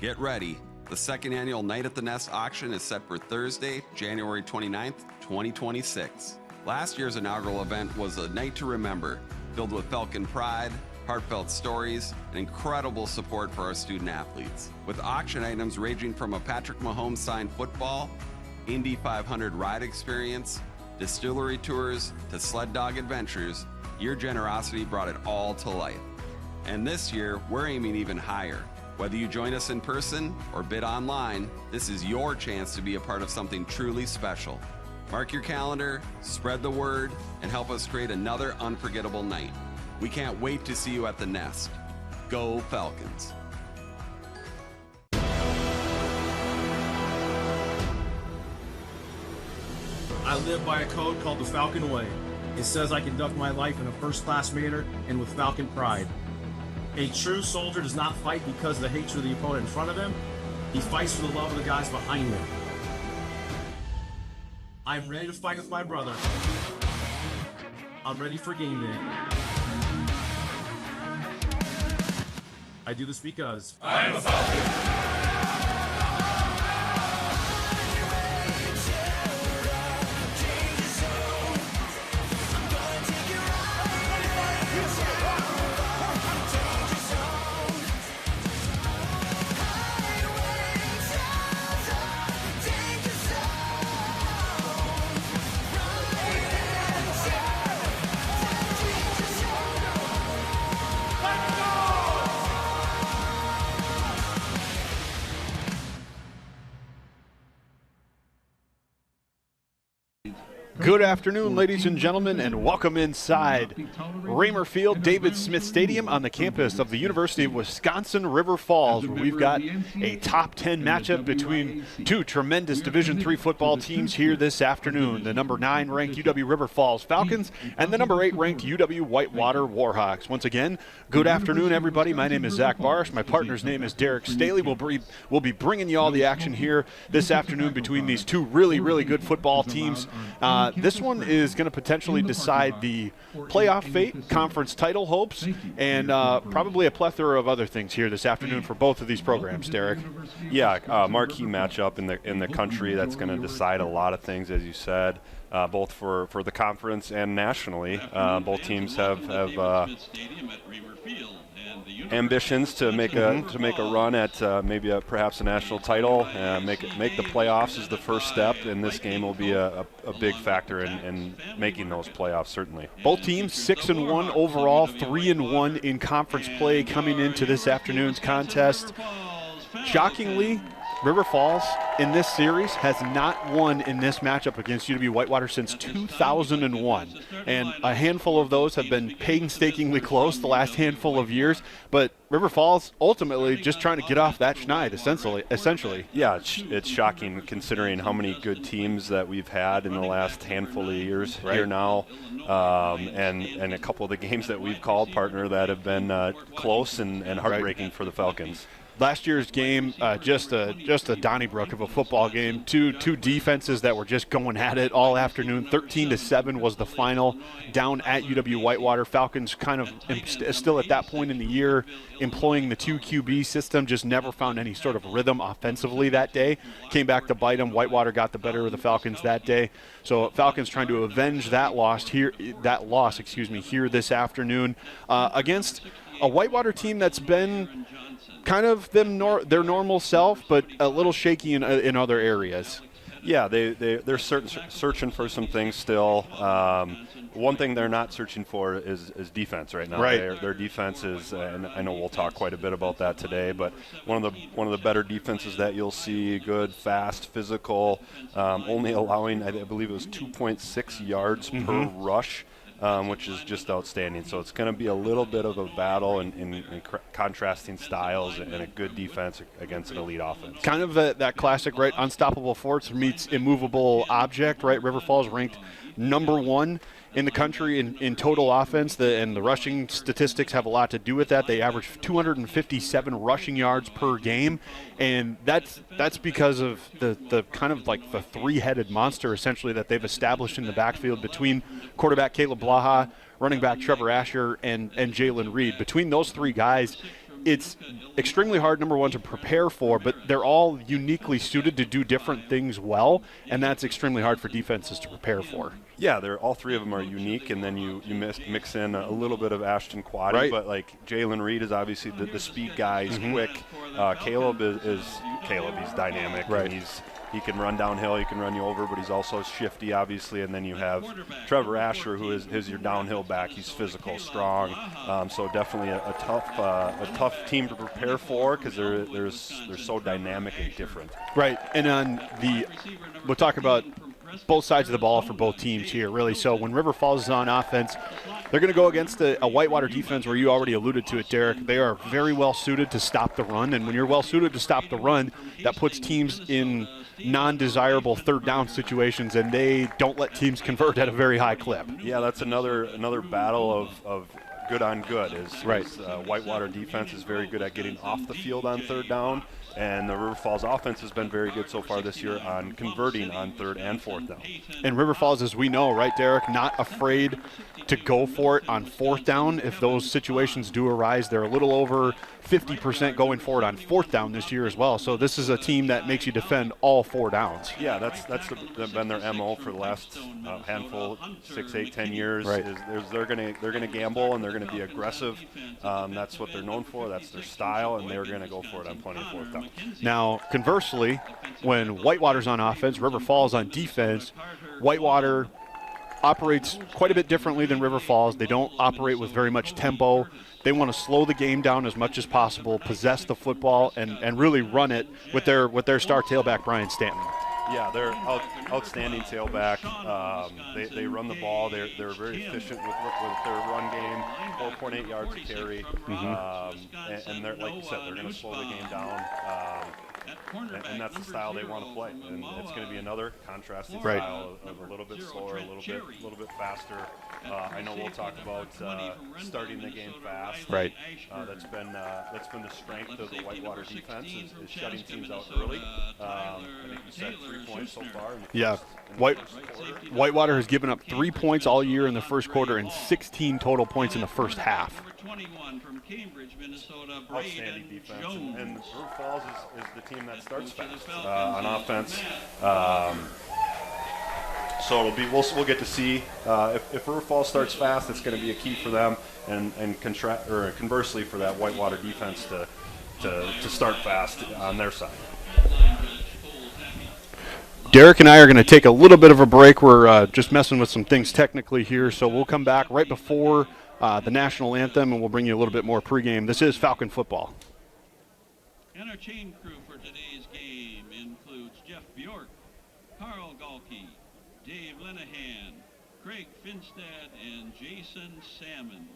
Get ready. The second annual Night at the Nest auction is set for Thursday, January 29th, 2026. Last year's inaugural event was a night to remember, filled with Falcon pride, heartfelt stories, and incredible support for our student athletes. With auction items ranging from a Patrick Mahomes signed football, Indy 500 ride experience, distillery tours, to sled dog adventures, your generosity brought it all to life. And this year, we're aiming even higher. Whether you join us in person or bid online, this is your chance to be a part of something truly special. Mark your calendar, spread the word, and help us create another unforgettable night. We can't wait to see you at the Nest. Go Falcons. I live by a code called the Falcon Way. It says I conduct my life in a first-class manner and with Falcon pride. A true soldier does not fight because of the hatred of the opponent in front of him. He fights for the love of the guys behind him. I'm ready to fight with my brother. I'm ready for game day. I do this because I am a Falcon. Good afternoon, ladies and gentlemen, and welcome inside Raymer Field, David Smith Stadium on the campus of the University of Wisconsin River Falls, where we've got a top 10 matchup between two tremendous Division III football teams here this afternoon. The number 9 ranked UW River Falls Falcons and the number 8 ranked UW-Whitewater Warhawks. Once again, good afternoon, everybody. My name is Zach Barsh. My partner's name is Derek Staley. We'll be bringing you all the action here this afternoon between these two really, really good football teams. This one is going to potentially decide the playoff fate, conference title hopes, and probably a plethora of other things here this afternoon for both of these programs, Derek. Yeah, marquee matchup in the country that's going to decide a lot of things, as you said, both for the conference and nationally. Both teams have ambitions to make a run at perhaps a national title. Make the playoffs is the first step, and this game will be a big factor in making those playoffs, certainly. Both teams 6-1 overall, 3-1 in conference play coming into this afternoon's contest. Shockingly, River Falls in this series has not won in this matchup against UW-Whitewater since 2001. And a handful of those have been painstakingly close the last handful of years. But River Falls ultimately just trying to get off that schneid, essentially. Yeah, it's shocking considering how many good teams that we've had in the last handful of years here now. And a couple of the games that we've called, partner, that have been close and heartbreaking for the Falcons. Last year's game, just a Donnybrook of a football game. Two defenses that were just going at it all afternoon. 13-7 was the final down at UW-Whitewater. Falcons kind of still at that point in the year employing the 2 QB system, just never found any sort of rhythm offensively that day. Came back to bite them. Whitewater got the better of the Falcons that day. So Falcons trying to avenge that loss here this afternoon against a Whitewater team that's been kind of their normal self, but a little shaky in other areas. Yeah, they're searching for some things still. One thing they're not searching for is defense right now. Right. Their defense is, and I know we'll talk quite a bit about that today, but one of the better defenses that you'll see, good, fast, physical, only allowing, I believe it was 2.6 yards per rush. Which is just outstanding. So it's going to be a little bit of a battle in contrasting styles and a good defense against an elite offense. Kind of that classic, right? Unstoppable force meets immovable object, right? River Falls ranked number 1 in the country in total offense, and the rushing statistics have a lot to do with that. They average 257 rushing yards per game, and that's because of the kind of like the three-headed monster essentially that they've established in the backfield between quarterback Caleb Blaha, running back Trevor Asher, and Jalen Reed. Between those three guys, it's extremely hard, number one, to prepare for, but they're all uniquely suited to do different things well, and that's extremely hard for defenses to prepare for. Yeah, all three of them are unique, and then you mix in a little bit of Ashton Quaddy, right. But like Jalen Reed is obviously the speed guy. He's quick. Caleb is Caleb. He's dynamic. Right. And he can run downhill, he can run you over, but he's also shifty, obviously. And then you have Trevor Asher, who is your downhill back. He's physical, strong. So definitely a tough team to prepare for because they're so dynamic and different. Right. And we'll talk about both sides of the ball for both teams here, really. So when River Falls is on offense, they're going to go against a Whitewater defense where you already alluded to it, Derek. They are very well suited to stop the run, and when you're well suited to stop the run, that puts teams in non-desirable third down situations, and they don't let teams convert at a very high clip. Yeah, that's another battle of good on good. Right. Whitewater defense is very good at getting off the field on third down, and the River Falls offense has been very good so far this year on converting on third and fourth down. And River Falls, as we know, right, Derek, not afraid to go for it on fourth down. If those situations do arise, they're a little over 50% going for it on fourth down this year as well. So this is a team that makes you defend all 4 downs. Yeah, that's been their MO for the last handful, 6, 8, 10 years. Right. They're gonna gamble and they're gonna be aggressive. That's what they're known for. That's their style, and they're gonna go for it on plenty of fourth down. Now, conversely, when Whitewater's on offense, River Falls on defense, Whitewater operates quite a bit differently than River Falls. They don't operate with very much tempo. They want to slow the game down as much as possible, possess the football, and really run it with their star tailback, Brian Stanton. Yeah, they're outstanding tailback. They run the ball. They're very efficient with their run game. 4.8 yards a carry. And they're, like you said, they're going to slow the game down. And that's the style they want to play. And it's going to be another contrasting style of a little bit slower, a little bit faster. I know we'll talk about starting the game fast. Right. That's been the strength of the Whitewater defense is shutting teams out early. I think you said 3 points so far. Whitewater has given up 3 points all year in the first quarter and 16 total points in the first half. Outstanding defense, and River Falls is the team that starts fast on offense. So we'll get to see if River Falls starts fast. It's going to be a key for them, and conversely for that Whitewater defense to start fast on their side. Derek and I are going to take a little bit of a break. We're just messing with some things technically here, so we'll come back right before the national anthem, and we'll bring you a little bit more pregame. This is Falcon football. And our chain crew for today's game includes Jeff Bjork, Carl Galke, Dave Lenahan, Craig Finstad, and Jason Salmon.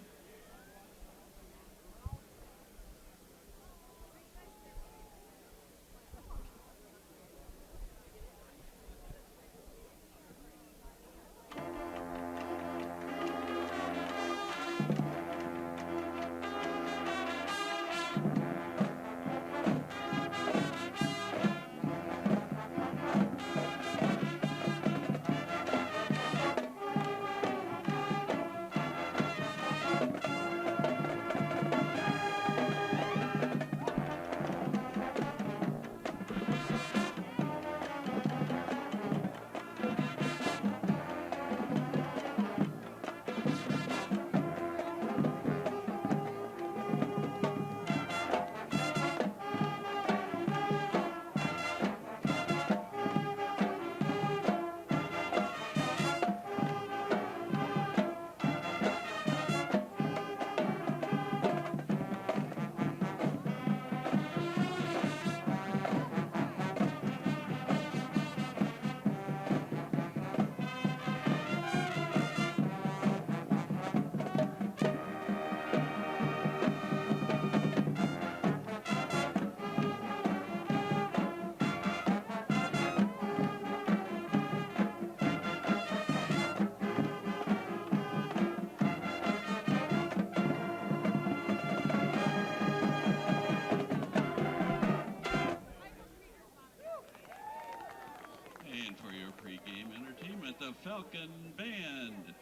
The Falcon Band.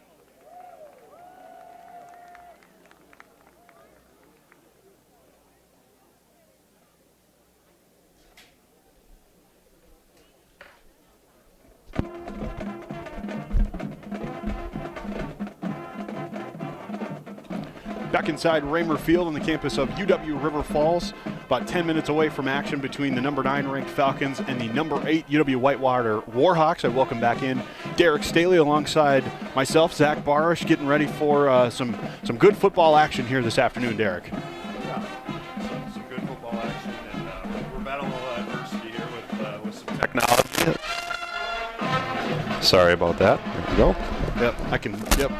back inside Raymer Field on the campus of UW-River Falls, about 10 minutes away from action between the number 9 ranked Falcons and the number 8 UW-Whitewater Warhawks. I welcome back in Derek Staley alongside myself, Zach Barish, getting ready for some good football action here this afternoon, Derek. Yeah, some good football action, and we're battling a little adversity here with some technology. Sorry about that. There we go. Yep.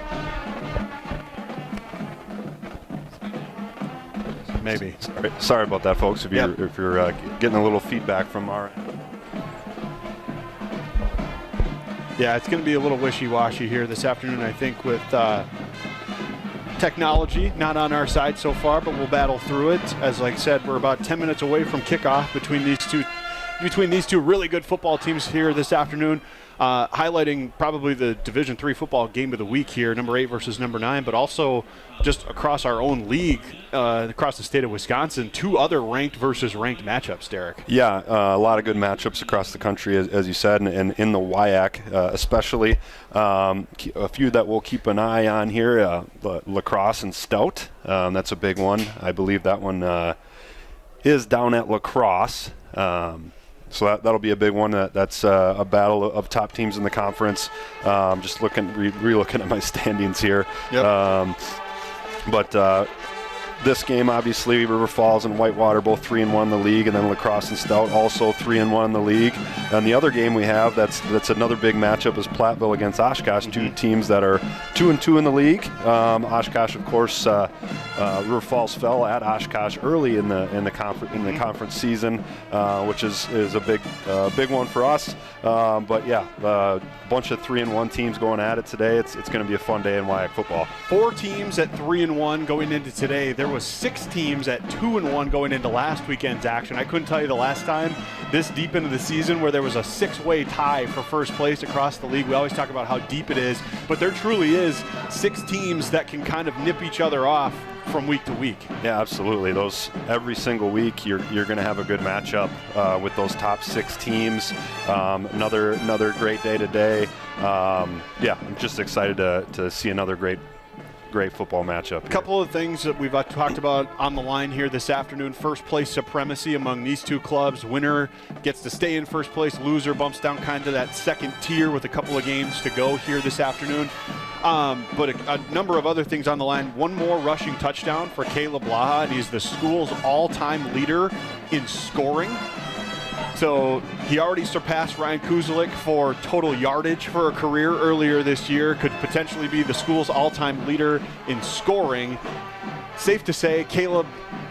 Maybe. Sorry about that, folks. If you're getting a little feedback from our end. Yeah, it's going to be a little wishy-washy here this afternoon, I think, with technology not on our side so far, but we'll battle through it. As like I said, we're about 10 minutes away from kickoff between these two really good football teams here this afternoon. Highlighting probably the Division III football game of the week here, number 8 versus number 9, but also just across our own league, across the state of Wisconsin, 2 other ranked versus ranked matchups, Derek. Yeah, a lot of good matchups across the country, as you said, and in the WIAC especially. A few that we'll keep an eye on here, lacrosse and stout. That's a big one. I believe that one is down at lacrosse. So that'll be a big one. That's a battle of top teams in the conference. Just re-looking at my standings here. Yep. But this game, obviously, River Falls and Whitewater both 3-1 in the league, and then lacrosse and stout also 3-1 in the league. And the other game we have that's another big matchup is Platteville against Oshkosh, 2 teams that are 2-2 in the league. Oshkosh, of course, River Falls fell at Oshkosh early in the conference season, which is a big one for us. But yeah, a bunch of 3-1 teams going at it today. It's going to be a fun day in WIAC football. 4 teams at 3-1 going into today. There was 6 teams at 2-1 going into last weekend's action. I couldn't tell you the last time this deep into the season where there was a 6-way tie for first place across the league. We always talk about how deep it is, but there truly is 6 teams that can kind of nip each other off from week to week. Yeah, absolutely. Those every single week you're going to have a good matchup with those top 6 teams. Another great day today. Yeah, I'm just excited to see another great football matchup. A couple of things that we've talked about on the line here this afternoon. First place supremacy among these 2 clubs. Winner gets to stay in first place. Loser bumps down kind of that second tier with a couple of games to go here this afternoon. But a number of other things on the line. 1 more rushing touchdown for Caleb Blaha, and he's the school's all-time leader in scoring. So he already surpassed Ryan Kuzelik for total yardage for a career earlier this year, could potentially be the school's all-time leader in scoring. Safe to say, Caleb,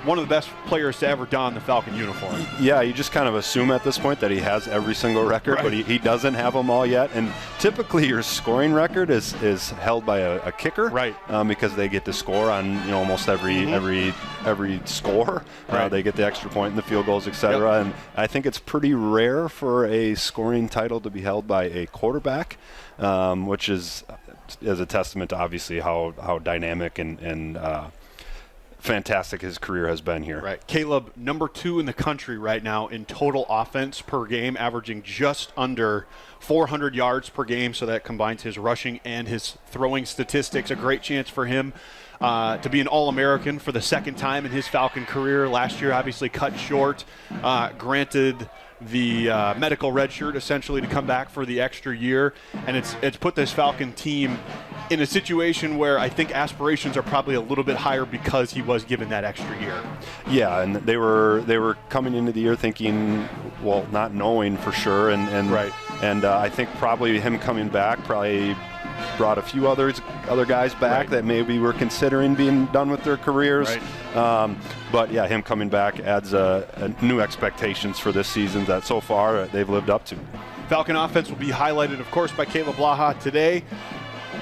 one of the best players to ever don the Falcon uniform. Yeah, you just kind of assume at this point that he has every single record, right. But he doesn't have them all yet. And typically your scoring record is held by a kicker, right? Because they get to score on almost every score. Right. They get the extra point and the field goals, etc. Yep. And I think it's pretty rare for a scoring title to be held by a quarterback, which is a testament to obviously how dynamic and fantastic his career has been here. Right. Caleb, number 2 in the country right now in total offense per game, averaging just under 400 yards per game. So that combines his rushing and his throwing statistics. A great chance for him to be an All-American for the 2nd time in his Falcon career. Last year, obviously cut short, granted the medical red shirt essentially to come back for the extra year. And it's put this Falcon team in a situation where I think aspirations are probably a little bit higher because he was given that extra year. Yeah, and they were coming into the year thinking, well, not knowing for sure, and right. And I think probably him coming back probably brought a few other guys back, right, that maybe were considering being done with their careers. Right. But yeah, him coming back adds a new expectations for this season that so far they've lived up to. Falcon offense will be highlighted, of course, by Caleb Blaha today.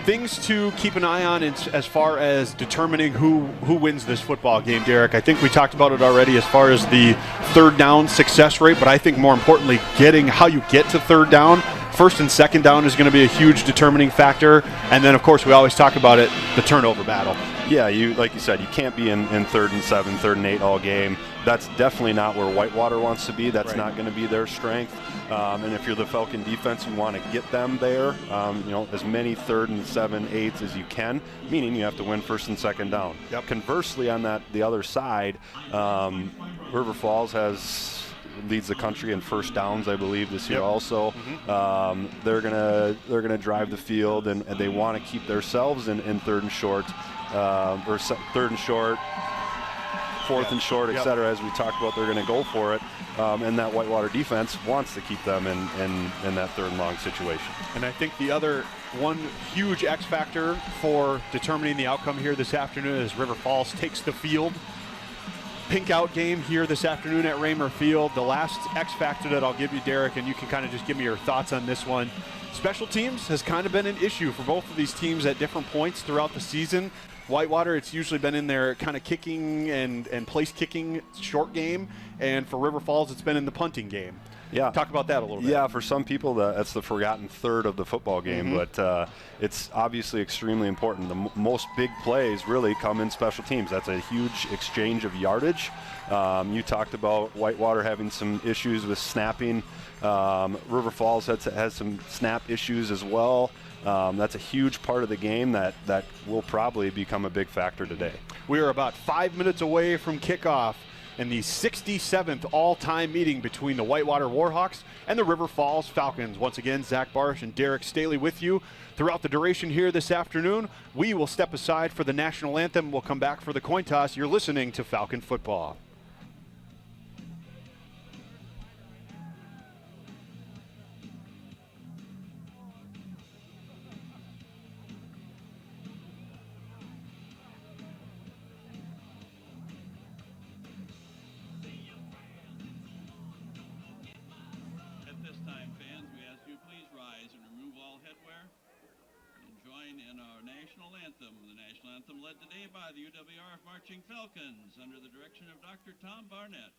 Things to keep an eye on as far as determining who wins this football game, Derek. I think we talked about it already as far as the 3rd down success rate, but I think more importantly, getting how you get to 3rd down. 1st and 2nd down is going to be a huge determining factor. And then, of course, we always talk about it, the turnover battle. Yeah, like you said, you can't be in 3rd and 7, 3rd and 8 all game. that's definitely not where Whitewater wants to be. That's Right. not going to be their strength. And if you're the Falcon defense, you want to get them there, as many 3rd and 7, 8s as you can, meaning you have to win 1st and 2nd down. Yep. Conversely, on the other side, River Falls leads the country in 1st downs, I believe, this year. Yep. Also. They're gonna drive the field, and they want to keep themselves in 3rd and short, or 3rd and short, 4th and short, et cetera. As we talked about, they're going to go for it, and that Whitewater defense wants to keep them in that 3rd and long situation. And I think the other one huge X factor for determining the outcome here this afternoon is River Falls takes the field. Pink out game here this afternoon at Raymer Field. The last X factor that I'll give you, Derek, and you can kind of just give me your thoughts on this one. Special teams has kind of been an issue for both of these teams at different points throughout the season. Whitewater, it's usually been in their kind of kicking and place kicking short game, and for River Falls, it's been in the punting game. Yeah. Talk about that a little bit. Yeah, for some people, that's the forgotten third of the football game, but it's obviously extremely important. The most big plays really come in special teams. That's a huge exchange of yardage. You talked about Whitewater having some issues with snapping. River Falls has some snap issues as well. That's a huge part of the game that will probably become a big factor today. We are about 5 minutes away from kickoff in the 67th all-time meeting between the Whitewater Warhawks and the River Falls Falcons. Once again, Zach Barsh and Derek Staley with you throughout the duration here this afternoon. We will step aside for the national anthem. We'll come back for the coin toss. You're listening to Falcon Football. In our national anthem. The national anthem led today by the UW-RF Marching Falcons under the direction of Dr. Tom Barnett.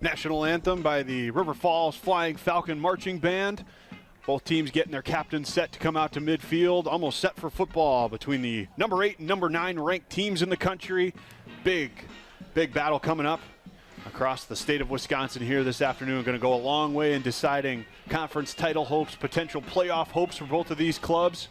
National anthem by the River Falls Flying Falcon Marching Band. Both teams getting their captains set to come out to midfield. Almost set for football between the number 8 and number 9 ranked teams in the country. Big battle coming up across the state of Wisconsin here this afternoon. Going to go a long way in deciding conference title hopes, potential playoff hopes for both of these clubs.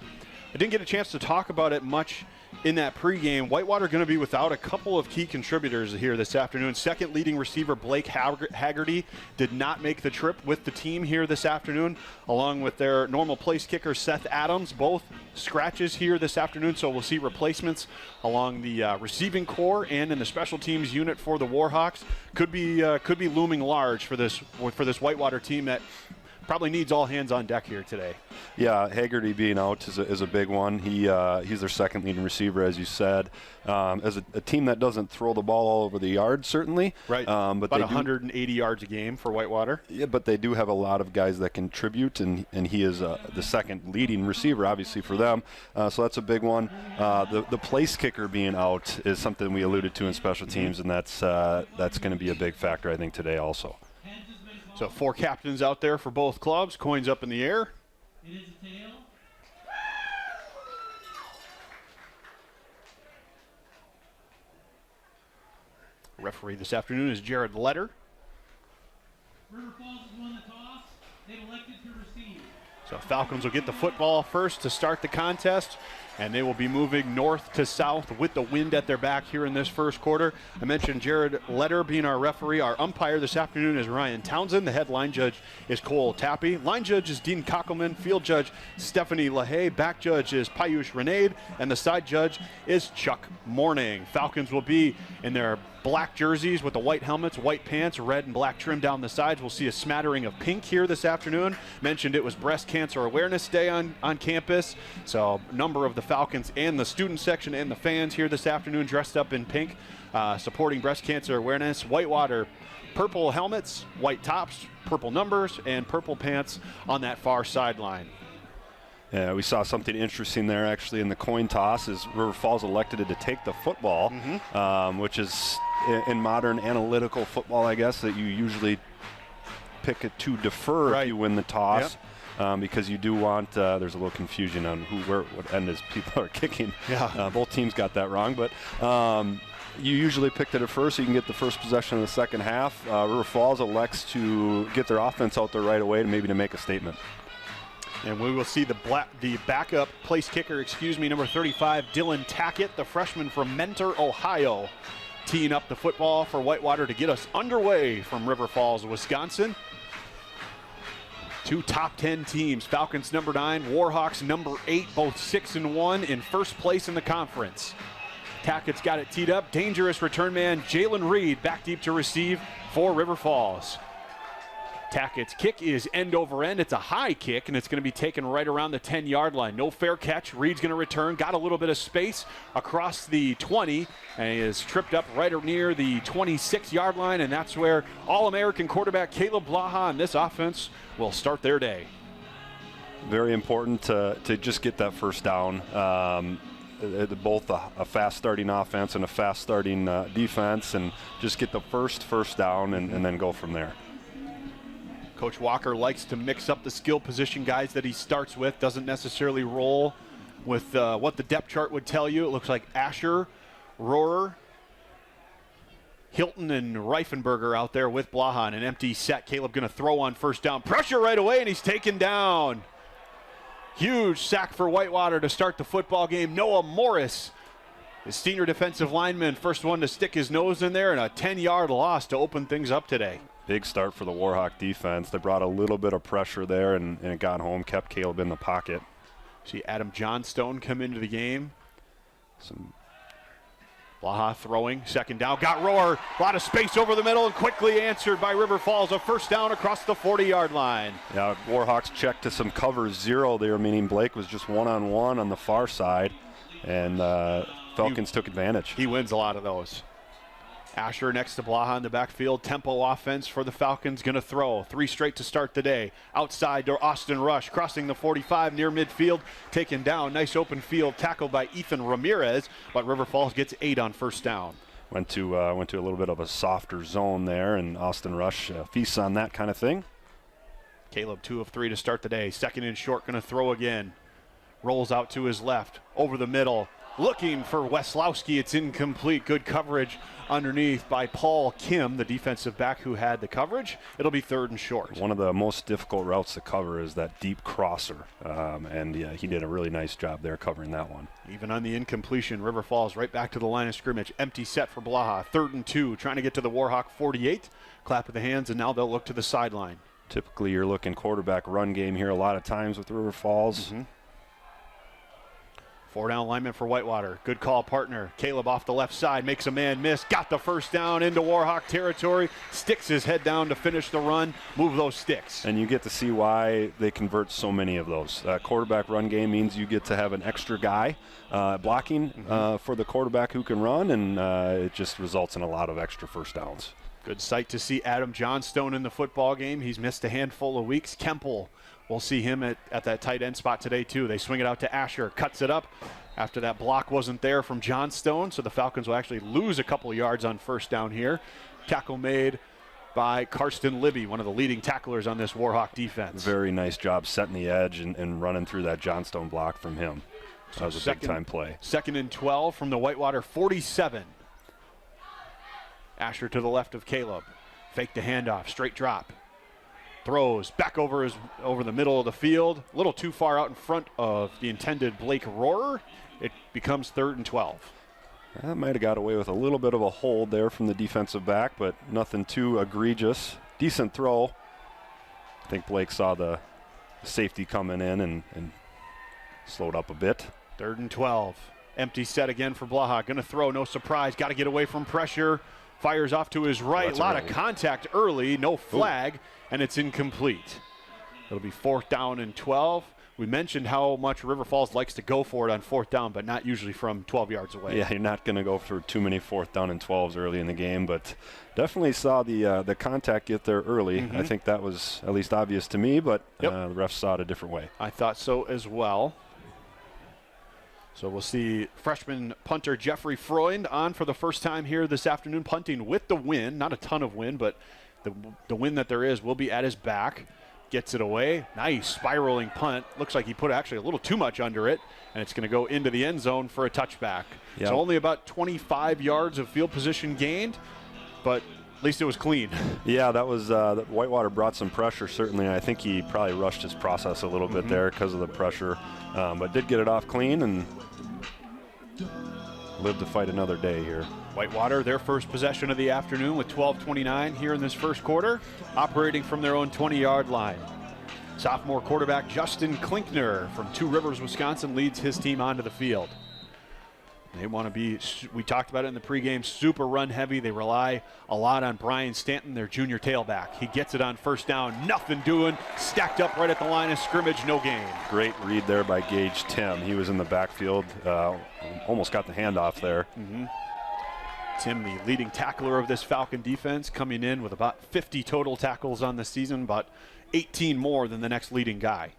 I didn't get a chance to talk about it much in that pregame. Whitewater going to be without a couple of key contributors here this afternoon. Second leading receiver Blake Haggerty did not make the trip with the team here this afternoon, along with their normal place kicker Seth Adams. Both scratches here this afternoon, so we'll see replacements along the receiving core and in the special teams unit for the Warhawks. Could be looming large for this Whitewater team that probably needs all hands on deck here today. Yeah, Haggerty being out is a big one. He's their second leading receiver, as you said. As a team that doesn't throw the ball all over the yard, certainly. Right. But about 180 yards a game for Whitewater. Yeah, but they do have a lot of guys that contribute, and he is the second leading receiver, obviously, for them. So that's a big one. The place kicker being out is something we alluded to in special teams, and that's going to be a big factor, I think, today also. So 4 captains out there for both clubs. Coins up in the air. It is a tail. Referee this afternoon is Jared Letter. River Falls has won the toss. They've elected to receive. So Falcons will get the football first to start the contest, and they will be moving north to south with the wind at their back here in this first quarter. I mentioned Jared Letter being our referee. Our umpire this afternoon is Ryan Townsend. The head line judge is Cole Tappy. Line judge is Dean Kockelman. Field judge Stephanie LaHaye. Back judge is Payush Renade. And the side judge is Chuck Morning. Falcons will be in their black jerseys with the white helmets, white pants, red and black trim down the sides. We'll see a smattering of pink here this afternoon. Mentioned it was Breast Cancer Awareness Day on campus. So a number of the Falcons and the student section and the fans here this afternoon dressed up in pink, supporting breast cancer awareness. Whitewater, purple helmets, white tops, purple numbers, and purple pants on that far sideline. Yeah, we saw something interesting there actually in the coin toss as River Falls elected to take the football, which is in modern analytical football, I guess, that you usually pick it to defer if you win the toss. Yep. Because you do want, there's a little confusion on what end is people are kicking. Yeah. Both teams got that wrong, but you usually pick to defer so you can get the first possession in the second half. River Falls elects to get their offense out there right away and maybe to make a statement. And we will see the backup place kicker, number 35, Dylan Tackett, the freshman from Mentor, Ohio, teeing up the football for Whitewater to get us underway from River Falls, Wisconsin. 2 top 10 teams, Falcons number 9, Warhawks number 8, both 6-1 in first place in the conference. Tackett's got it teed up. Dangerous return man Jalen Reed back deep to receive for River Falls. Tackett's kick is end over end. It's a high kick, and it's going to be taken right around the 10-yard line. No fair catch. Reed's going to return. Got a little bit of space across the 20, and he is tripped up right near the 26-yard line, and that's where All-American quarterback Caleb Blaha and this offense will start their day. Very important to just get that first down. Both a fast-starting offense and a fast-starting defense, and just get the first down and then go from there. Coach Walker likes to mix up the skill position guys that he starts with, doesn't necessarily roll with what the depth chart would tell you. It looks like Asher, Rohrer, Hilton, and Reifenberger out there with Blaha in an empty set. Caleb going to throw on first down. Pressure right away, and he's taken down. Huge sack for Whitewater to start the football game. Noah Morris, the senior defensive lineman, first one to stick his nose in there, and a 10-yard loss to open things up today. Big start for the Warhawk defense. They brought a little bit of pressure there and it got home, kept Caleb in the pocket. See Adam Johnstone come into the game. Blaha throwing, second down. Got Rohrer, a lot of space over the middle, and quickly answered by River Falls. A first down across the 40-yard line. Yeah, Warhawks checked to some cover 0 there, meaning Blake was just one-on-one on the far side, and Falcons took advantage. He wins a lot of those. Asher next to Blaha in the backfield. Tempo offense for the Falcons. Going to throw 3 straight to start the day. Outside to Austin Rush, crossing the 45 near midfield. Taken down. Nice open field tackle by Ethan Ramirez. But River Falls gets 8 on first down. Went to a little bit of a softer zone there, and Austin Rush feasts on that kind of thing. Caleb 2 of 3 to start the day. Second and short. Going to throw again. Rolls out to his left. Over the middle. Looking for Weslowski. It's incomplete. Good coverage underneath by Paul Kim, the defensive back who had the coverage. It'll be 3rd and short. One of the most difficult routes to cover is that deep crosser, and he did a really nice job there covering that one. Even on the incompletion, River Falls right back to the line of scrimmage. Empty set for Blaha. 3rd and 2, trying to get to the Warhawk 48. Clap of the hands, and now they'll look to the sideline. Typically, you're looking quarterback run game here a lot of times with River Falls. 4-down lineman for Whitewater. Good call, partner. Caleb off the left side, makes a man miss. Got the first down into Warhawk territory. Sticks his head down to finish the run. Move those sticks. And you get to see why they convert so many of those. Quarterback run game means you get to have an extra guy blocking for the quarterback who can run, and it just results in a lot of extra first downs. Good sight to see Adam Johnstone in the football game. He's missed a handful of weeks. Kemple, we'll see him at that tight end spot today too. They swing it out to Asher, cuts it up after that block wasn't there from Johnstone, so the Falcons will actually lose a couple yards on first down here. Tackle made by Karsten Libby, one of the leading tacklers on this Warhawk defense. Very nice job setting the edge and running through that Johnstone block from him. That was a big-time play. 2nd and 12 from the Whitewater 47. Asher to the left of Caleb. Fake the handoff, straight drop. Throws back over the middle of the field. A little too far out in front of the intended Blake Rohrer. It becomes 3rd and 12. That might have got away with a little bit of a hold there from the defensive back, but nothing too egregious. Decent throw. I think Blake saw the safety coming in and slowed up a bit. 3rd and 12. Empty set again for Blaha. Going to throw, no surprise. Got to get away from pressure. Fires off to his right. A lot of contact early, no flag, and it's incomplete. It'll be 4th down and 12. We mentioned how much River Falls likes to go for it on 4th down, but not usually from 12 yards away. Yeah, you're not going to go for too many 4th down and 12s early in the game, but definitely saw the contact get there early. I think that was at least obvious to me, but the refs saw it a different way. I thought so as well. So we'll see freshman punter Jeffrey Freund on for the first time here this afternoon, punting with the wind. Not a ton of wind, but the wind that there is will be at his back. Gets it away. Nice spiraling punt. Looks like he put actually a little too much under it, and it's going to go into the end zone for a touchback. Yep. So only about 25 yards of field position gained, but at least it was clean. Yeah, that was Whitewater brought some pressure, certainly. I think he probably rushed his process a little bit there because of the pressure, but did get it off clean and lived to fight another day here. Whitewater, their first possession of the afternoon with 12:29 here in this first quarter, operating from their own 20-yard line. Sophomore quarterback Justin Klinkner from Two Rivers, Wisconsin, leads his team onto the field. They want to be, we talked about it in the pregame, super run heavy. They rely a lot on Brian Stanton, their junior tailback. He gets it on first down, nothing doing, stacked up right at the line of scrimmage, no gain. Great read there by Gage Tim. He was in the backfield, almost got the handoff there. Tim, the leading tackler of this Falcon defense, coming in with about 50 total tackles on the season, about 18 more than the next leading guy.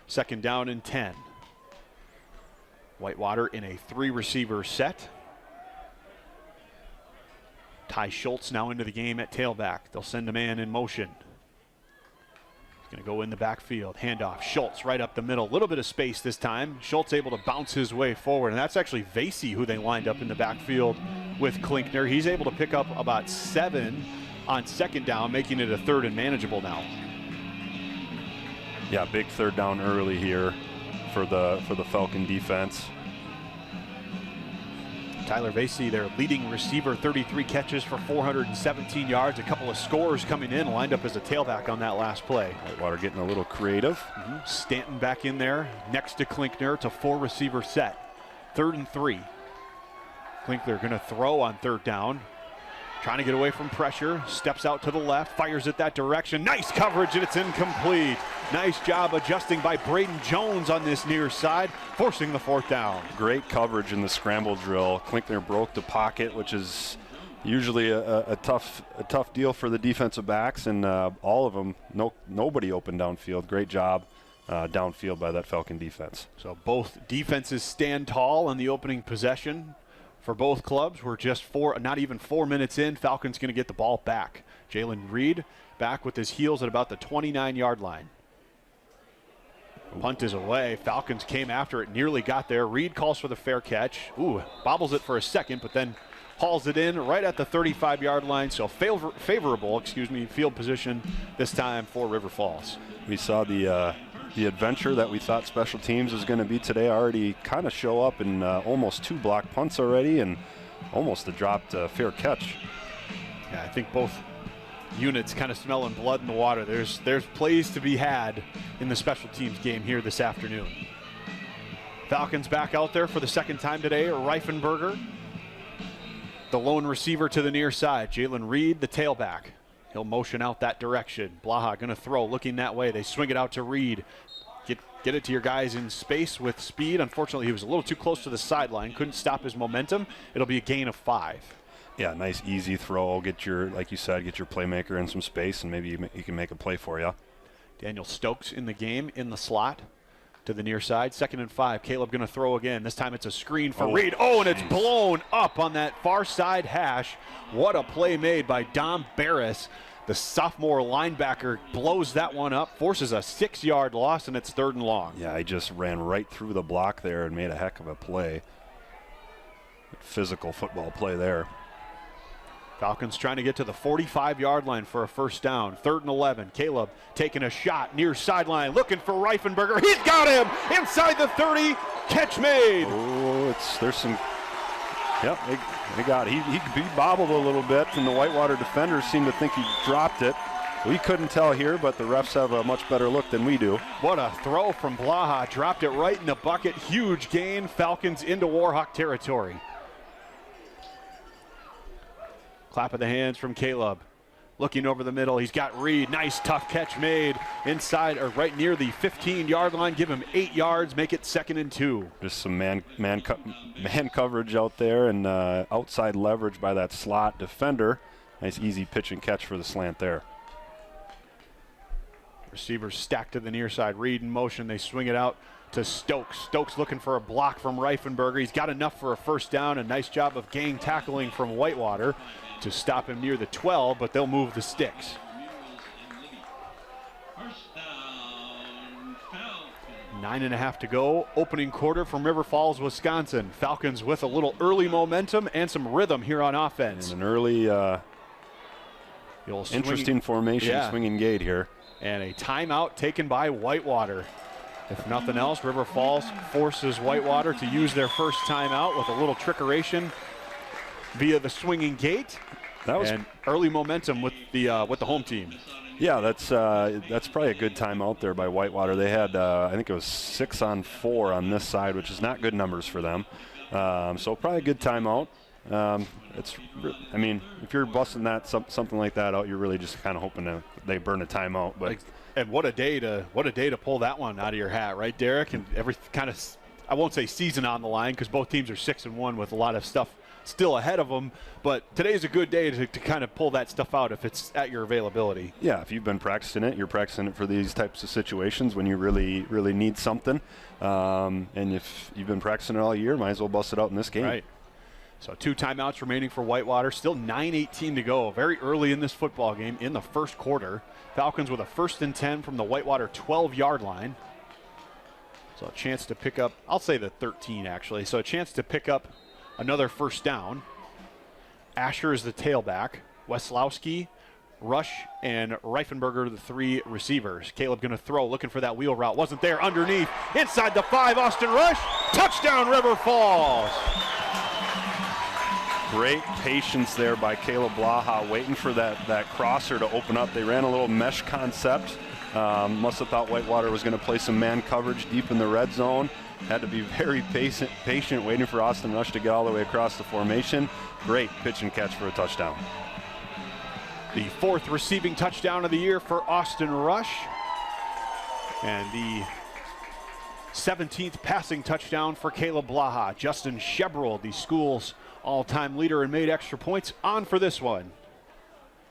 2nd down and 10. Whitewater in a 3-receiver set. Ty Schultz now into the game at tailback. They'll send a man in motion. He's going to go in the backfield. Handoff. Schultz right up the middle. A little bit of space this time. Schultz able to bounce his way forward. And that's actually Vasey who they lined up in the backfield with Klinkner. He's able to pick up about 7 on 2nd down, making it a 3rd and manageable now. Yeah, big 3rd down early here for the Falcon defense. Tyler Vasey, their leading receiver, 33 catches for 417 yards. A couple of scores coming in, lined up as a tailback on that last play. Whitewater getting a little creative. Stanton back in there next to Klinkner. It's a 4-receiver set. 3rd and 3. Klinkner going to throw on 3rd down. Trying to get away from pressure, steps out to the left, fires it that direction. Nice coverage, and it's incomplete. Nice job adjusting by Braden Jones on this near side, forcing the 4th down. Great coverage in the scramble drill. Klinkner broke the pocket, which is usually a tough deal for the defensive backs, and all of them, nobody open downfield. Great job downfield by that Falcon defense. So both defenses stand tall on the opening possession. For both clubs, we're just not even 4 minutes in. Falcons going to get the ball back. Jalen Reed back with his heels at about the 29-yard line. Punt is away. Falcons came after it, nearly got there. Reed calls for the fair catch. Ooh, bobbles it for a second, but then hauls it in right at the 35-yard line. So favorable field position this time for River Falls. We saw the adventure that we thought special teams was going to be today already kind of show up in almost 2 block punts already and almost a dropped fair catch. Yeah, I think both units kind of smelling blood in the water. There's plays to be had in the special teams game here this afternoon. Falcons back out there for the second time today. Reifenberger, the lone receiver to the near side. Jalen Reed, the tailback. He'll motion out that direction. Blaha going to throw, looking that way. They swing it out to Reed. Get it to your guys in space with speed. Unfortunately, he was a little too close to the sideline. Couldn't stop his momentum. It'll be a gain of 5. Yeah, nice easy throw. Get your, like you said, get your playmaker in some space, and maybe he can make a play for you. Daniel Stokes in the game, in the slot to the near side. 2nd and 5. Caleb going to throw again. This time it's a screen for Reed. Oh, and it's blown up on that far side hash. What a play made by Dom Barris. The sophomore linebacker blows that one up, forces a 6-yard loss, and it's 3rd and long. Yeah, he just ran right through the block there and made a heck of a play. Physical football play there. Falcons trying to get to the 45-yard line for a first down. 3rd and 11. Caleb taking a shot near sideline, looking for Reifenberger. He's got him inside the 30. Catch made. Oh, there's some. Yep, they got it. He bobbled a little bit, and the Whitewater defenders seemed to think he dropped it. We couldn't tell here, but the refs have a much better look than we do. What a throw from Blaha. Dropped it right in the bucket. Huge gain. Falcons into Warhawk territory. Clap of the hands from Caleb. Looking over the middle, he's got Reed. Nice, tough catch made inside or right near the 15-yard line. Give him 8 yards, make it 2nd and 2. Just some man coverage out there and outside leverage by that slot defender. Nice, easy pitch and catch for the slant there. Receivers stacked to the near side. Reed in motion. They swing it out to Stokes. Stokes looking for a block from Reifenberger. He's got enough for a first down. A nice job of gang tackling from Whitewater to stop him near the 12, but they'll move the sticks. First down, Falcons. 9.5 to go. Opening quarter from River Falls, Wisconsin. Falcons with a little early momentum and some rhythm here on offense. And an early interesting formation, swinging gate here. And a timeout taken by Whitewater. If nothing else, River Falls forces Whitewater to use their first timeout with a little trickeration via the swinging gate. That was and early momentum with the home team. Yeah, that's probably a good timeout there by Whitewater. They had I think it was 6 on 4 on this side, which is not good numbers for them. So probably a good timeout. I mean, if you're busting something like that out, you're really just kind of hoping they burn a timeout. But and what a day to pull that one out of your hat, right, Derek? And every kind of, I won't say season on the line because both teams are 6-1 with a lot of stuff still ahead of them. But today's a good day to kind of pull that stuff out if it's at your availability. Yeah, if you've been practicing it, you're practicing it for these types of situations when you really, really need something. And if you've been practicing it all year, might as well bust it out in this game. Right. So 2 timeouts remaining for Whitewater. Still 9:18 to go. Very early in this football game in the first quarter. Falcons with a 1st and 10 from the Whitewater 12-yard line. So a chance to pick up, I'll say the 13 actually. So a chance to pick up another first down. Asher is the tailback. Weslowski, Rush, and Reifenberger, the 3 receivers. Caleb going to throw, looking for that wheel route. Wasn't there. Underneath. Inside the 5, Austin Rush. Touchdown, River Falls. Great patience there by Caleb Blaha, waiting for that crosser to open up. They ran a little mesh concept. Must have thought Whitewater was going to play some man coverage deep in the red zone. Had to be very patient, waiting for Austin Rush to get all the way across the formation. Great pitch and catch for a touchdown. The 4th receiving touchdown of the year for Austin Rush. And the 17th passing touchdown for Caleb Blaha. Justin Shebrel, the school's all-time leader and made extra points, on for this one.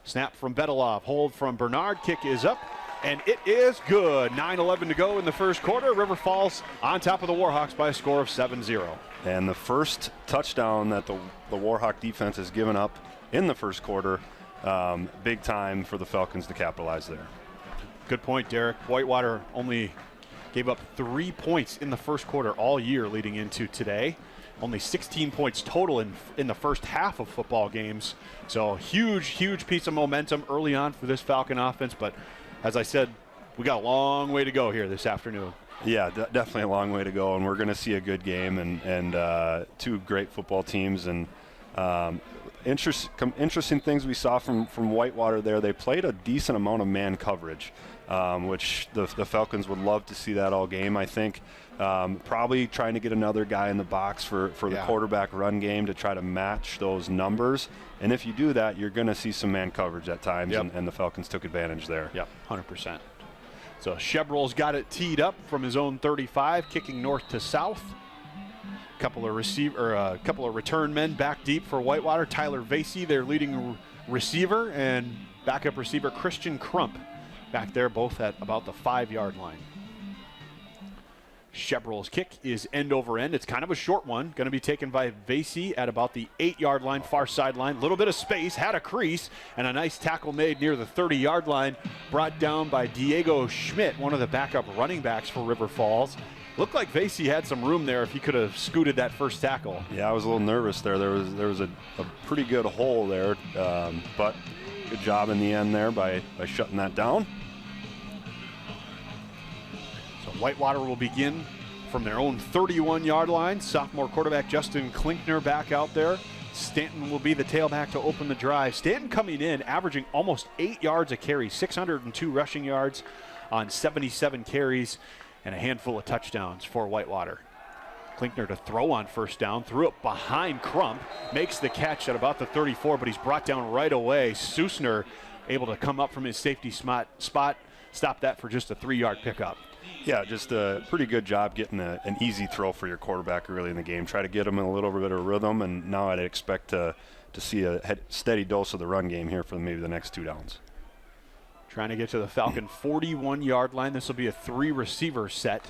Snap from Betelov, hold from Bernard, kick is up, and it is good. 9:11 to go in the first quarter. River Falls on top of the Warhawks by a score of 7-0. And the first touchdown that the Warhawk defense has given up in the first quarter, big time for the Falcons to capitalize there. Good point, Derek. Whitewater only gave up 3 points in the first quarter all year leading into today. Only 16 points total in the first half of football games. So huge piece of momentum early on for this Falcon offense. But as I said, we got a long way to go here this afternoon. Yeah, definitely a long way to go, and we're going to see a good game and 2 great football teams. And interesting things we saw from Whitewater there. They played a decent amount of man coverage, which the Falcons would love to see that all game. I think Probably trying to get another guy in the box for the quarterback run game to try to match those numbers. And if you do that, you're going to see some man coverage at times, and the Falcons took advantage there. Yep, 100%. So Chevrolet's got it teed up from his own 35, kicking north to south. A couple of return men back deep for Whitewater. Tyler Vasey, their leading receiver, and backup receiver Christian Crump back there, both at about the 5-yard line. Chevrolet's kick is end over end. It's kind of a short one. Going to be taken by Vasey at about the 8-yard line, far sideline. Little bit of space, had a crease, and a nice tackle made near the 30-yard line, brought down by Diego Schmidt, one of the backup running backs for River Falls. Looked like Vasey had some room there if he could have scooted that first tackle. Yeah, I was a little nervous there. There was a pretty good hole there, but good job in the end there by shutting that down. So Whitewater will begin from their own 31-yard line. Sophomore quarterback Justin Klinkner back out there. Stanton will be the tailback to open the drive. Stanton coming in, averaging almost 8 yards a carry, 602 rushing yards on 77 carries, and a handful of touchdowns for Whitewater. Klinkner to throw on first down, threw it behind Crump, makes the catch at about the 34, but he's brought down right away. Susner able to come up from his safety spot, stop that for just a 3-yard pickup. Yeah, just a pretty good job getting an easy throw for your quarterback early in the game. Try to get him in a little bit of rhythm, and now I'd expect to see a steady dose of the run game here for maybe the next 2 downs. Trying to get to the Falcon 41-yard line. This will be a 3-receiver set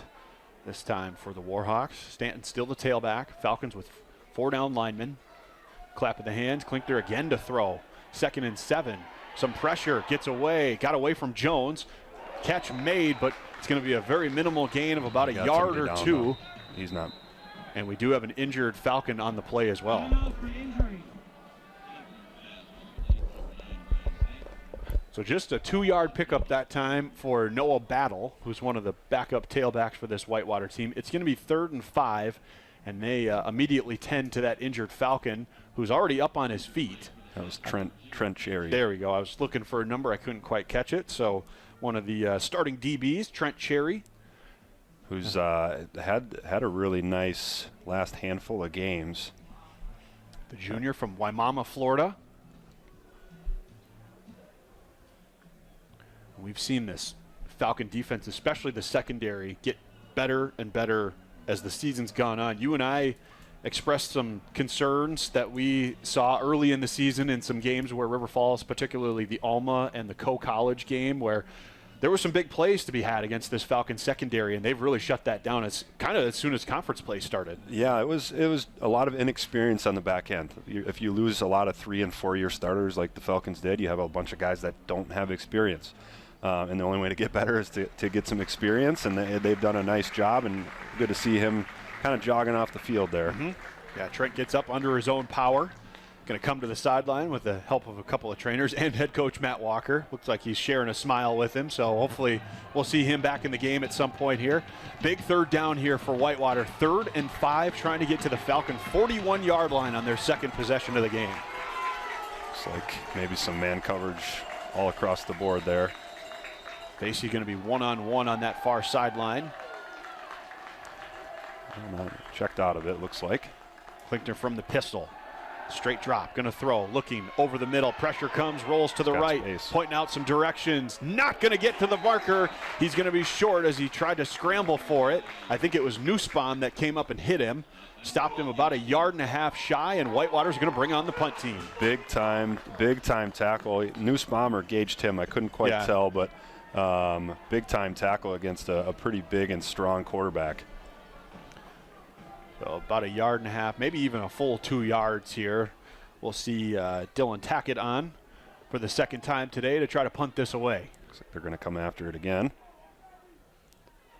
this time for the Warhawks. Stanton still the tailback. Falcons with 4 down linemen. Clap of the hands. Klinkner again to throw. 2nd and 7. Some pressure. Gets away. Got away from Jones. Catch made, but it's going to be a very minimal gain of about a yard or 2. Though. He's not. And we do have an injured Falcon on the play as well. So just a 2-yard pickup that time for Noah Battle, who's one of the backup tailbacks for this Whitewater team. It's going to be 3rd and 5, and they immediately tend to that injured Falcon, who's already up on his feet. That was Trent Cherry. There we go. I was looking for a number. I couldn't quite catch it. So one of the starting DBs, Trent Cherry, who's had a really nice last handful of games. The junior from Wimauma, Florida. We've seen this Falcon defense, especially the secondary, get better and better as the season's gone on. You and I expressed some concerns that we saw early in the season in some games where River Falls, particularly the Alma and the Co-College game, where there were some big plays to be had against this Falcon secondary, and they've really shut that down as soon as conference play started. Yeah, it was a lot of inexperience on the back end. If you lose a lot of 3- and 4-year starters like the Falcons did, you have a bunch of guys that don't have experience. And the only way to get better is to get some experience, and they've done a nice job, and good to see him kind of jogging off the field there. Mm-hmm. Yeah, Trent gets up under his own power. Going to come to the sideline with the help of a couple of trainers and head coach Matt Walker. Looks like he's sharing a smile with him, so hopefully we'll see him back in the game at some point here. Big 3rd down here for Whitewater. 3rd and 5, trying to get to the Falcon 41-yard line on their 2nd possession of the game. Looks like maybe some man coverage all across the board there. Basically going to be one-on-one on that far sideline. Checked out of it, looks like. Klinkner from the pistol. Straight drop, going to throw, looking over the middle. Pressure comes, rolls to the right, space. Pointing out some directions. Not going to get to the marker. He's going to be short as he tried to scramble for it. I think it was Nussbaum that came up and hit him. Stopped him about 1.5 yards shy, and Whitewater's going to bring on the punt team. Big time tackle. Nussbaum or Gage Tim, I couldn't quite tell, but big time tackle against a pretty big and strong quarterback. So about 1.5 yards, maybe even a full 2 yards here. We'll see Dylan Tackett on for the 2nd time today to try to punt this away. Looks like they're going to come after it again.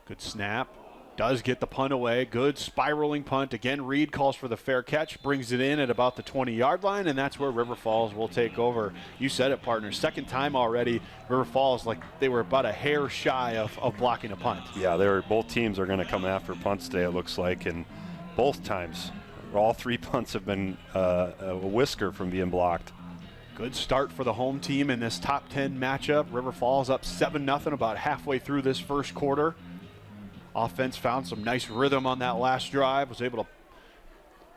Good snap. Does get the punt away. Good spiraling punt. Again, Reed calls for the fair catch, brings it in at about the 20-yard line, and that's where River Falls will take over. You said it, partner. 2nd time already, River Falls, like they were about a hair shy of blocking a punt. Yeah, both teams are going to come after punts today, it looks like, and both times, all 3 punts have been a whisker from being blocked. Good start for the home team in this top 10 matchup. River Falls up 7-0 about halfway through this first quarter. Offense found some nice rhythm on that last drive, was able to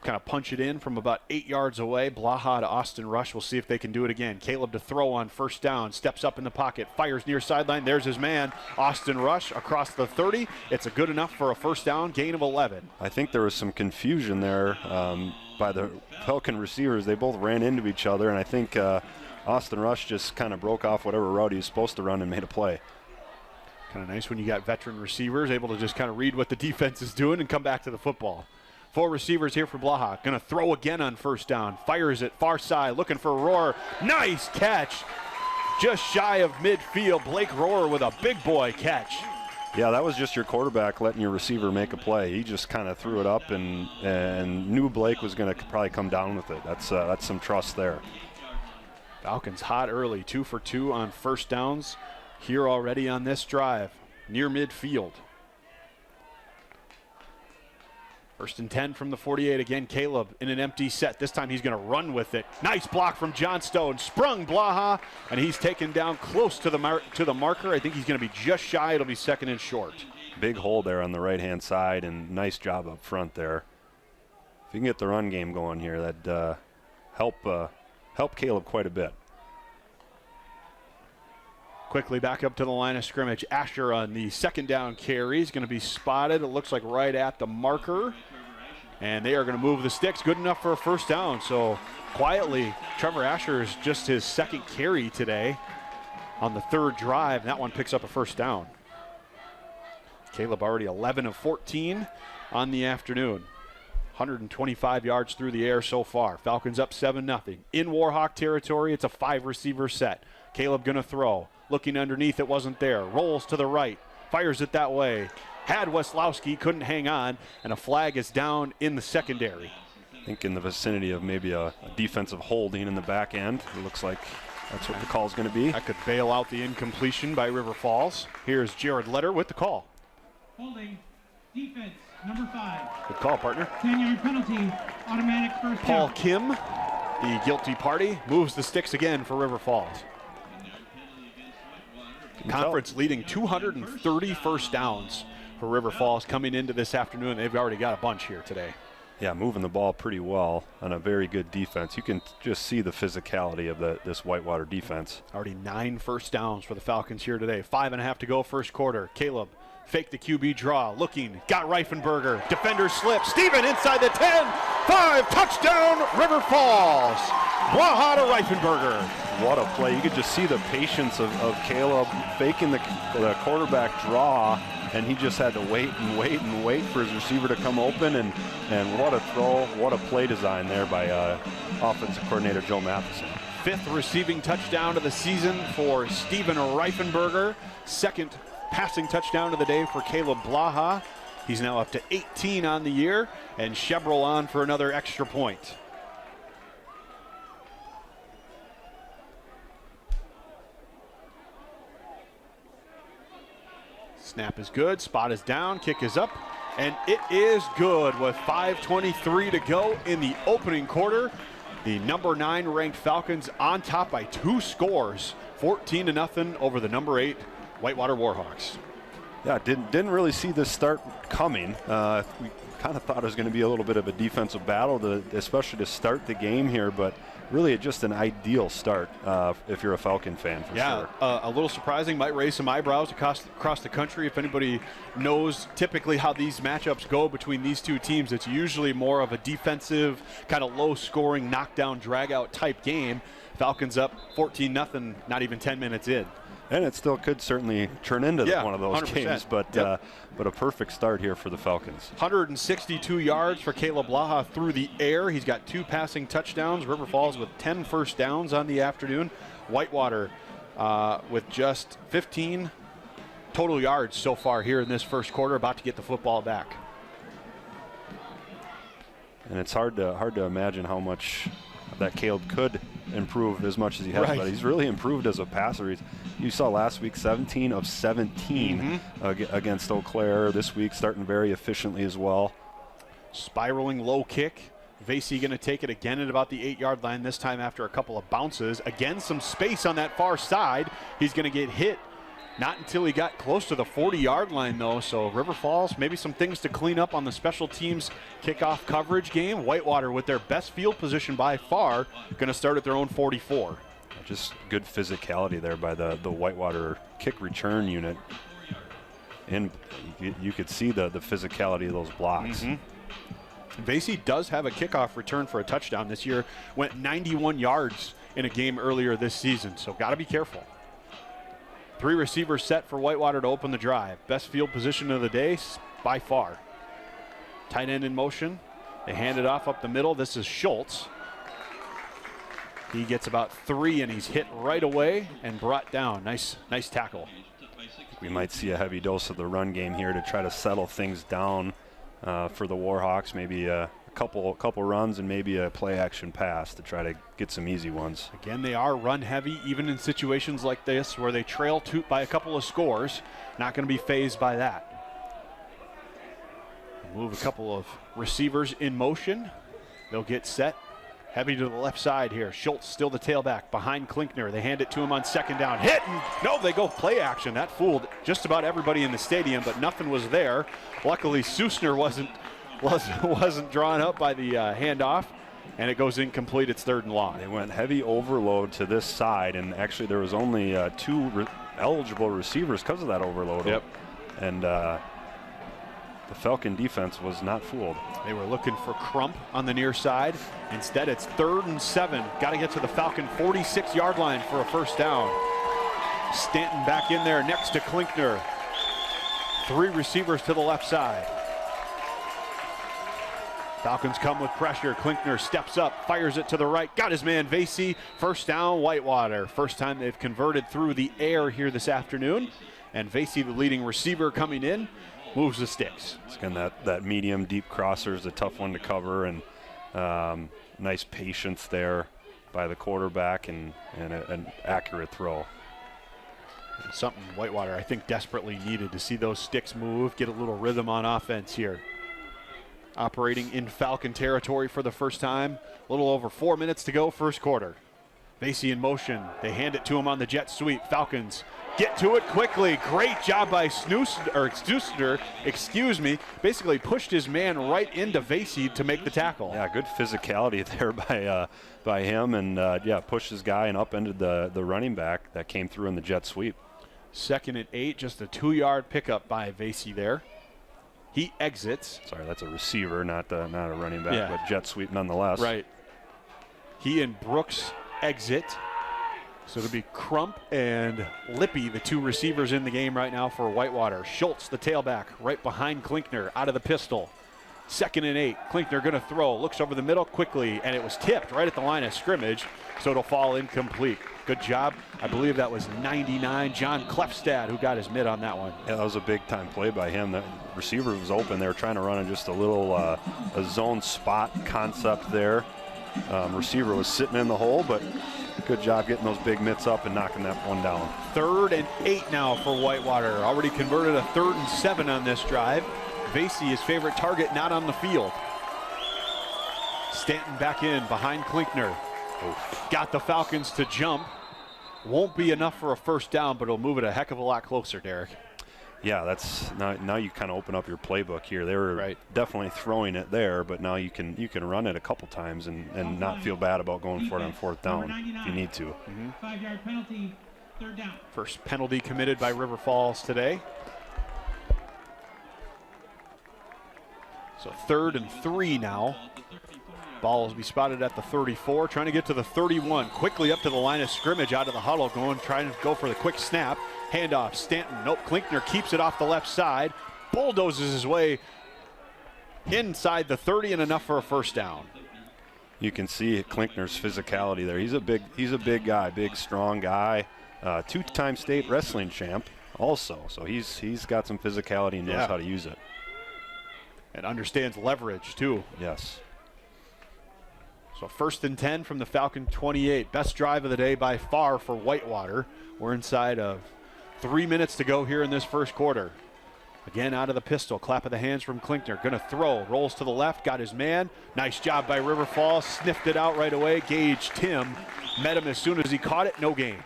kind of punch it in from about 8 yards away. Blaha to Austin Rush. We'll see if they can do it again. Caleb to throw on first down. Steps up in the pocket. Fires near sideline. There's his man. Austin Rush across the 30. It's a good enough for a first down. Gain of 11. I think there was some confusion there by the Falcon receivers. They both ran into each other, and I think Austin Rush just kind of broke off whatever route he was supposed to run and made a play. Kind of nice when you got veteran receivers able to just kind of read what the defense is doing and come back to the football. 4 receivers here for Blaha. Going to throw again on first down. Fires it far side, looking for Rohr. Nice catch. Just shy of midfield. Blake Rohr with a big boy catch. Yeah, that was just your quarterback letting your receiver make a play. He just kind of threw it up and knew Blake was going to probably come down with it. That's some trust there. Falcons hot early. 2 for 2 on first downs here already on this drive near midfield. 1st and 10 from the 48. Again, Caleb in an empty set. This time he's going to run with it. Nice block from Johnstone. Sprung Blaha, and he's taken down close to the marker. I think he's going to be just shy. It'll be 2nd and short. Big hole there on the right-hand side, and nice job up front there. If you can get the run game going here, that'd help Caleb quite a bit. Quickly back up to the line of scrimmage. Asher on the 2nd down carry is going to be spotted. It looks like right at the marker. And they are going to move the sticks. Good enough for a first down. So quietly, Trevor Asher is just his 2nd carry today on the 3rd drive. And that one picks up a first down. Caleb already 11 of 14 on the afternoon. 125 yards through the air so far. Falcons up 7-0. In Warhawk territory, it's a 5-receiver set. Caleb going to throw. Looking underneath, it wasn't there. Rolls to the right. Fires it that way. Had Weslowski, couldn't hang on, and a flag is down in the secondary. I think in the vicinity of maybe a defensive holding in the back end. It looks like that's what the call is going to be. That could bail out the incompletion by River Falls. Here's Jared Letter with the call. Holding. Defense. Number 5. Good call, partner. 10-yard penalty. Automatic first Paul down. Kim, the guilty party, moves the sticks again for River Falls. Conference leading 230 first downs for River Falls coming into this afternoon. They've already got a bunch here today. Yeah, moving the ball pretty well on a very good defense. You can just see the physicality of this Whitewater defense. Already 9 first downs for the Falcons here today. 5.5 to go first quarter. Caleb fake the QB draw, looking, got Reifenberger. Defender slips. Steven inside the 10. 5, touchdown, River Falls. Blaha to Reifenberger. What a play. You could just see the patience of Caleb faking the quarterback draw, and he just had to wait and wait and wait for his receiver to come open, and what a throw, what a play design there by offensive coordinator Joe Matheson. 5th receiving touchdown of the season for Steven Reifenberger. 2nd passing touchdown of the day for Caleb Blaha. He's now up to 18 on the year, and Chevrolet on for another extra point. Snap is good, spot is down, kick is up, and it is good with 5:23 to go in the opening quarter. The number 9 ranked Falcons on top by 2 scores, 14-0 over the number 8 Whitewater Warhawks. Yeah, didn't really see this start coming. We kind of thought it was going to be a little bit of a defensive battle, especially to start the game here, but really just an ideal start if you're a Falcon fan, for sure. A little surprising, might raise some eyebrows across the country. If anybody knows typically how these matchups go between these two teams, it's usually more of a defensive, kind of low-scoring, knockdown, drag-out type game. Falcons up 14-0, not even 10 minutes in. And it still could certainly turn into one of those 100%. games, but a perfect start here for the Falcons. 162 yards for Caleb Blaha through the air. He's got 2 passing touchdowns. River Falls with 10 first downs on the afternoon. Whitewater with just 15 total yards so far here in this first quarter, about to get the football back. And it's hard to imagine how much that Caleb could improve as much as he has, but he's really improved as a passer. You saw last week 17 of 17 against Eau Claire. This week starting very efficiently as well. Spiraling low kick. Vasey going to take it again at about the 8-yard line, this time after a couple of bounces. Again, some space on that far side. He's going to get hit Not until he got close to the 40-yard line, though. So River Falls, maybe some things to clean up on the special teams kickoff coverage game. Whitewater, with their best field position by far, going to start at their own 44. Just good physicality there by the Whitewater kick return unit. And you could see the physicality of those blocks. Vasey does have a kickoff return for a touchdown this year. Went 91 yards in a game earlier this season, so got to be careful. 3 receivers set for Whitewater to open the drive. Best field position of the day by far. Tight end in motion. They hand it off up the middle. This is Schultz. He gets about 3, and he's hit right away and brought down. Nice tackle. We might see a heavy dose of the run game here to try to settle things down for the Warhawks. Maybe a couple runs and maybe a play action pass to try to get some easy ones. Again, they are run heavy, even in situations like this where they trail by a couple of scores. Not going to be fazed by that. Move a couple of receivers in motion. They'll get set. Heavy to the left side here. Schultz still the tailback behind Klinkner. They hand it to him on second down. Hit! And no, they go play action. That fooled just about everybody in the stadium, but nothing was there. Luckily, Susner wasn't drawn up by the handoff, and it goes incomplete. It's 3rd and long. They went heavy overload to this side, and actually there was only 2 eligible receivers because of that overload. Yep. And the Falcon defense was not fooled. They were looking for Crump on the near side. Instead, it's 3rd and 7. Got to get to the Falcon 46-yard line for a first down. Stanton back in there next to Klinkner. 3 receivers to the left side. Falcons come with pressure. Klinkner steps up, fires it to the right. Got his man Vasey. First down, Whitewater. First time they've converted through the air here this afternoon. And Vasey, the leading receiver coming in, moves the sticks. Again, that medium deep crosser is a tough one to cover, and nice patience there by the quarterback and an accurate throw. Something Whitewater, I think, desperately needed to see those sticks move, get a little rhythm on offense here. Operating in Falcon territory for the first time. A little over 4 minutes to go, first quarter. Vasey in motion. They hand it to him on the jet sweep. Falcons get to it quickly. Great job by Snooster, basically pushed his man right into Vasey to make the tackle. Yeah, good physicality there by him, and pushed his guy and upended the running back that came through in the jet sweep. 2nd and 8, just a 2-yard pickup by Vasey there. He exits. Sorry, that's a receiver, not a running back, but jet sweep nonetheless. Right. He and Brooks exit. So it'll be Crump and Lippy, the 2 receivers in the game right now for Whitewater. Schultz, the tailback, right behind Klinkner, out of the pistol. 2nd and 8. Klinkner going to throw. Looks over the middle quickly, and it was tipped right at the line of scrimmage, so it'll fall incomplete. Good job. I believe that was 99, John Klefstad, who got his mid on that one. Yeah, that was a big-time play by him. The receiver was open. They were trying to run in just a little a zone spot concept there. Receiver was sitting in the hole, but good job getting those big mitts up and knocking that one down. 3rd and 8 now for Whitewater. Already converted a 3rd and 7 on this drive. Vasey, his favorite target, not on the field. Stanton back in behind Klinkner. Got the Falcons to jump. Won't be enough for a first down, but it'll move it a heck of a lot closer, Derek. Yeah, that's now you kind of open up your playbook here. They were definitely throwing it there, but now you can run it a couple times and not feel bad about going for it on 4th down if you need to. 5-yard penalty, 3rd down. First penalty committed by River Falls today. So 3rd and 3 now. Ball will be spotted at the 34, trying to get to the 31. Quickly up to the line of scrimmage out of the huddle, trying to go for the quick snap. Handoff, Stanton, nope, Klinkner keeps it off the left side. Bulldozes his way inside the 30 and enough for a first down. You can see Klinkner's physicality there. He's a big guy, big, strong guy. 2-time state wrestling champ also. So he's got some physicality and knows how to use it. And understands leverage too. Yes. So 1st and 10 from the Falcon 28. Best drive of the day by far for Whitewater. We're inside of 3 minutes to go here in this first quarter. Again, out of the pistol. Clap of the hands from Klinkner. Going to throw. Rolls to the left. Got his man. Nice job by River Falls. Sniffed it out right away. Gage Tim met him as soon as he caught it. No gain.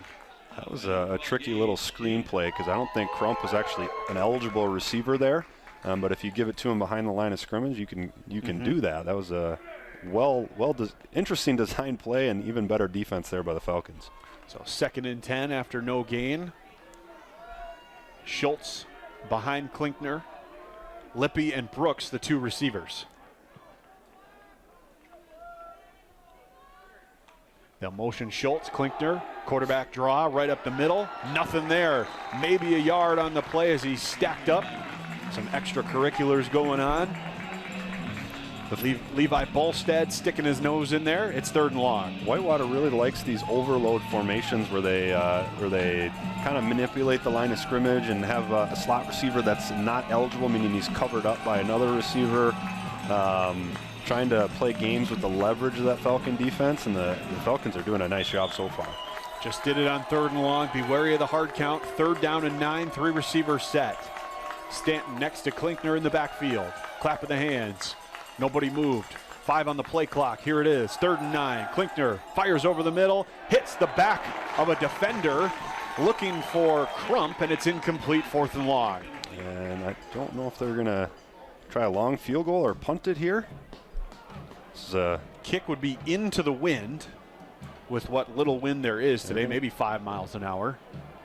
That was a tricky little screen play because I don't think Crump was actually an eligible receiver there. But if you give it to him behind the line of scrimmage, you can do that. That was a interesting design play and even better defense there by the Falcons. So 2nd and 10 after no gain. Schultz behind Klinkner. Lippy and Brooks, the 2 receivers. They'll motion Schultz, Klinkner, quarterback draw right up the middle. Nothing there. Maybe a yard on the play as he's stacked up. Some extracurriculars going on. Levi Bolstead sticking his nose in there. It's 3rd and long. Whitewater really likes these overload formations where they kind of manipulate the line of scrimmage and have a slot receiver that's not eligible, meaning he's covered up by another receiver. Trying to play games with the leverage of that Falcon defense, and the Falcons are doing a nice job so far. Just did it on 3rd and long. Be wary of the hard count. 3rd down and 9, 3 receivers set. Stanton next to Klinkner in the backfield. Clap of the hands. Nobody moved. 5 on the play clock. Here it is. 3rd and 9. Klinkner fires over the middle, hits the back of a defender, looking for Crump, and it's incomplete. 4th and long. And I don't know if they're going to try a long field goal or punt it here. Kick would be into the wind with what little wind there is today, maybe 5 miles an hour.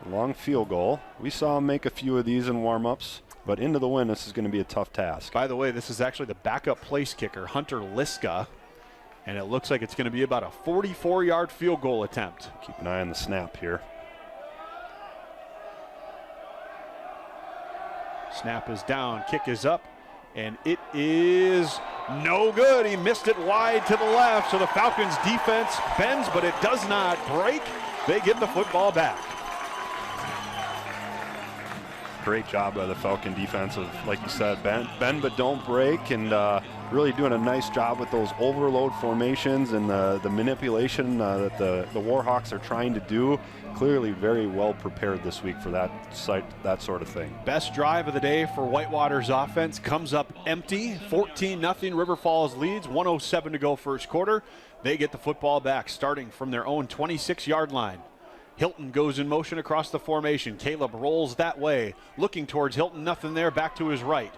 Long field goal. We saw him make a few of these in warm-ups, but into the wind, this is going to be a tough task. By the way, this is actually the backup place kicker, Hunter Liska, and it looks like it's going to be about a 44-yard field goal attempt. Keep an eye on the snap here. Snap is down, kick is up, and it is no good. He missed it wide to the left, so the Falcons defense bends, but it does not break. They get the football back. Great job by the Falcon defense of, like you said, bend but don't break, and really doing a nice job with those overload formations and the manipulation that the Warhawks are trying to do. Clearly very well prepared this week for that sort of thing. Best drive of the day for Whitewater's offense comes up empty. 14-0 River Falls leads, 1:07 to go first quarter. They get the football back starting from their own 26-yard line. Hilton goes in motion across the formation. Caleb rolls that way, looking towards Hilton. Nothing there, back to his right.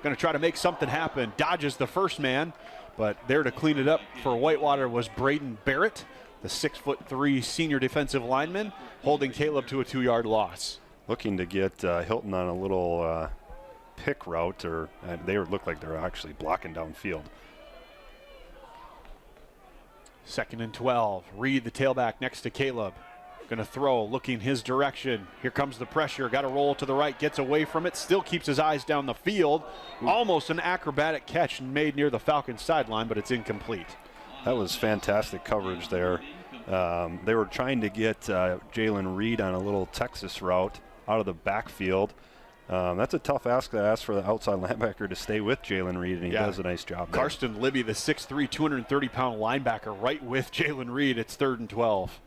Going to try to make something happen. Dodges the first man, but there to clean it up for Whitewater was Braden Barrett, the 6'3" senior defensive lineman, holding Caleb to a 2-yard loss. Looking to get Hilton on a little pick route, or they look like they're actually blocking downfield. 2nd and 12. Reed, the tailback, next to Caleb. Going to throw, looking his direction. Here comes the pressure. Got to roll to the right, gets away from it, still keeps his eyes down the field. Almost an acrobatic catch made near the Falcons sideline, but it's incomplete. That was fantastic coverage there. They were trying to get Jalen Reed on a little Texas route out of the backfield. That's a tough ask for the outside linebacker to stay with Jalen Reed, and he does a nice job there. Karsten Libby, the 6'3", 230-pound linebacker, right with Jalen Reed. It's 3rd and 12.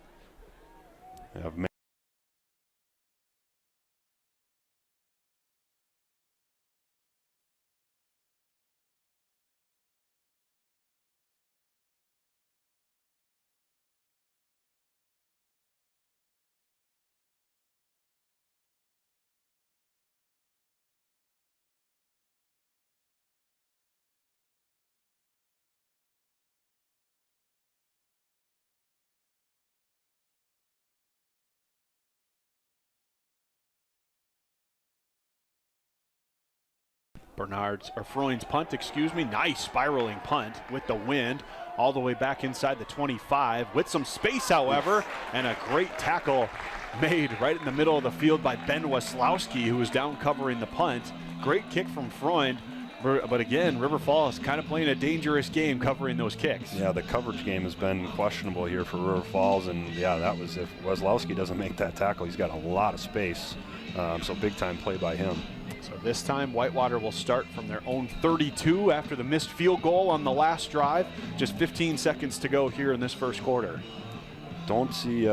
Freund's punt, nice spiraling punt with the wind all the way back inside the 25 with some space, however, and a great tackle made right in the middle of the field by Ben Weslowski, who was down covering the punt. Great kick from Freund, but again, River Falls kind of playing a dangerous game covering those kicks. Yeah, the coverage game has been questionable here for River Falls, and yeah, that was, if Weslowski doesn't make that tackle, he's got a lot of space, so big time play by him. So this time Whitewater will start from their own 32 after the missed field goal on the last drive. Just 15 seconds to go here in this first quarter. Don't see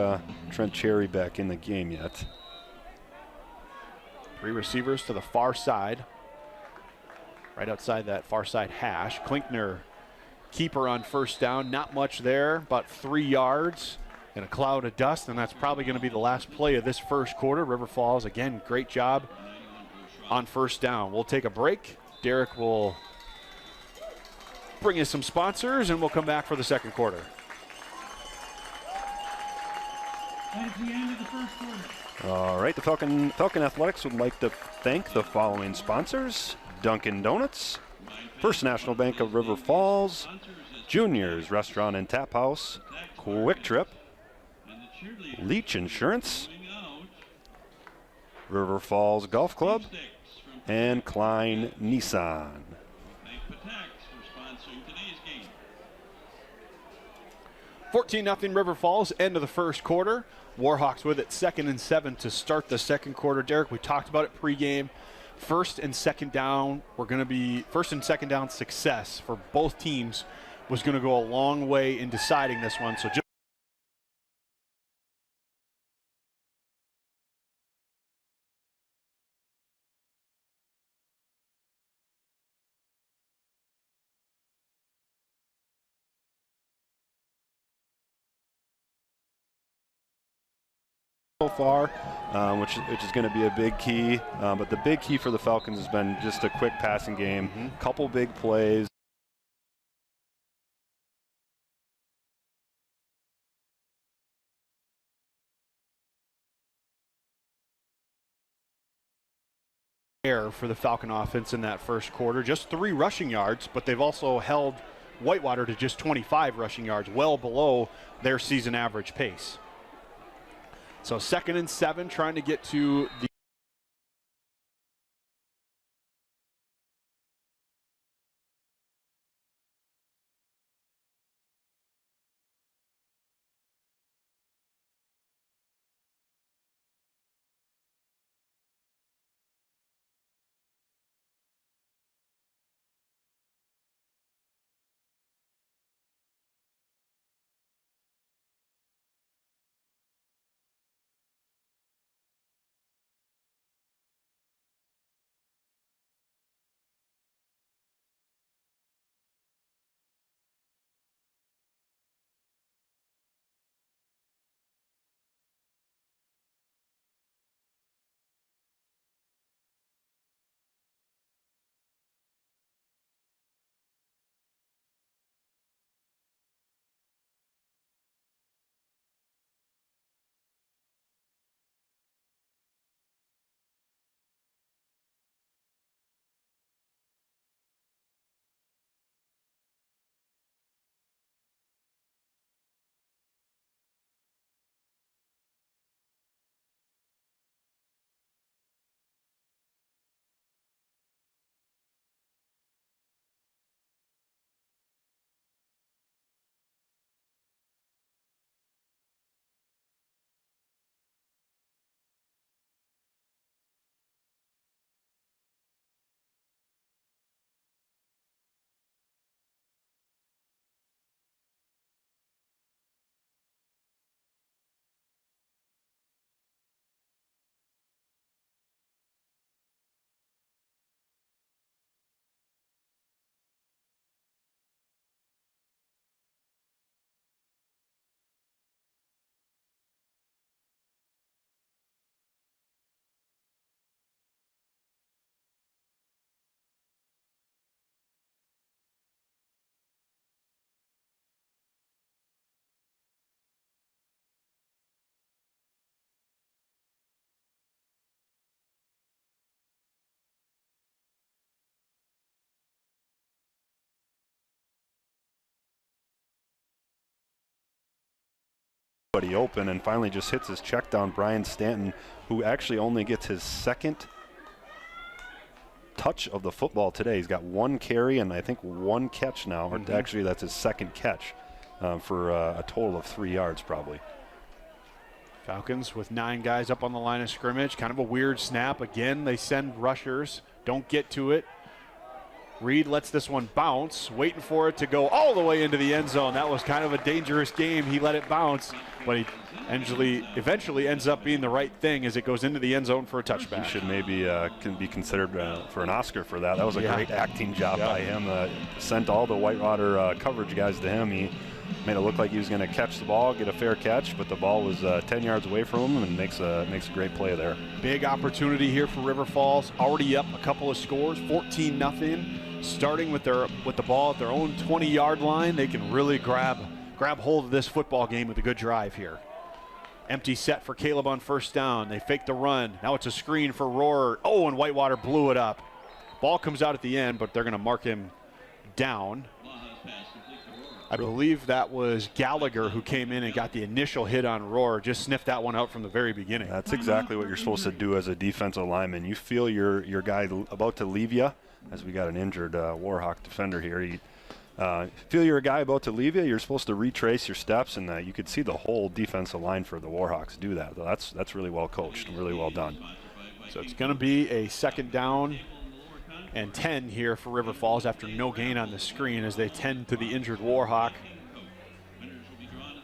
Trent Cherry back in the game yet. 3 receivers to the far side. Right outside that far side hash. Klinkner, keeper on first down. Not much there, about 3 yards. in a cloud of dust, and that's probably going to be the last play of this first quarter. River Falls, again, great job on first down. We'll take a break. Derek will bring us some sponsors, and we'll come back for the second quarter. That is the end of the first quarter. All right, the Falcon Athletics would like to thank the following sponsors: Dunkin' Donuts, First National Bank of River Falls, Junior's Restaurant and Tap House, Quick Trip, Leach Insurance, River Falls Golf Club, and Klein Nissan. 14-0 River Falls, end of the first quarter. Warhawks with it, 2nd and 7 to start the second quarter. Derek, we talked about it pregame. First and second down success for both teams was going to go a long way in deciding this one. So just so far, which is going to be a big key. But the big key for the Falcons has been just a quick passing game, couple big plays. For the Falcon offense in that first quarter. Just 3 rushing yards, but they've also held Whitewater to just 25 rushing yards, well below their season average pace. So 2nd and 7, trying to get to the open, and finally just hits his check down. Brian Stanton, who actually only gets his 2nd touch of the football today. He's got 1 carry and I think 1 catch now. Or actually, that's his 2nd catch for a total of 3 yards probably. Falcons with 9 guys up on the line of scrimmage. Kind of a weird snap. Again, they send rushers. Don't get to it. Reed lets this one bounce, waiting for it to go all the way into the end zone. That was kind of a dangerous game. He let it bounce, but he eventually ends up being the right thing as it goes into the end zone for a touchback. He should maybe can be considered for an Oscar for that. That was a great acting job by him. Sent all the Whitewater coverage guys to him. He made it look like he was going to catch the ball, get a fair catch, but the ball was 10 yards away from him, and makes a great play there. Big opportunity here for River Falls. Already up a couple of scores, 14-0. Starting with the ball at their own 20-yard line, they can really grab hold of this football game with a good drive here. Empty set for Caleb on first down. They fake the run. Now it's a screen for Rohrer. Oh, and Whitewater blew it up. Ball comes out at the end, but they're going to mark him down. I believe that was Gallagher who came in and got the initial hit on Rohrer. Just sniffed that one out from the very beginning. That's exactly what you're supposed to do as a defensive lineman. You feel your guy about to leave you, as we got an injured Warhawk defender here. You feel you're a guy about to leave you, you're supposed to retrace your steps, and you could see the whole defensive line for the Warhawks do that. That's really well coached and really well done. So it's going to be a 2nd down and 10 here for River Falls after no gain on the screen as they tend to the injured Warhawk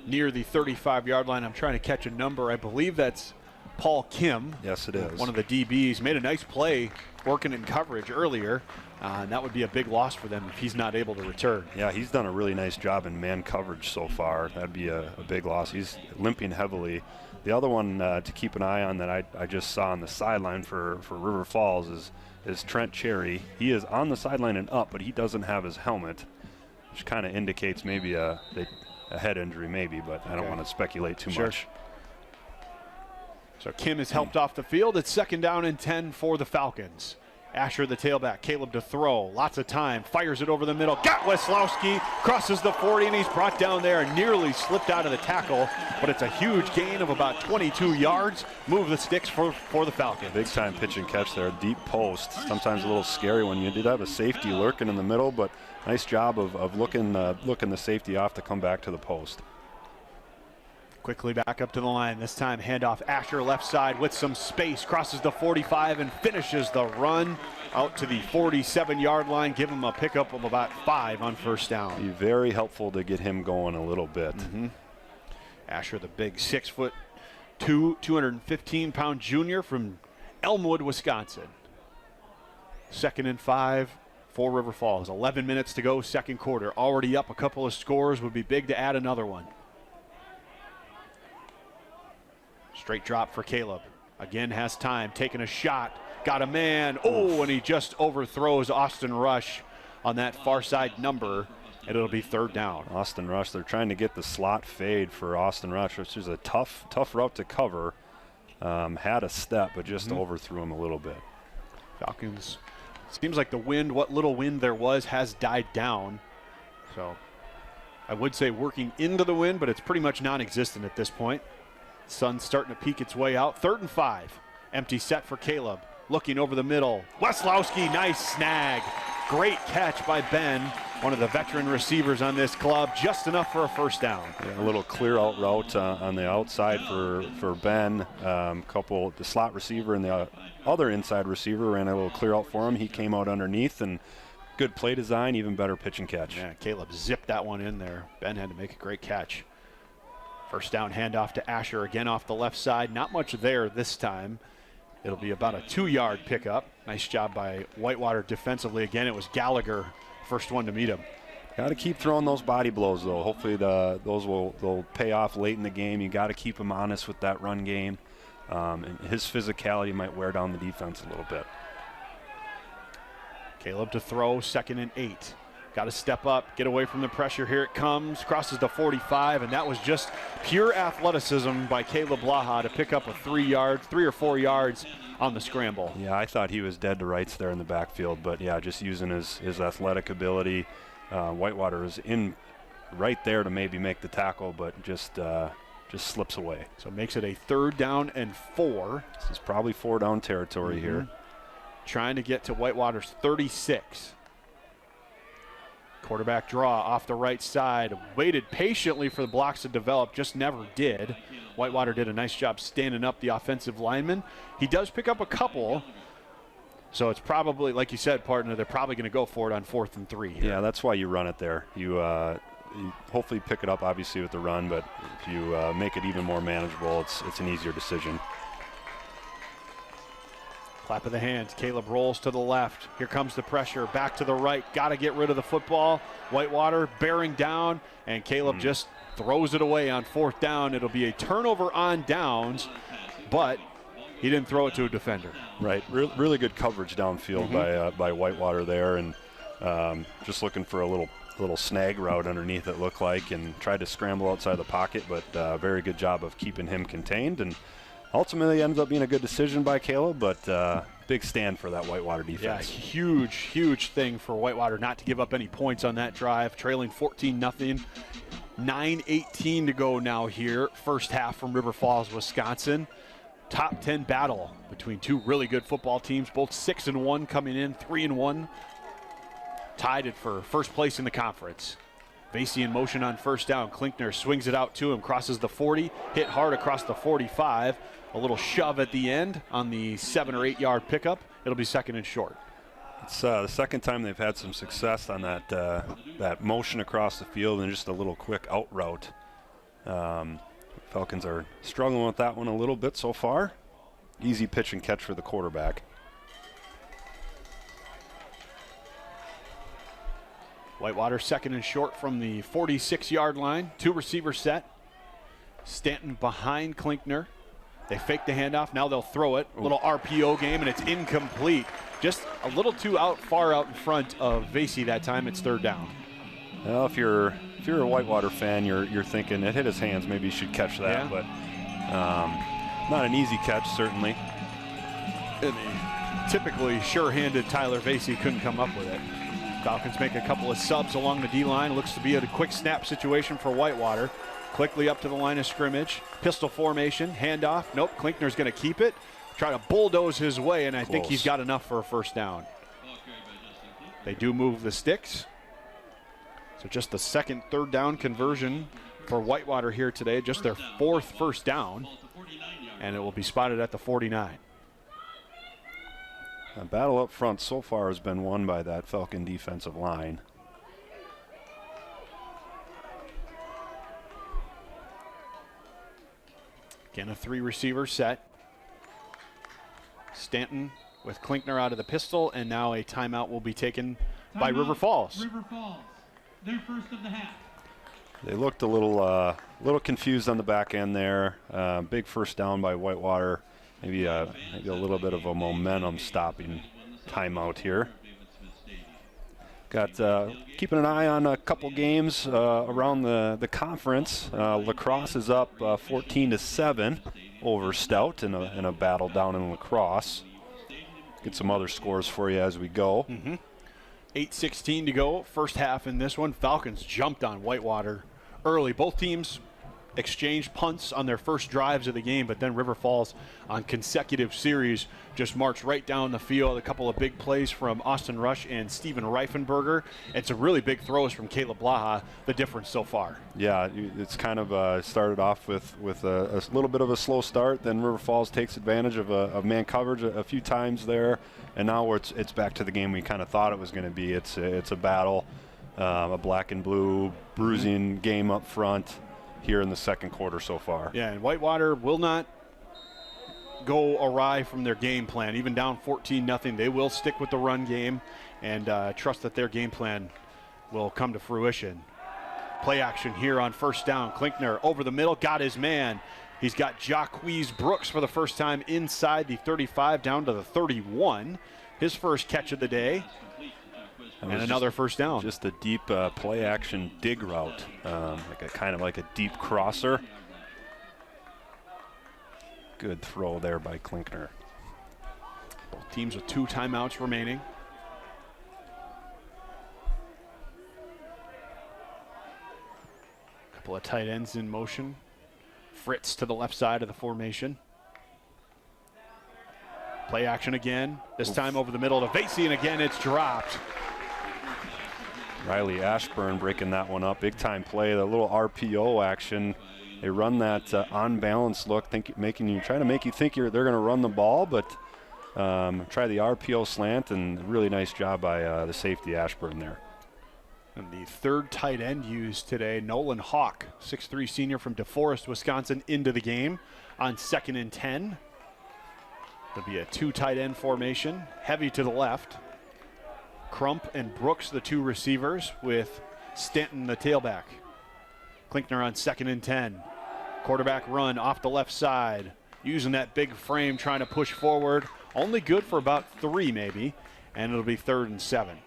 near the 35-yard line. I'm trying to catch a number. I believe that's Paul Kim. Yes, it is. One of the DBs. Made a nice play working in coverage earlier, and that would be a big loss for them if he's not able to return. Yeah, he's done a really nice job in man coverage so far. That'd be a big loss. He's limping heavily. The other one to keep an eye on that I just saw on the sideline for River Falls is Trent Cherry. He is on the sideline and up, but he doesn't have his helmet, which kind of indicates maybe a head injury maybe, but I don't want to speculate too much. So Kim is helped off the field. It's 2nd down and 10 for the Falcons. Asher, the tailback. Caleb to throw. Lots of time. Fires it over the middle. Got Weslowski. Crosses the 40, and he's brought down there and nearly slipped out of the tackle. But it's a huge gain of about 22 yards. Move the sticks for the Falcons. Big time pitch and catch there. Deep post. Sometimes a little scary when you did have a safety lurking in the middle, but nice job of looking the safety off to come back to the post. Quickly back up to the line. This time handoff Asher left side with some space. Crosses the 45 and finishes the run out to the 47-yard line. Give him a pickup of about 5 on first down. Be very helpful to get him going a little bit. Asher, the big 6'2", 215-pound junior from Elmwood, Wisconsin. 2nd and 5 for River Falls. 11 minutes to go, 2nd quarter. Already up a couple of scores. Would be big to add another one. Straight drop for Caleb. Again has time, taking a shot. Got a man. Oh, and he just overthrows Austin Rush on that far side number, and it'll be 3rd down. Austin Rush, they're trying to get the slot fade for Austin Rush, which is a tough route to cover. Had a step, but just overthrew him a little bit. Falcons, seems like the wind, what little wind there was, has died down. So I would say working into the wind, but it's pretty much non-existent at this point. Sun's starting to peek its way out. 3rd and 5. Empty set for Caleb. Looking over the middle. Weslowski, nice snag. Great catch by Ben, one of the veteran receivers on this club. Just enough for a first down. Yeah, a little clear out route on the outside for Ben. The slot receiver and the other inside receiver ran a little clear out for him. He came out underneath, and good play design, even better pitch and catch. Yeah, Caleb zipped that one in there. Ben had to make a great catch. First down handoff to Asher, again off the left side. Not much there this time. It'll be about a 2-yard pickup. Nice job by Whitewater defensively. Again, it was Gallagher, first one to meet him. Got to keep throwing those body blows, though. Hopefully they'll pay off late in the game. You got to keep him honest with that run game. And his physicality might wear down the defense a little bit. Caleb to throw, 2nd and 8. Got to step up, get away from the pressure. Here it comes, crosses the 45, and that was just pure athleticism by Caleb Blaha to pick up a 3 or 4 yards on the scramble. Yeah, I thought he was dead to rights there in the backfield, but yeah, just using his athletic ability. Whitewater is in right there to maybe make the tackle, but just slips away. So it makes it a 3rd down and 4. This is probably 4 down territory here. Trying to get to Whitewater's 36. Quarterback draw off the right side. Waited patiently for the blocks to develop, just never did. Whitewater did a nice job standing up the offensive lineman. He does pick up a couple, so it's probably, like you said, partner, they're probably going to go for it on 4th and 3 here. Yeah, that's why you run it there. You hopefully pick it up, obviously, with the run, but if you make it even more manageable, it's an easier decision. Clap of the hands. Caleb rolls to the left. Here comes the pressure. Back to the right. Got to get rid of the football. Whitewater bearing down, and Caleb just throws it away on 4th down. It'll be a turnover on downs, but he didn't throw it to a defender. Right. Really good coverage downfield by Whitewater there, and just looking for a little snag route underneath, it looked like, and tried to scramble outside the pocket, but very good job of keeping him contained, and ultimately ends up being a good decision by Caleb, but big stand for that Whitewater defense. Yeah, huge thing for Whitewater not to give up any points on that drive, trailing 14-0. 9:18 to go now here, first half from River Falls, Wisconsin. Top 10 battle between two really good football teams, both 6-1 coming in, 3-1. Tied it for first place in the conference. Vasey in motion on first down. Klinkner swings it out to him, crosses the 40, hit hard across the 45. A little shove at the end on the 7 or 8 yard pickup. It'll be 2nd and short. It's the second time they've had some success on that motion across the field and just a little quick out route. Falcons are struggling with that one a little bit so far. Easy pitch and catch for the quarterback. Whitewater 2nd and short from the 46-yard line. 2 receiver set. Stanton behind Klinkner. They fake the handoff. Now they'll throw it. Little RPO game, and it's incomplete. Just a little too far out in front of Vasey that time. It's 3rd down. Well, if you're a Whitewater fan, you're thinking it hit his hands. Maybe you should catch that, but not an easy catch, certainly. And typically sure-handed Tyler Vasey couldn't come up with it. Falcons make a couple of subs along the D-line. Looks to be a quick snap situation for Whitewater. Quickly up to the line of scrimmage. Pistol formation, handoff. Nope, Klinkner's going to keep it. Try to bulldoze his way, and I think he's got enough for a 1st down. They do move the sticks. So just the 2nd 3rd down conversion for Whitewater here today. Just their 4th 1st down, and it will be spotted at the 49. The battle up front so far has been won by that Falcon defensive line. Again, a 3 receiver set. Stanton with Klinkner out of the pistol, and now a timeout will be taken by River Falls. River Falls, their first of the half. They looked a little confused on the back end there. Big 1st down by Whitewater. Maybe a little bit of a momentum stopping timeout here. Got keeping an eye on a couple games around the conference. Lacrosse is up 14-7 over Stout in a battle down in Lacrosse. Get some other scores for you as we go. 8:16 to go, first half in this one. Falcons jumped on Whitewater early. Both teams exchanged punts on their first drives of the game, but then River Falls on consecutive series just marched right down the field. A couple of big plays from Austin Rush and Steven Reifenberger, and some really big throws from Caleb Blaha, the difference so far. Yeah, it's kind of started off with a little bit of a slow start, then River Falls takes advantage of man coverage a few times there, and now it's back to the game we kind of thought it was going to be. It's a battle, a black and blue bruising game up front here in the 2nd quarter so far. Yeah, and Whitewater will not go awry from their game plan. Even down 14-0, they will stick with the run game and trust that their game plan will come to fruition. Play action here on 1st down. Klinkner over the middle, got his man. He's got Jacquees Brooks for the first time inside the 35 down to the 31. His first catch of the day. And another 1st down. Just a deep play action dig route, kind of like a deep crosser. Good throw there by Klinkner. Both teams with 2 timeouts remaining. Couple of tight ends in motion. Fritz to the left side of the formation. Play action again, this time over the middle to Vasey, and again it's dropped. Riley Ashburn breaking that one up. Big time play, the little RPO action. They run that on-balance look, trying to make you think they're going to run the ball, but try the RPO slant, and really nice job by the safety Ashburn there. And the 3rd tight end used today, Nolan Hawk, 6'3" senior from DeForest, Wisconsin, into the game on 2nd and 10. There'll be a 2 tight end formation, heavy to the left. Crump and Brooks, the 2 receivers, with Stanton, the tailback. Klinkner on 2nd and 10. Quarterback run off the left side, using that big frame, trying to push forward. Only good for about 3 maybe, and it'll be 3rd and 7.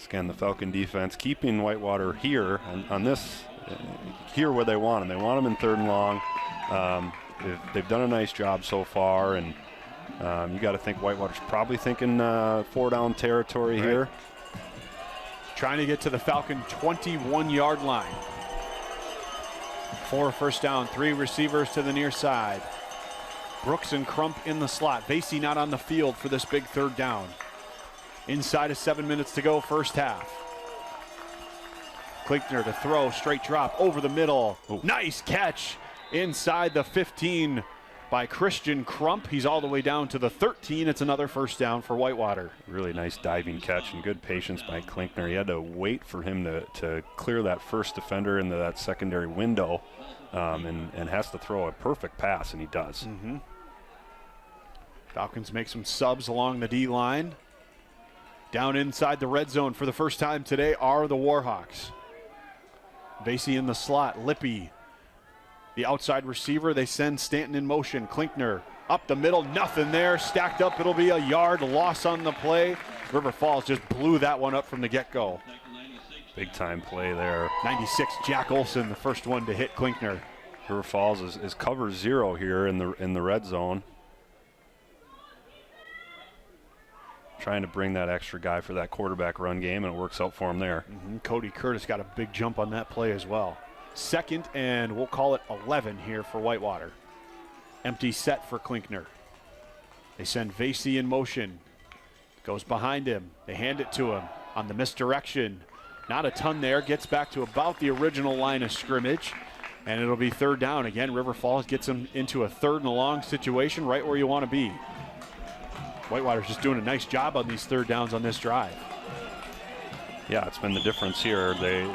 Again, the Falcon defense keeping Whitewater here on this, here where they want them. They want them in 3rd and long. They've done a nice job so far, and you got to think Whitewater's probably thinking 4-down territory here. Trying to get to the Falcon 21-yard line. 4 first down, 3 receivers to the near side. Brooks and Crump in the slot. Vasey not on the field for this big 3rd down. Inside of 7 minutes to go, first half. Klinkner to throw, straight drop over the middle. Ooh. Nice catch inside the 15 by Christian Crump. He's all the way down to the 13. It's another first down for Whitewater. Really nice diving catch and good patience by Klinkner. He had to wait for him to clear that first defender into that secondary window, and has to throw a perfect pass, and he does. Mm-hmm. Falcons make some subs along the D-line. Down inside the red zone for the first time today are the Warhawks. Vasey in the slot. Lippy, the outside receiver. They send Stanton in motion. Klinkner up the middle. Nothing there. Stacked up. It'll be a yard loss on the play. River Falls just blew that one up from the get-go. Big time play there. 96, Jack Olson, the first one to hit Klinkner. River Falls is cover 0 here in the red zone. Trying to bring that extra guy for that quarterback run game, and it works out for him there. Mm-hmm. Cody Curtis got a big jump on that play as well. 2nd and we'll call it 11 here for Whitewater. Empty set for Klinkner. They send Vasey in motion. Goes behind him. They hand it to him on the misdirection. Not a ton there. Gets back to about the original line of scrimmage, and it'll be 3rd down. Again, River Falls gets him into a 3rd and long situation, right where you want to be. Whitewater's just doing a nice job on these 3rd downs on this drive. Yeah, it's been the difference here. They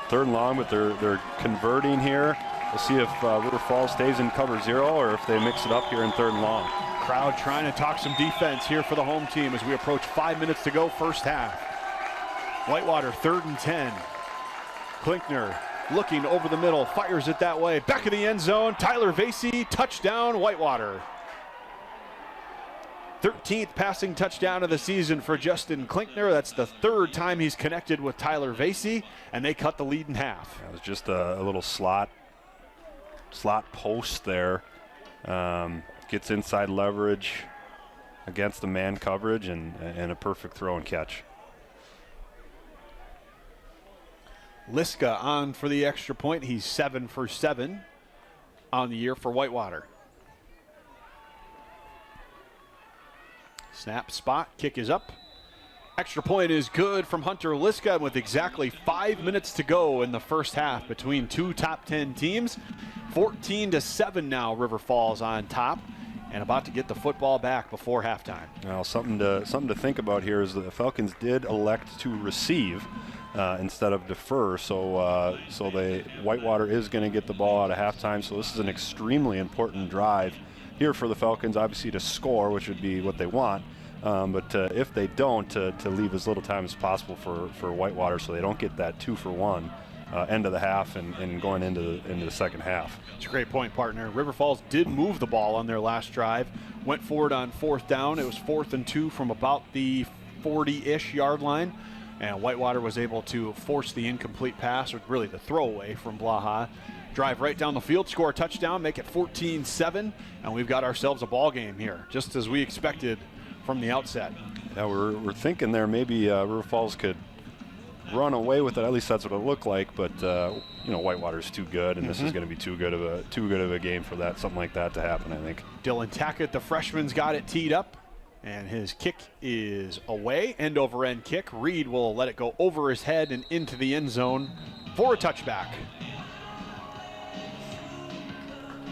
3rd and long, but they're converting here. We'll see if River Falls stays in cover 0 or if they mix it up here in 3rd and long. Crowd trying to talk some defense here for the home team as we approach 5 minutes to go, first half. Whitewater 3rd and 10. Klinkner looking over the middle, fires it that way. Back of the end zone, Tyler Vasey, touchdown Whitewater. 13th passing touchdown of the season for Justin Klinkner. That's the 3rd time he's connected with Tyler Vasey, and they cut the lead in half. It was just a little slot post there. Gets inside leverage against the man coverage, and a perfect throw and catch. Liska on for the extra point. He's 7 for 7 on the year for Whitewater. Snap, spot, kick is up. Extra point is good from Hunter Liska with exactly 5 minutes to go in the first half between 2 top 10 teams. 14-7 now, River Falls on top, and about to get the football back before halftime. Well, something to think about here is that the Falcons did elect to receive instead of defer, so Whitewater is going to get the ball out of halftime. So this is an extremely important drive here for the Falcons, obviously to score, which would be what they want. But if they don't, to leave as little time as possible for Whitewater so they don't get that 2-for-1 end of the half and going into the second half. It's a great point, partner. River Falls did move the ball on their last drive, went forward on 4th down. It was 4th and 2 from about the 40-ish yard line, and Whitewater was able to force the incomplete pass, or really the throwaway from Blaha. Drive right down the field, score a touchdown, make it 14-7, and we've got ourselves a ball game here, just as we expected from the outset. Yeah, we're thinking there maybe River Falls could run away with it. At least that's what it looked like. But Whitewater's too good, and this is going to be too good of a game for something like that to happen, I think. Dylan Tackett, the freshman's got it teed up, and his kick is away, end over end kick. Reed will let it go over his head and into the end zone for a touchback.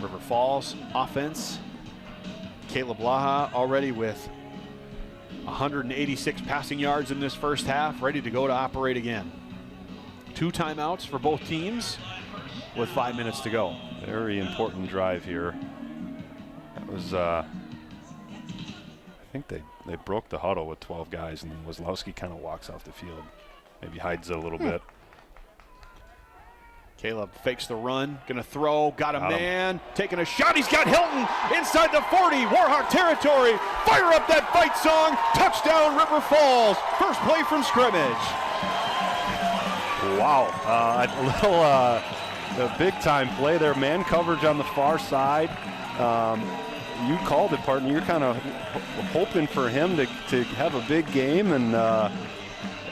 River Falls offense. Caleb Blaha already with 186 passing yards in this first half, ready to go to operate again. 2 timeouts for both teams with 5 minutes to go. Very important drive here. was I think they broke the huddle with 12 guys, and then Wazlowski kind of walks off the field, maybe hides it a little bit. Caleb fakes the run, gonna throw, got a man, taking a shot, he's got Hilton inside the 40, Warhawk territory, fire up that fight song, touchdown River Falls, first play from scrimmage. Wow, a little big time play there, man coverage on the far side. You called it, partner, you're kind of hoping for him to have a big game, and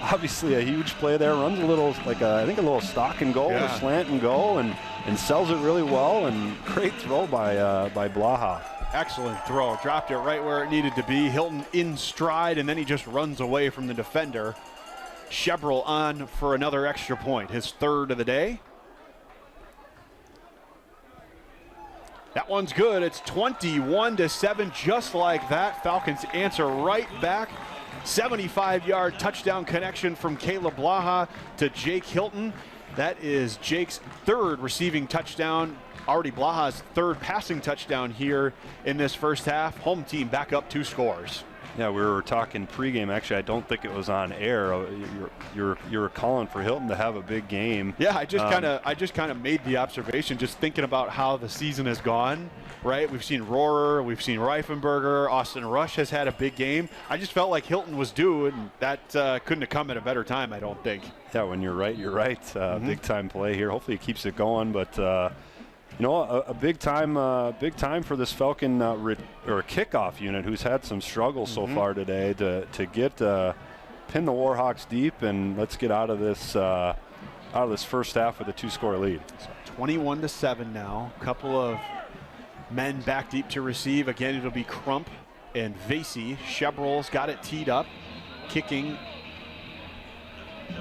obviously a huge play there. Runs a little I think a little stock and go, or slant and go, and sells it really well. And great throw by Blaha. Excellent throw. Dropped it right where it needed to be. Hilton in stride, and then he just runs away from the defender. Shebrel on for another extra point, his third of the day. That one's good. It's 21-7, just like that. Falcons answer right back. 75-yard touchdown connection from Caleb Blaha to Jake Hilton. That is Jake's third receiving touchdown. Already Blaha's third passing touchdown here in this first half. Home team back up 2 scores. Yeah, we were talking pregame. Actually, I don't think it was on air. You were calling for Hilton to have a big game. Yeah, I just kind of made the observation, just thinking about how the season has gone. Right, we've seen Rohrer, we've seen Reifenberger, Austin Rush has had a big game. I just felt like Hilton was due, and that couldn't have come at a better time, I don't think. Yeah, when you're right, you're right. Big time play here. Hopefully, it keeps it going, but. A big time for this Falcon or kickoff unit, who's had some struggles so far today, to get pin the Warhawks deep, and let's get out of this first half with a 2-score lead. So 21-7 now. Couple of men back deep to receive. Again, it'll be Crump and Vasey. Shebrel's got it teed up, kicking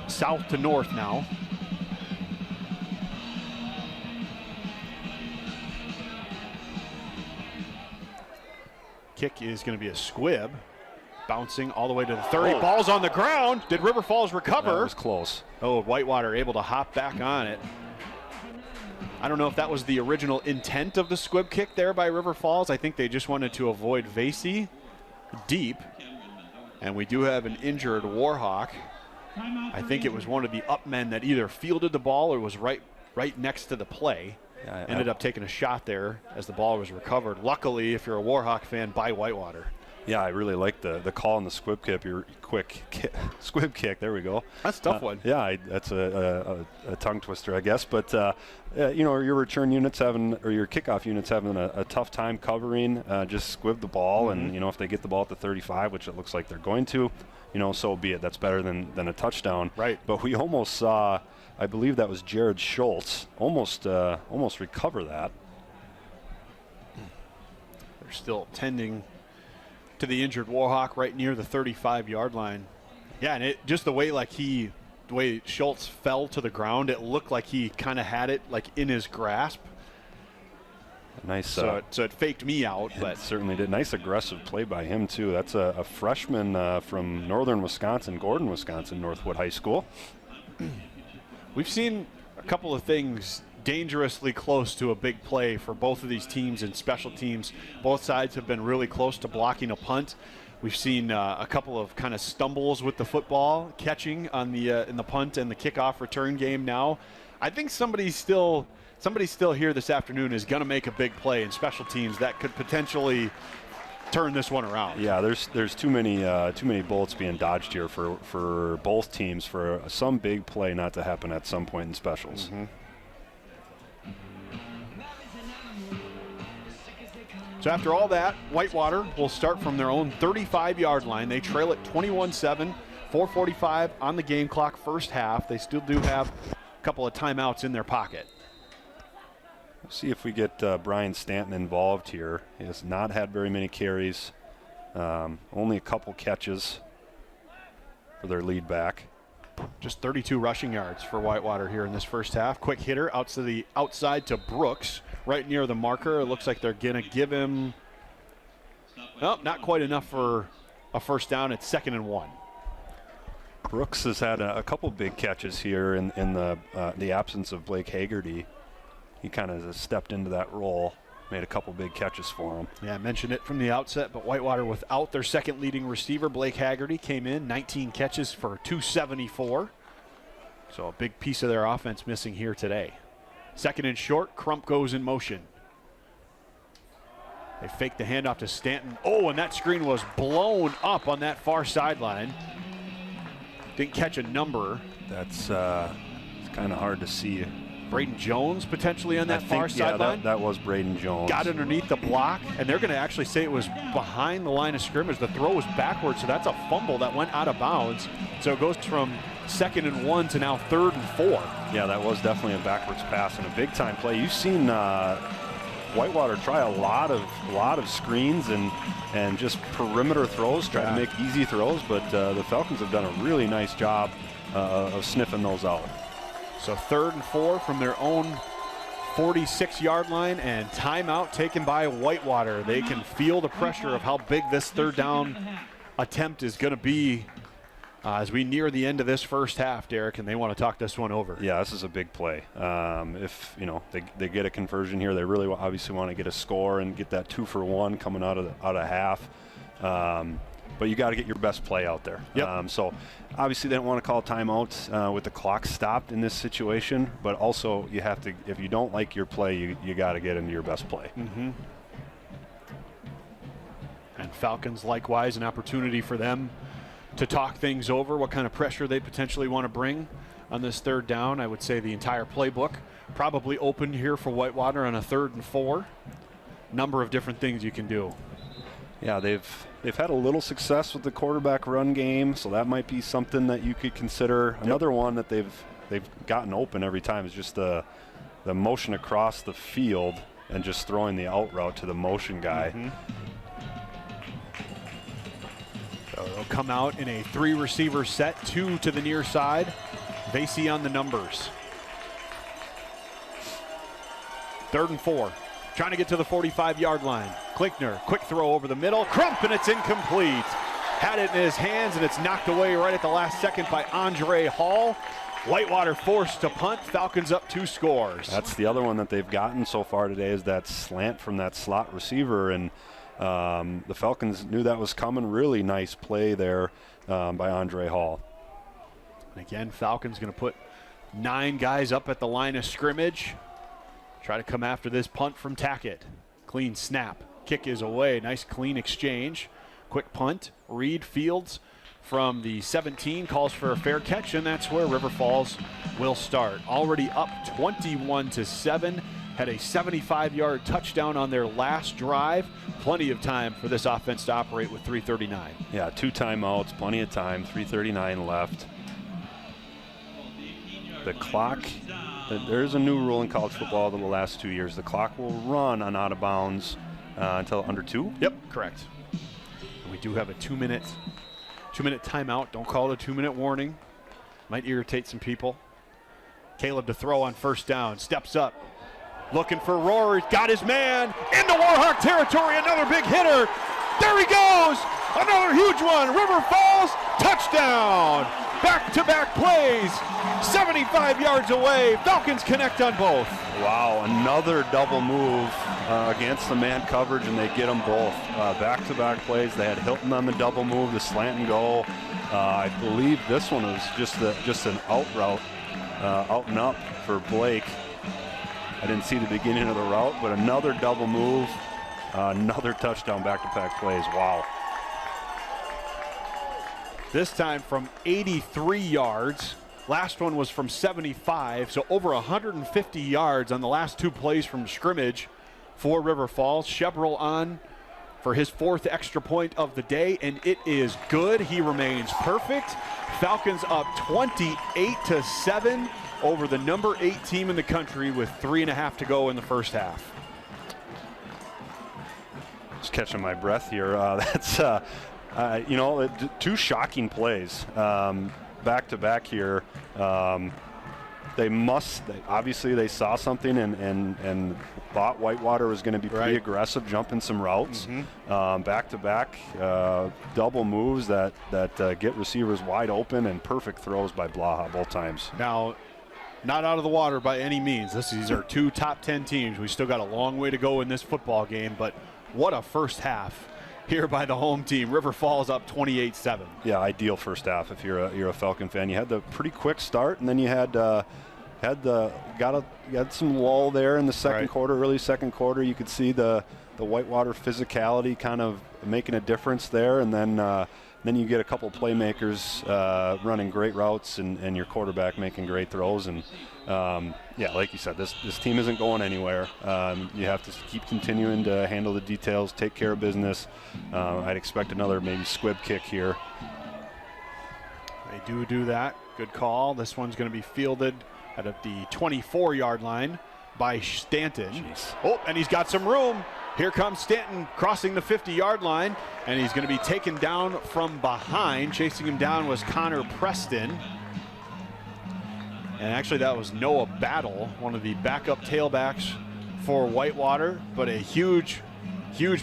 south to north now. Kick is going to be a squib, bouncing all the way to the 30. Oh. Ball's on the ground. Did River Falls recover? That was close. Oh, Whitewater able to hop back on it. I don't know if that was the original intent of the squib kick there by River Falls. I think they just wanted to avoid Vasey deep. And we do have an injured Warhawk. I think it was one of the up men that either fielded the ball or was right next to the play. Yeah, ended up taking a shot there as the ball was recovered. Luckily, if you're a Warhawk fan, by Whitewater. Yeah, I really like the call on the squib kick. Squib kick. There we go. That's a tough one. Yeah, that's a tongue twister, I guess. But your return units or your kickoff units having a tough time covering. Just squib the ball, and if they get the ball at the 35, which it looks like they're going to, so be it. That's better than a touchdown. Right. But we almost saw. I believe that was Jared Schultz almost recover that. They're still tending to the injured Warhawk right near the 35-yard line. Yeah, and just the way Schultz fell to the ground, it looked like he kind of had it in his grasp. Nice. So it faked me out, but it certainly did. Nice aggressive play by him too. That's a freshman from northern Wisconsin, Gordon, Wisconsin, Northwood High School. We've seen a couple of things dangerously close to a big play for both of these teams in special teams. Both sides have been really close to blocking a punt. We've seen a couple of kind of stumbles with the football catching on in the punt and the kickoff return game now. I think somebody still here this afternoon is going to make a big play in special teams that could potentially turn this one around. Yeah, there's too many bullets being dodged here for both teams for some big play not to happen at some point in specials. So after all that, Whitewater will start from their own 35-yard line. They trail at 21-7, 4:45 on the game clock, first half. They still do have a couple of timeouts in their pocket. Let's see if we get Brian Stanton involved here. He has not had very many carries, only a couple catches for their lead back. Just 32 rushing yards for Whitewater here in this first half. Quick hitter out to the outside to Brooks, right near the marker. It looks like they're going to give him, not quite enough for a first down. It's 2nd and 1. Brooks has had a couple big catches here in the absence of Blake Hagerty. He kind of stepped into that role. made a couple big catches for him. Yeah, I mentioned it from the outset, but Whitewater without their second leading receiver, Blake Haggerty, came in, 19 catches for 274. So a big piece of their offense missing here today. Second and short, Crump goes in motion. They fake the handoff to Stanton. Oh, and that screen was blown up on that far sideline. Didn't catch a number. That's it's kind of hard to see. Braden Jones potentially on that far sideline. Yeah, that was Braden Jones. Got underneath the block, and they're going to actually say it was behind the line of scrimmage. The throw was backwards, so that's a fumble that went out of bounds. So it goes from 2nd and 1 to now 3rd and 4. Yeah, that was definitely a backwards pass and a big-time play. You've seen Whitewater try a lot of screens and just perimeter throws, try to make easy throws, but the Falcons have done a really nice job of sniffing those out. So 3rd and 4 from their own 46-yard line, and timeout taken by Whitewater. They can feel the pressure of how big this 3rd down attempt is going to be as we near the end of this first half, Derek, and they want to talk this one over. Yeah, this is a big play. If they get a conversion here, they really obviously want to get a score and get that 2-for-1 coming out of half. But you got to get your best play out there. Yep. So obviously they don't want to call timeout with the clock stopped in this situation, but also you have to, if you don't like your play, you got to get into your best play. Mm-hmm. And Falcons likewise, an opportunity for them to talk things over, what kind of pressure they potentially want to bring on this 3rd down. I would say the entire playbook probably open here for Whitewater on a 3rd and 4. Number of different things you can do. Yeah, they've had a little success with the quarterback run game, so that might be something that you could consider. Yep. Another one that they've gotten open every time is just the motion across the field and just throwing the out route to the motion guy. Mm-hmm. So they'll come out in a 3-receiver set, 2 to the near side. Vasey on the numbers. 3rd and 4. Trying to get to the 45-yard line. Klinkner, quick throw over the middle. Crump, and it's incomplete. Had it in his hands, and it's knocked away right at the last second by Andre Hall. Whitewater forced to punt. Falcons up 2 scores. That's the other one that they've gotten so far today, is that slant from that slot receiver, and the Falcons knew that was coming. Really nice play there by Andre Hall. And again, Falcons going to put 9 guys up at the line of scrimmage. Try to come after this punt from Tackett. Clean snap. Kick is away. Nice clean exchange. Quick punt. Reed Fields from the 17 calls for a fair catch, and that's where River Falls will start. Already up 21-7. Had a 75-yard touchdown on their last drive. Plenty of time for this offense to operate with 3:39. Yeah, 2 timeouts, plenty of time, 3:39 left. The clock, there's a new rule in college football the last 2 years. The clock will run on out of bounds until under 2. Yep, correct. And we do have a 2-minute timeout. Don't call it a 2-minute warning. Might irritate some people. Caleb to throw on 1st down. Steps up. Looking for Rohr. He's got his man into Warhawk territory. Another big hitter. There he goes. Another huge one. River Falls touchdown. Back-to-back plays. 75 yards away. Falcons connect on both. Wow, another double move against the man coverage, and they get them both. Back-to-back plays. They had Hilton on the double move, the slant and go. I believe this one was just an out route, out and up for Blake. I didn't see the beginning of the route, but another double move, another touchdown, back-to-back plays. Wow. This time from 83 yards. Last one was from 75, so over 150 yards on the last 2 plays from scrimmage for River Falls. Chevrolet on for his 4th extra point of the day, and it is good. He remains perfect. Falcons up 28-7 over the number 8 team in the country with 3.5 to go in the first half. Just catching my breath here. That's 2 shocking plays back to back here. Obviously they saw something and thought Whitewater was going to be pretty aggressive, jumping some routes. Mm-hmm. Back to back double moves that get receivers wide open, and perfect throws by Blaha both times. Now, not out of the water by any means. These are two top 10 teams. We still got a long way to go in this football game, but what a first half here by the home team. River Falls up 28-7. Yeah, ideal first half if you're a Falcon fan. You had the pretty quick start, and then you had some lull there in the second quarter, early second quarter. You could see the Whitewater physicality kind of making a difference there, and then you get a couple playmakers running great routes and your quarterback making great throws. And yeah, like you said, this team isn't going anywhere. You have to keep continuing to handle the details, take care of business. I'd expect another maybe squib kick here. They do that. Good call. This one's going to be fielded at the 24-yard line by Stanton. Jeez. Oh, and he's got some room. Here comes Stanton crossing the 50-yard line, and he's going to be taken down from behind. Chasing him down was Connor Preston. And actually that was Noah Battle, one of the backup tailbacks for Whitewater, but a huge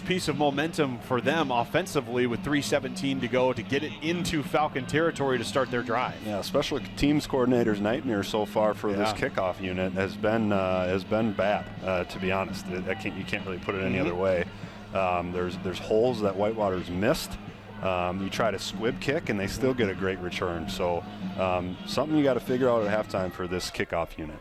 piece of momentum for them offensively with 3:17 to go to get it into Falcon territory to start their drive. Yeah, special teams coordinator's nightmare so far for this kickoff unit has been bad, to be honest. You can't really put it any other way. There's holes that Whitewater's missed. You try to squib kick and they still get a great return. So something you got to figure out at halftime for this kickoff unit.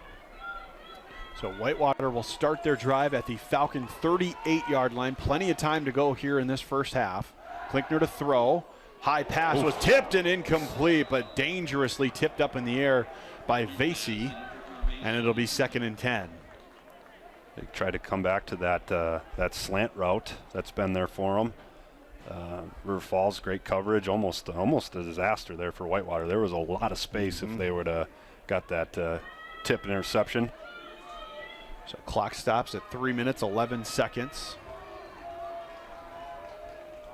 So Whitewater will start their drive at the Falcon 38-yard line. Plenty of time to go here in this first half. Klinkner to throw. High pass was tipped and incomplete, but dangerously tipped up in the air by Vasey, and it'll be 2nd and 10. They try to come back to that slant route that's been there for them. River Falls, great coverage, almost a disaster there for Whitewater. There was a lot of space if they would have got that tip and interception. So clock stops at 3 minutes, 11 seconds.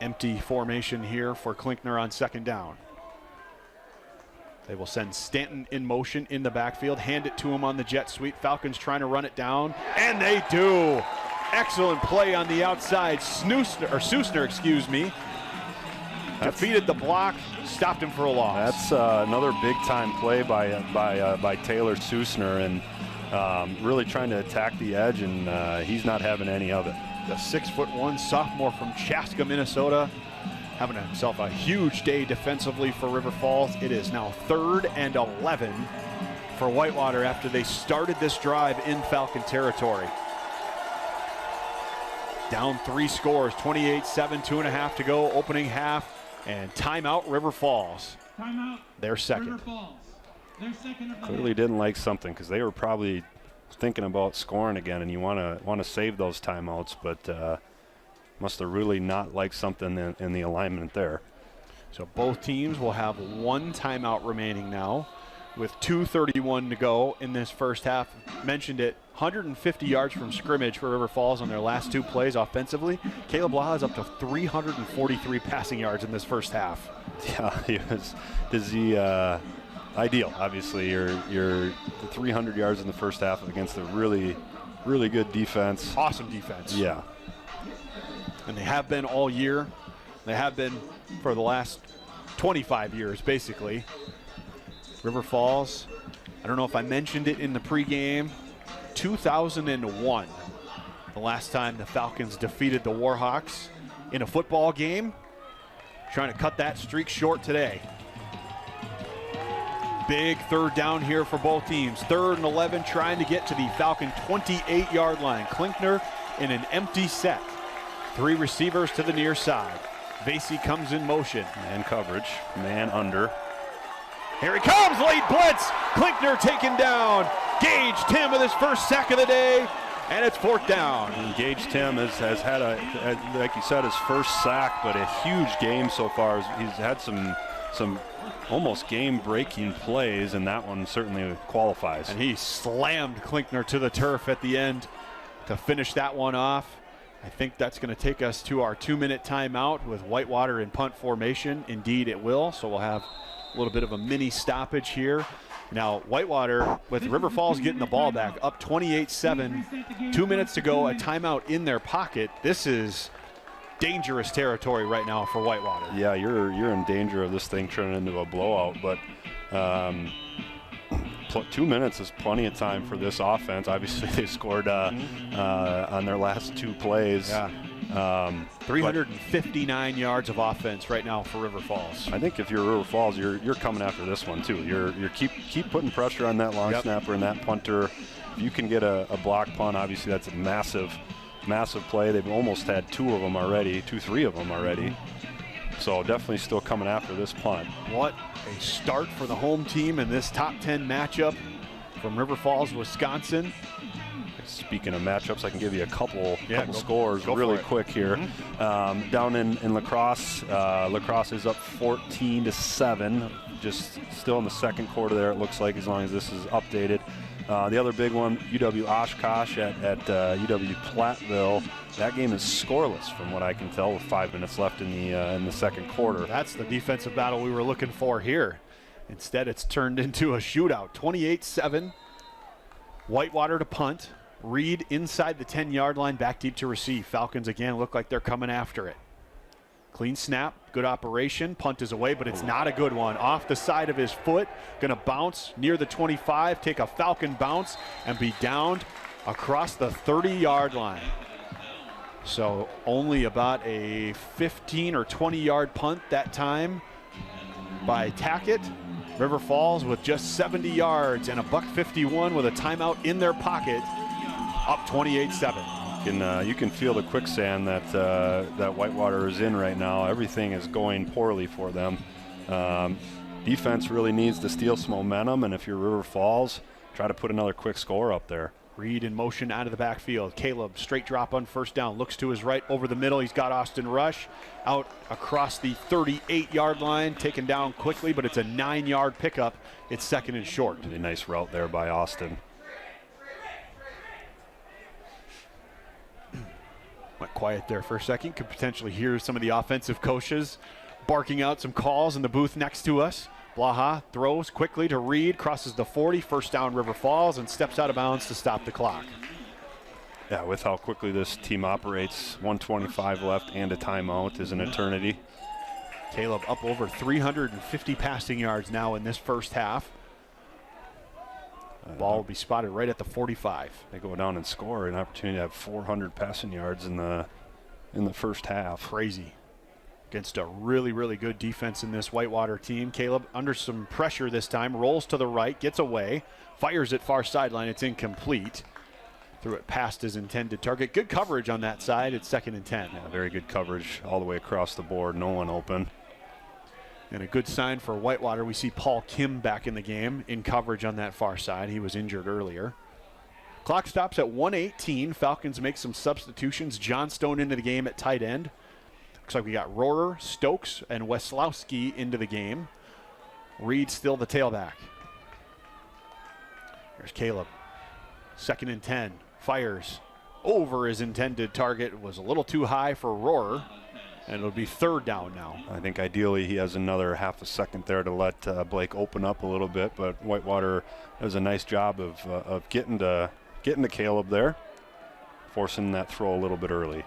Empty formation here for Klinkner on 2nd down. They will send Stanton in motion in the backfield, hand it to him on the jet sweep. Falcons trying to run it down, and they do. Excellent play on the outside. Susner, excuse me. Defeated the block, stopped him for a loss. That's another big-time play by Taylor Susner, and really trying to attack the edge, and he's not having any of it. The 6'1" sophomore from Chaska, Minnesota, having himself a huge day defensively for River Falls. It is now 3rd and 11 for Whitewater after they started this drive in Falcon territory. Down 3 scores, 28-7, 2.5 to go, opening half, and timeout River Falls. Timeout. They're 2nd. River Falls. They're 2nd of the Clearly didn't like something, because they were probably thinking about scoring again, and you want to save those timeouts, but must have really not liked something in the alignment there. So both teams will have 1 timeout remaining now, with 2:31 to go in this first half. Mentioned it, 150 yards from scrimmage for River Falls on their last 2 plays offensively. Caleb Law is up to 343 passing yards in this first half. Yeah, ideal. Obviously, you're 300 yards in the first half against a really, really good defense. Awesome defense. Yeah. And they have been all year. They have been for the last 25 years, basically. River Falls, I don't know if I mentioned it in the pregame, 2001, the last time the Falcons defeated the Warhawks in a football game. Trying to cut that streak short today. Big 3rd down here for both teams. 3rd and 11, trying to get to the Falcon 28-yard line. Klinkner in an empty set. 3 receivers to the near side. Vasey comes in motion. Man coverage, man under. Here he comes, late blitz. Klinkner taken down. Gage Tim with his first sack of the day, and it's 4th down. Gage Tim has had like you said, his first sack, but a huge game so far. He's had some almost game-breaking plays, and that one certainly qualifies. And he slammed Klinkner to the turf at the end to finish that one off. I think that's going to take us to our 2-minute timeout with Whitewater in punt formation. Indeed, it will. So we'll have a little bit of a mini stoppage here. Now, Whitewater, with River Falls getting the ball back, up 28-7, 2 minutes to go, a timeout in their pocket. This is dangerous territory right now for Whitewater. Yeah, you're in danger of this thing turning into a blowout, but 2 minutes is plenty of time for this offense. Obviously, they scored on their last 2 plays. Yeah. 359 yards of offense right now for River Falls. I think if you're River Falls, you're coming after this one too. You're keep putting pressure on that long snapper and that punter. If you can get a block punt, obviously that's a massive play. They've almost had 3 of them already. So definitely still coming after this punt. What a start for the home team in this top 10 matchup from River Falls, Wisconsin. Speaking of matchups, I can give you a couple scores go really quick here. Down in lacrosse, lacrosse is up 14-7. Just still in the second quarter there, it looks like, as long as this is updated. The other big one, UW-Oshkosh at UW-Platteville. That game is scoreless from what I can tell with 5 minutes left in the second quarter. That's the defensive battle we were looking for here. Instead, it's turned into a shootout. 28-7. Whitewater to punt. Reed inside the 10-yard line, back deep to receive. Falcons again look like they're coming after it. Clean snap, good operation. Punt is away, but it's not a good one. Off the side of his foot, gonna bounce near the 25, take a Falcon bounce, and be downed across the 30-yard line. So only about a 15 or 20-yard punt that time by Tackett. River Falls with just 70 yards and a $151 with a timeout in their pocket, up 28-7. You can feel the quicksand that Whitewater is in right now. Everything is going poorly for them. Defense really needs to steal some momentum, and if you're River Falls, try to put another quick score up there. Reed in motion out of the backfield. Caleb, straight drop on first down. Looks to his right over the middle. He's got Austin Rush out across the 38-yard line, taken down quickly, but it's a 9-yard pickup. It's second and short. Really nice route there by Austin. Went quiet there for a second. Could potentially hear some of the offensive coaches barking out some calls in the booth next to us. Blaha throws quickly to Reed, crosses the 40, first down River Falls, and steps out of bounds to stop the clock. Yeah, with how quickly this team operates, 1:25 left and a timeout is an eternity. Caleb up over 350 passing yards now in this first half. Ball will be spotted right at the 45. They go down and score, an opportunity to have 400 passing yards in the first half. Crazy. Against a really, really good defense in this Whitewater team. Caleb under some pressure this time, rolls to the right, gets away, fires it far sideline. It's incomplete. Threw it past his intended target. Good coverage on that side. It's second and 10. Yeah, very good coverage all the way across the board. No one open. And a good sign for Whitewater. We see Paul Kim back in the game in coverage on that far side. He was injured earlier. Clock stops at 1:18. Falcons make some substitutions. Johnstone into the game at tight end. Looks like we got Rohrer, Stokes, and Weslowski into the game. Reed still the tailback. Here's Caleb. Second and 10. Fires over his intended target. It was a little too high for Rohrer, and it'll be third down now. I think ideally he has another half a second there to let Blake open up a little bit, but Whitewater does a nice job of getting to Caleb there, forcing that throw a little bit early.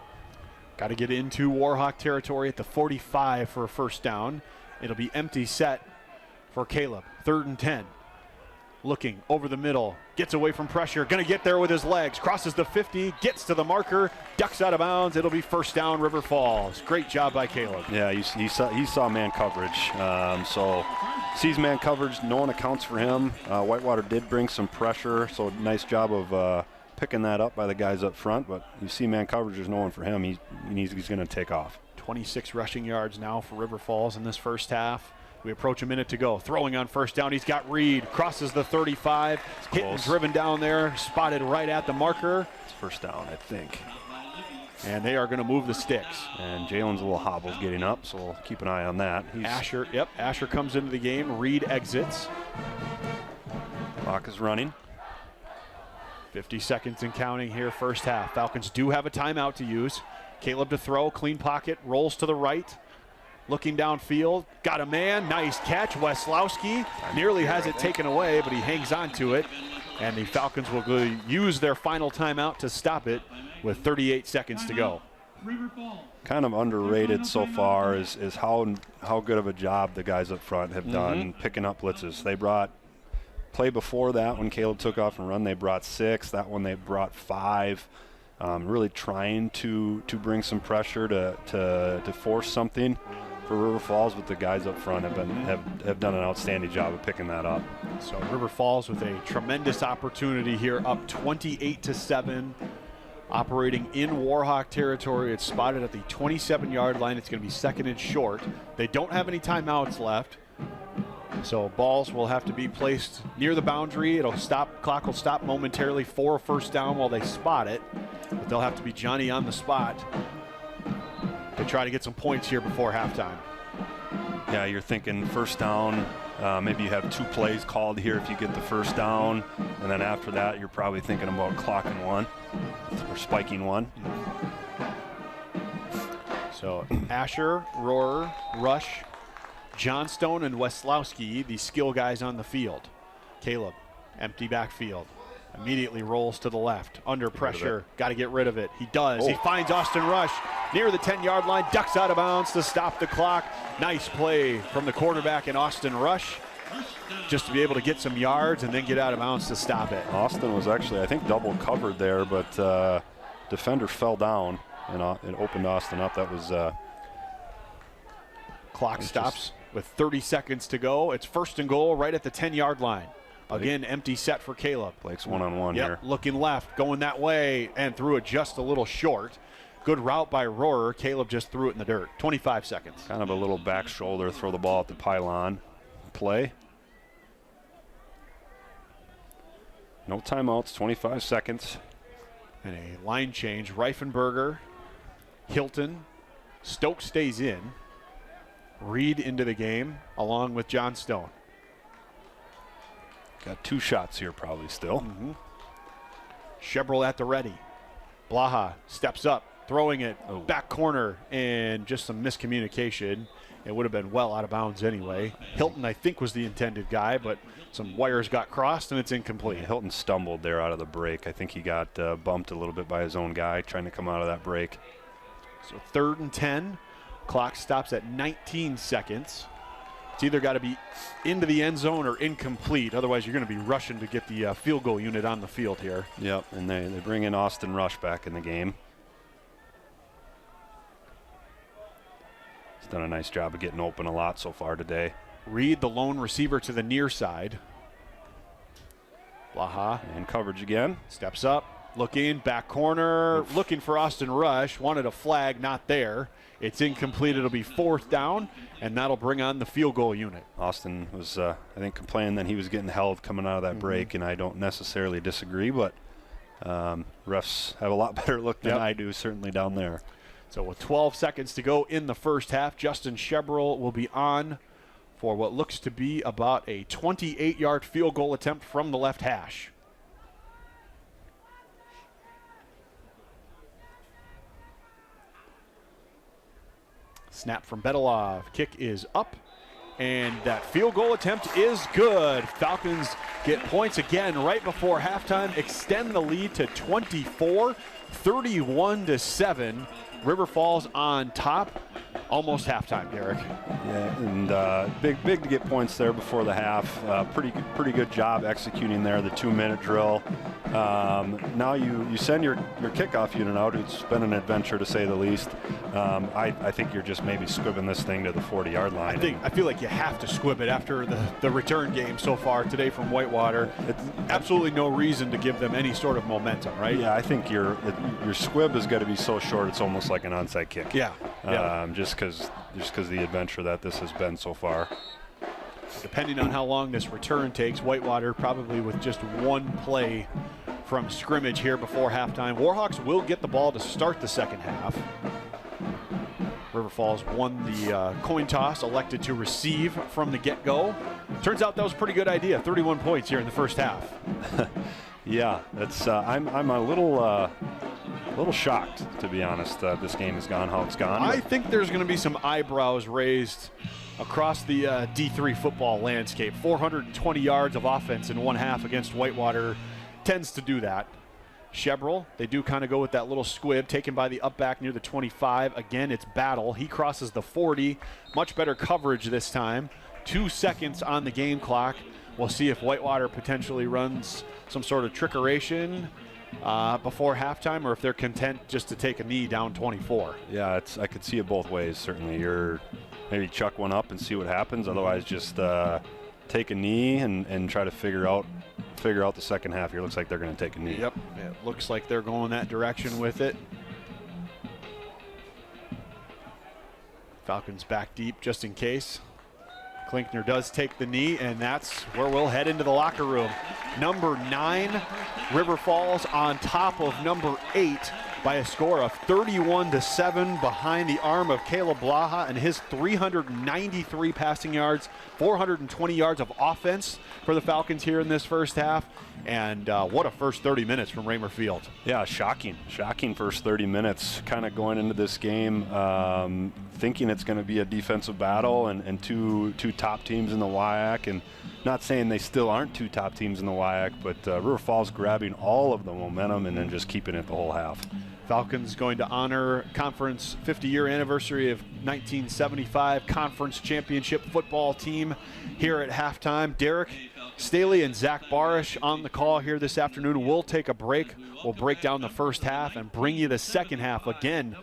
Got to get into Warhawk territory at the 45 for a first down. It'll be empty set for Caleb. Third and 10. Looking over the middle. Gets away from pressure. Going to get there with his legs. Crosses the 50. Gets to the marker. Ducks out of bounds. It'll be first down, River Falls. Great job by Caleb. Yeah, he saw man coverage. So sees man coverage. No one accounts for him. Whitewater did bring some pressure. So nice job of picking that up by the guys up front, but you see man coverage, there's no one for him. He's going to take off. 26 rushing yards now for River Falls in this first half. We approach a minute to go. Throwing on first down, he's got Reed. Crosses the 35. Hit and driven down there. Spotted right at the marker. It's first down, I think. And they are going to move the sticks. And Jalen's a little hobbles getting up, so we'll keep an eye on that. Asher comes into the game. Reed exits. Clock is running. 50 seconds and counting here, first half. Falcons do have a timeout to use. Caleb to throw, clean pocket, rolls to the right. Looking downfield, got a man, nice catch. Weslowski nearly has it taken away, but he hangs on to it. And the Falcons will use their final timeout to stop it with 38 seconds to go. Kind of underrated so far is how good of a job the guys up front have done picking up blitzes. They brought play before that, when Caleb took off and run, they brought 6. That one they brought 5. Really trying to bring some pressure to force something for River Falls, but the guys up front have done an outstanding job of picking that up. So River Falls with a tremendous opportunity here, up 28-7, operating in Warhawk territory. It's spotted at the 27-yard line. It's going to be 2nd and short. They don't have any timeouts left, so balls will have to be placed near the boundary. It'll stop. Clock will stop momentarily for a first down while they spot it, but they'll have to be Johnny on the spot to try to get some points here before halftime. Yeah, you're thinking first down. Maybe you have 2 plays called here if you get the first down, and then after that you're probably thinking about clocking 1 or spiking 1. So Asher, Rohrer, Rush, Johnstone, and Weslowski, the skill guys on the field. Caleb, empty backfield. Immediately rolls to the left. Under pressure. Got to get rid of it. He does. Oh. He finds Austin Rush near the 10-yard line. Ducks out of bounds to stop the clock. Nice play from the quarterback in Austin Rush, just to be able to get some yards and then get out of bounds to stop it. Austin was actually, I think, double covered there, but defender fell down and it opened Austin up. That was clock stops with 30 seconds to go. It's 1st and goal right at the 10-yard line. Again, empty set for Caleb. Blake's one-on-one here. Looking left, going that way, and threw it just a little short. Good route by Rohrer. Caleb just threw it in the dirt. 25 seconds. Kind of a little back shoulder, throw the ball at the pylon play. No timeouts, 25 seconds. And a line change. Reifenberger, Hilton, Stokes stays in. Reed into the game along with Johnstone. Got 2 shots here probably still. Shebrel at the ready. Blaha steps up, throwing it back corner, and just some miscommunication. It would have been well out of bounds anyway. Hilton, I think, was the intended guy, but some wires got crossed and it's incomplete. Yeah, Hilton stumbled there out of the break. I think he got bumped a little bit by his own guy trying to come out of that break. So 3rd and 10. Clock stops at 19 seconds. It's either got to be into the end zone or incomplete. Otherwise, you're going to be rushing to get the field goal unit on the field here. Yep, and they bring in Austin Rush back in the game. He's done a nice job of getting open a lot so far today. Reed, the lone receiver, to the near side. Blaha. And coverage again. Steps up, looking, back corner, looking for Austin Rush. Wanted a flag, not there. It's incomplete. It'll be 4th down, and that'll bring on the field goal unit. Austin was, I think, complaining that he was getting held coming out of that break, and I don't necessarily disagree, but refs have a lot better look than I do, certainly down there. So with 12 seconds to go in the first half, Justin Shebrel will be on for what looks to be about a 28-yard field goal attempt from the left hash. Snap from Betelov. Kick is up, and that field goal attempt is good. Falcons get points again right before halftime, extend the lead to 24, 31-7. River Falls on top. Almost halftime, Derek. Yeah, and big to get points there before the half. Pretty good job executing there, the 2-minute drill. Now you send your kickoff unit out. It's been an adventure, to say the least. I think you're just maybe squibbing this thing to the 40-yard line. I feel like you have to squib it after the return game so far today from Whitewater. It's absolutely no reason to give them any sort of momentum, right? Yeah, I think your squib is going to be so short it's almost like an onside kick. Yeah. Just because the adventure that this has been so far. Depending on how long this return takes, Whitewater probably with just 1 play from scrimmage here before halftime. Warhawks will get the ball to start the second half. River Falls won the coin toss, elected to receive from the get-go. Turns out that was a pretty good idea. 31 points here in the first half. Yeah, that's. I'm a little shocked, to be honest. This game has gone how it's gone. I think there's going to be some eyebrows raised across the D3 football landscape. 420 yards of offense in 1 half against Whitewater tends to do that. Shebrel, they do kind of go with that little squib, taken by the up back near the 25. Again, it's Battle. He crosses the 40. Much better coverage this time. 2 seconds on the game clock We'll see if Whitewater potentially runs some sort of trickeration before halftime, or if they're content just to take a knee down 24. Yeah, I could see it both ways. Certainly, you're maybe chuck one up and see what happens. Otherwise, just take a knee and try to figure out the second half here. Looks like they're going to take a knee. Yep, it looks like they're going that direction with it. Falcons back deep just in case. Klinkner does take the knee, and that's where we'll head into the locker room. Number 9, River Falls on top of number 8 by a score of 31-7 behind the arm of Caleb Blaha and his 393 passing yards, 420 yards of offense for the Falcons here in this first half. And what a first 30 minutes from Raymer Field. Yeah, shocking first 30 minutes. Kind of going into this game thinking it's going to be a defensive battle and two top teams in the WIAC, and not saying they still aren't two top teams in the WIAC, but River Falls grabbing all of the momentum and then just keeping it the whole half. Falcons going to honor conference 50-year anniversary of 1975 conference championship football team here at halftime. Derek Staley and Zach Barish on the call here this afternoon. We'll take a break. We'll break down the first half and bring you the second half again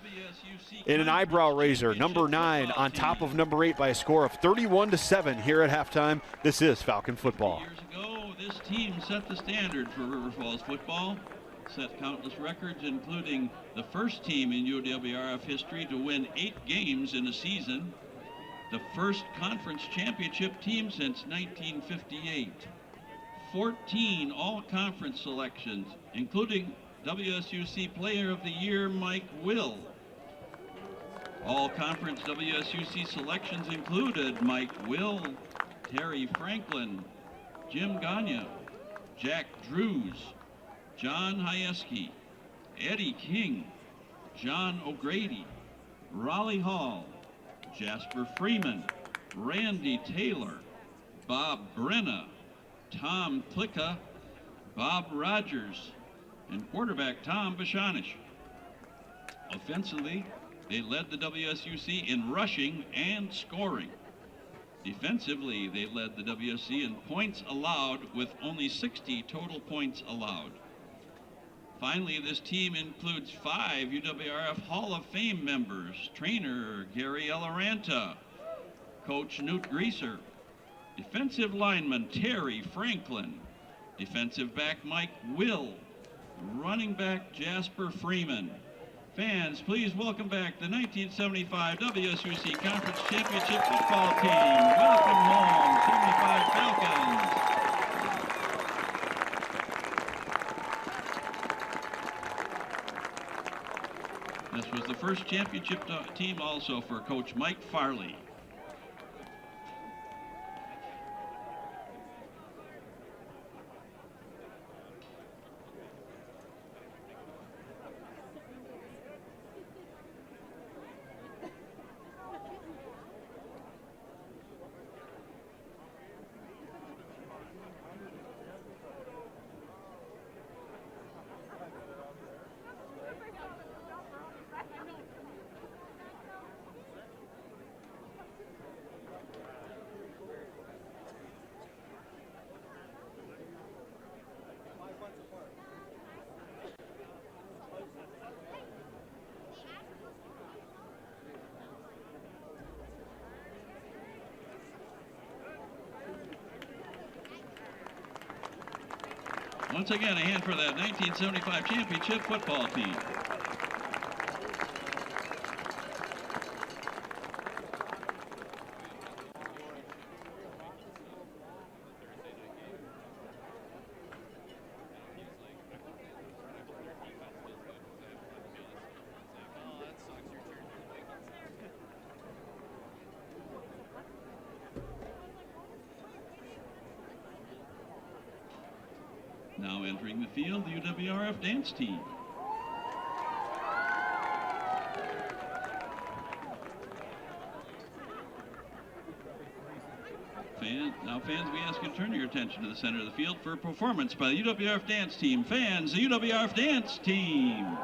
in an eyebrow raiser. Number 9 on top of number 8 by a score of 31-7 here at halftime. This is Falcon football. Years ago, this team set the standard for River Falls football. Set countless records, including the first team in UWRF history to win 8 games in a season, the first conference championship team since 1958, 14 all-conference selections, including WSUC Player of the Year Mike Will. All-conference WSUC selections included Mike Will, Terry Franklin, Jim Gagne, Jack Drews, John Hieski, Eddie King, John O'Grady, Raleigh Hall, Jasper Freeman, Randy Taylor, Bob Brenna, Tom Plicka, Bob Rogers, and quarterback Tom Bashanish. Offensively, they led the WSUC in rushing and scoring. Defensively, they led the WSC in points allowed with only 60 total points allowed. Finally, this team includes 5 UWRF Hall of Fame members: trainer Gary Elaranta, coach Newt Greaser, defensive lineman Terry Franklin, defensive back Mike Will, running back Jasper Freeman. Fans, please welcome back the 1975 WSUC Conference Championship football team. Welcome home, 75 Falcons. This was the first championship team also for Coach Mike Farley. Once again, a hand for that 1975 championship football team. Now entering the field, the UWRF dance team. Fans, we ask you to turn your attention to the center of the field for a performance by the UWRF dance team. Fans, the UWRF dance team.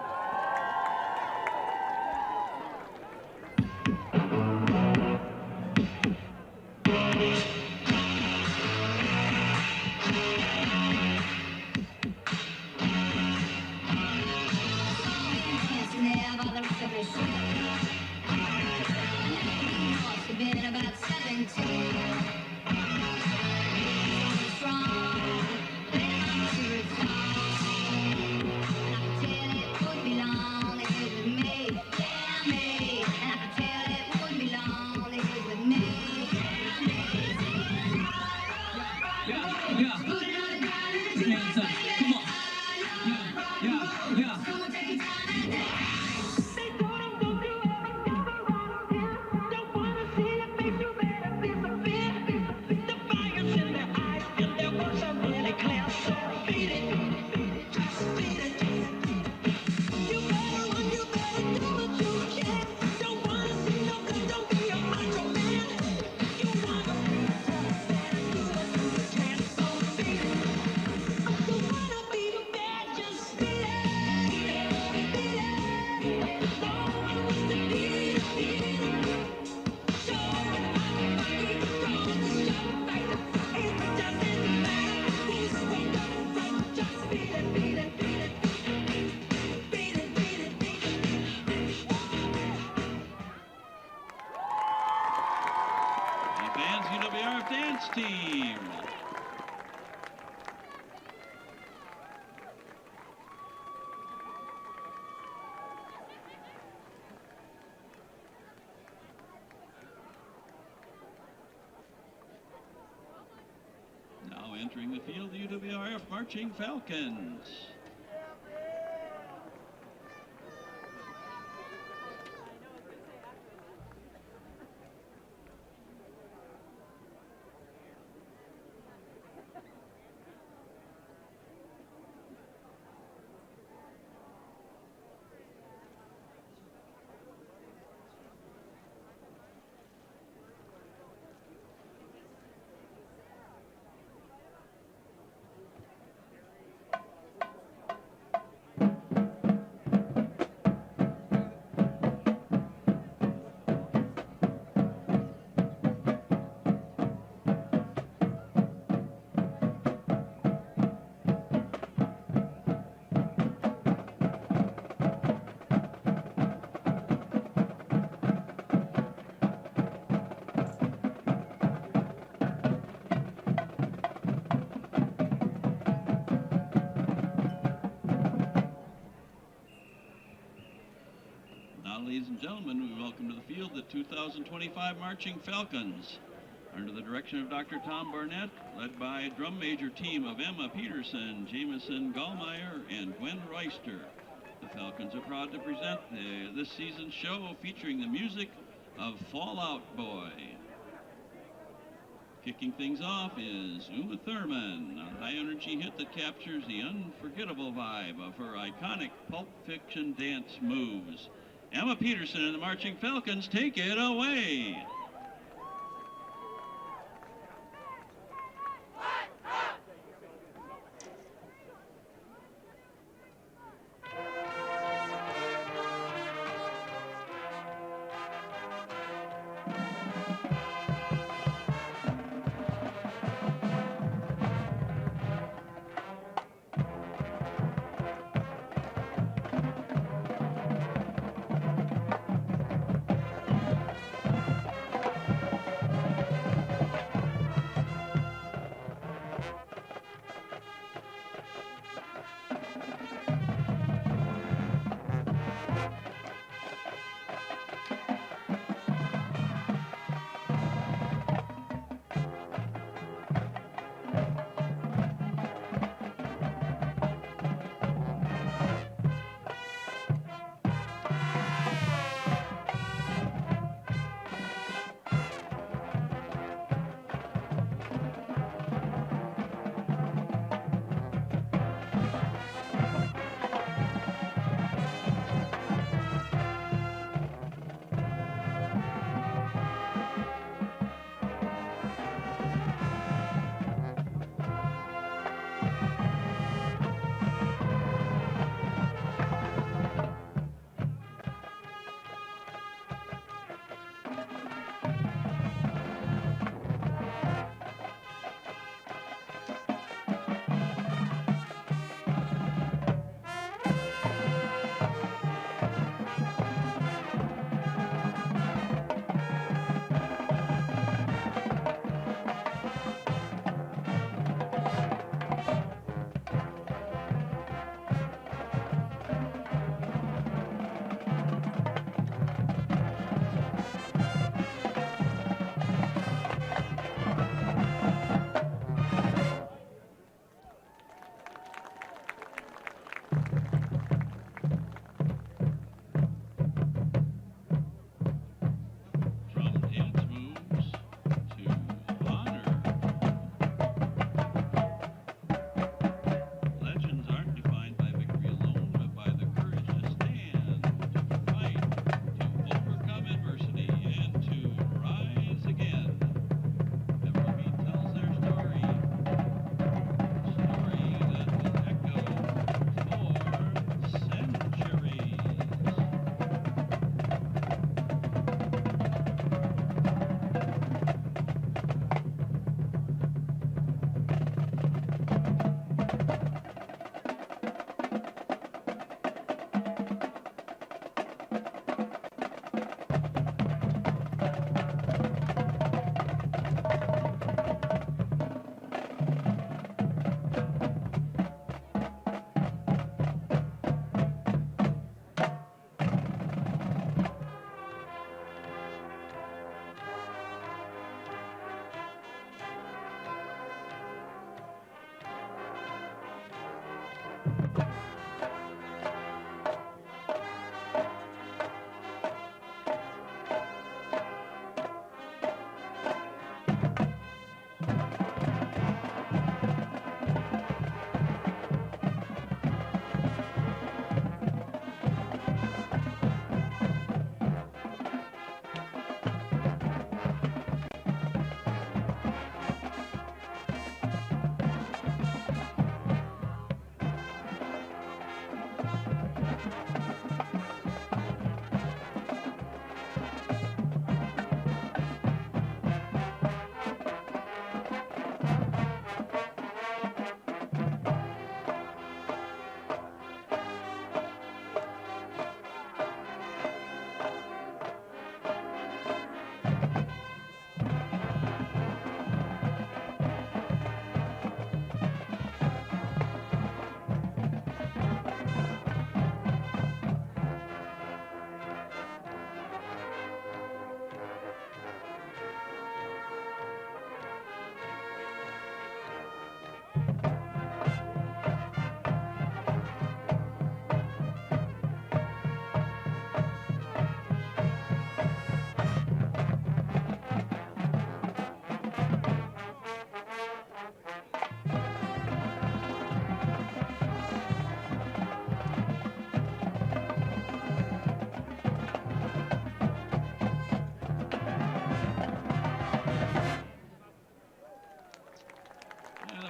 UWRF dance team. Now entering the field, the UWRF Marching Falcons. Ladies and gentlemen, we welcome to the field the 2025 Marching Falcons. Under the direction of Dr. Tom Barnett, led by a drum major team of Emma Peterson, Jameson Gallmeyer, and Gwen Royster. The Falcons are proud to present this season's show featuring the music of Fall Out Boy. Kicking things off is Uma Thurman, a high-energy hit that captures the unforgettable vibe of her iconic Pulp Fiction dance moves. Emma Peterson and the Marching Falcons take it away.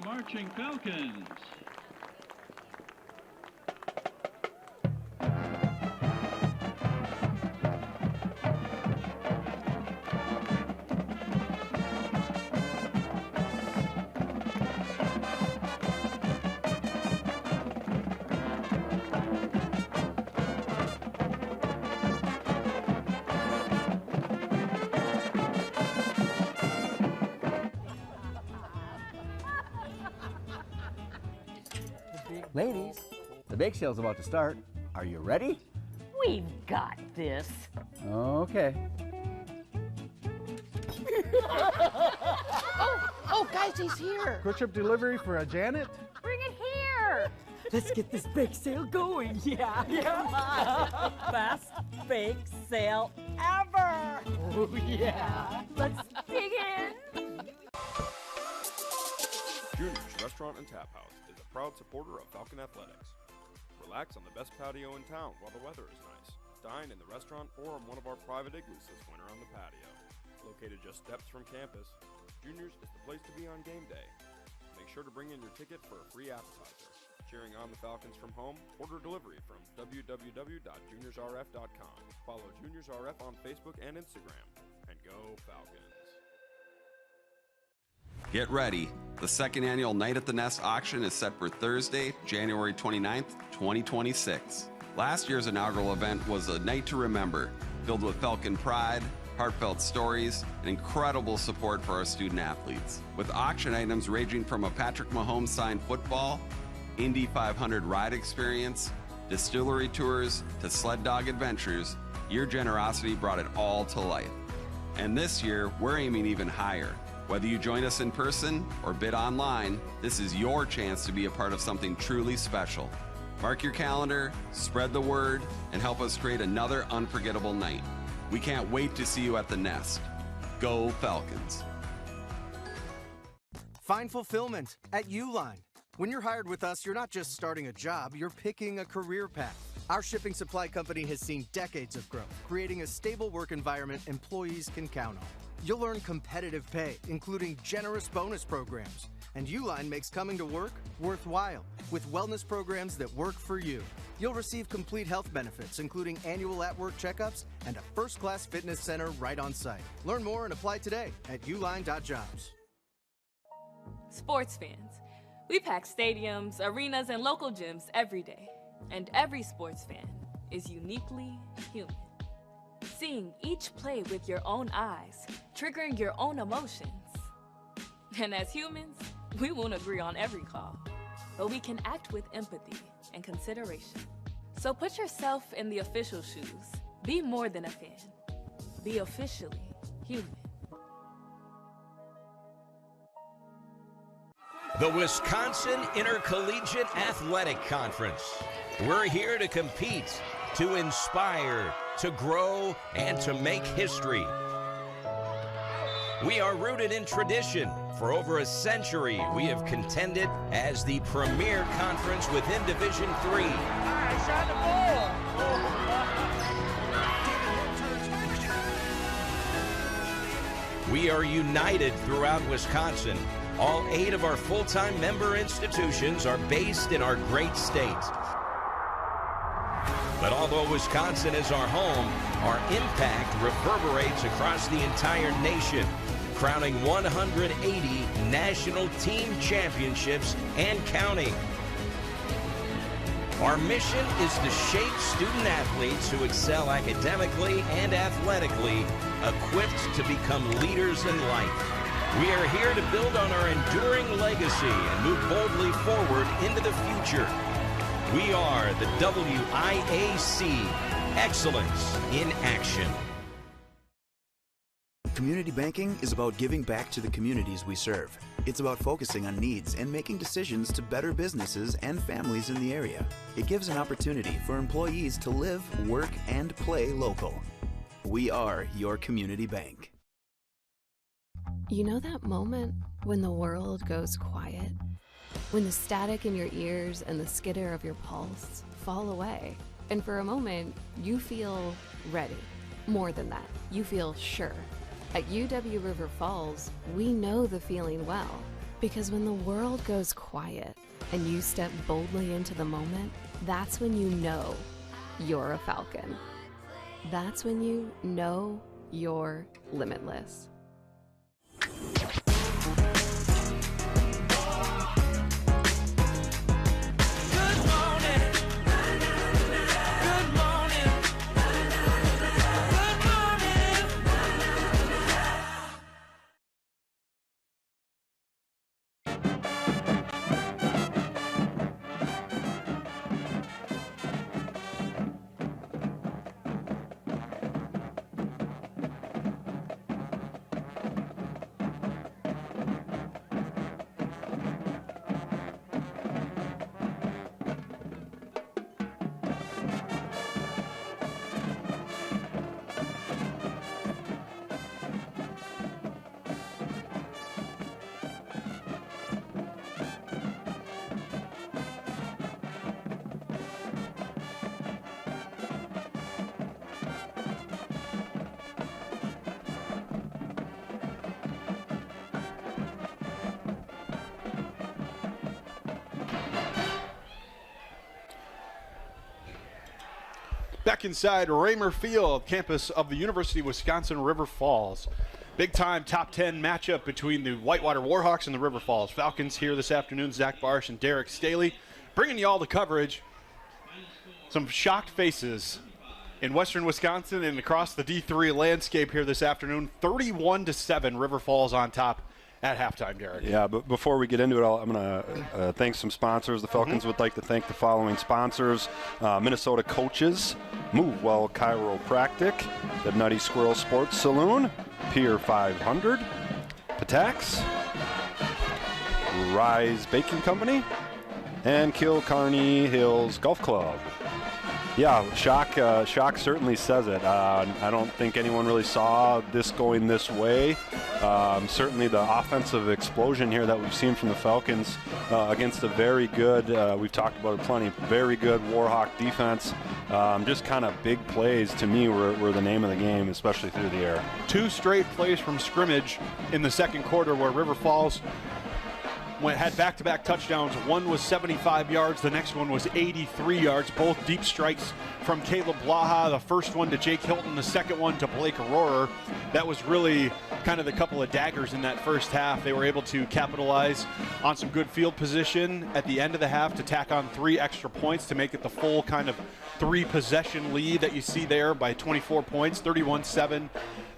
Marching Falcons. Ladies, the bake sale's about to start. Are you ready? We've got this. Okay. Oh, guys, he's here. Quick trip delivery for Janet? Bring it here. Let's get this bake sale going. Yeah, come on. Best bake sale ever. Oh, yeah. Let's dig in. Junior's Restaurant and Tap House is a proud supporter of Falcon Athletics. Relax on the best patio in town while the weather is nice. Dine in the restaurant or on one of our private igloos this winter on the patio. Located just steps from campus, Junior's is the place to be on game day. Make sure to bring in your ticket for a free appetizer. Cheering on the Falcons from home, order delivery from www.juniorsrf.com. Follow Juniors RF on Facebook and Instagram. And go Falcons. Get ready. The second annual Night at the Nest auction is set for Thursday, January 29th, 2026. Last year's inaugural event was a night to remember, filled with Falcon pride, heartfelt stories, and incredible support for our student athletes. With auction items ranging from a Patrick Mahomes signed football, Indy 500 ride experience, distillery tours, to sled dog adventures, your generosity brought it all to life. And this year, we're aiming even higher. Whether you join us in person or bid online, this is your chance to be a part of something truly special. Mark your calendar, spread the word, and help us create another unforgettable night. We can't wait to see you at the Nest. Go Falcons. Find fulfillment at Uline. When you're hired with us, you're not just starting a job, you're picking a career path. Our shipping supply company has seen decades of growth, creating a stable work environment employees can count on. You'll earn competitive pay, including generous bonus programs. And Uline makes coming to work worthwhile, with wellness programs that work for you. You'll receive complete health benefits, including annual at-work checkups and a first-class fitness center right on site. Learn more and apply today at uline.jobs. Sports fans, we pack stadiums, arenas, and local gyms every day. And every sports fan is uniquely human. Seeing each play with your own eyes, triggering your own emotions. And as humans, we won't agree on every call, but we can act with empathy and consideration. So put yourself in the official shoes. Be more than a fan. Be officially human. The Wisconsin Intercollegiate Athletic Conference. We're here to compete, to inspire, to grow, and to make history. We are rooted in tradition. For over a century, we have contended as the premier conference within Division III. I shot the ball. We are united throughout Wisconsin. All 8 of our full-time member institutions are based in our great state. But although Wisconsin is our home, our impact reverberates across the entire nation, crowning 180 national team championships and counting. Our mission is to shape student athletes who excel academically and athletically, equipped to become leaders in life. We are here to build on our enduring legacy and move boldly forward into the future. We are the WIAC, Excellence in Action. Community banking is about giving back to the communities we serve. It's about focusing on needs and making decisions to better businesses and families in the area. It gives an opportunity for employees to live, work, and play local. We are your community bank. You know that moment when the world goes quiet? When the static in your ears and the skitter of your pulse fall away, and for a moment, you feel ready. More than that, you feel sure. At UW River Falls, we know the feeling well, because when the world goes quiet and you step boldly into the moment, that's when you know you're a Falcon. That's when you know you're limitless. Back inside Raymer Field, campus of the University of Wisconsin River Falls. Big time top 10 matchup between the Whitewater Warhawks and the River Falls Falcons here this afternoon. Zach Barsh and Derek Staley bringing you all the coverage. Some shocked faces in western Wisconsin and across the D3 landscape here this afternoon. 31-7, River Falls on top at halftime, Derek. Yeah, but before we get into it, I'm going to thank some sponsors. The Falcons would like to thank the following sponsors. Minnesota Coaches, Move Well Chiropractic, the Nutty Squirrel Sports Saloon, Pier 500, Patax, Rise Baking Company, and Kilcarney Hills Golf Club. Yeah, shock certainly says it. I don't think anyone really saw this going this way. Certainly the offensive explosion here that we've seen from the Falcons against a very good, we've talked about it plenty, very good Warhawk defense. Just kind of big plays to me were the name of the game, especially through the air. 2 straight plays from scrimmage in the second quarter where River Falls had back-to-back touchdowns. One was 75 yards, the next one was 83 yards, both deep strikes from Caleb Blaha, the first one to Jake Hilton, the second one to Blake Rohrer. That was really kind of the couple of daggers in that first half. They were able to capitalize on some good field position at the end of the half to tack on 3 extra points to make it the full kind of 3-possession lead that you see there by 24 points, 31-7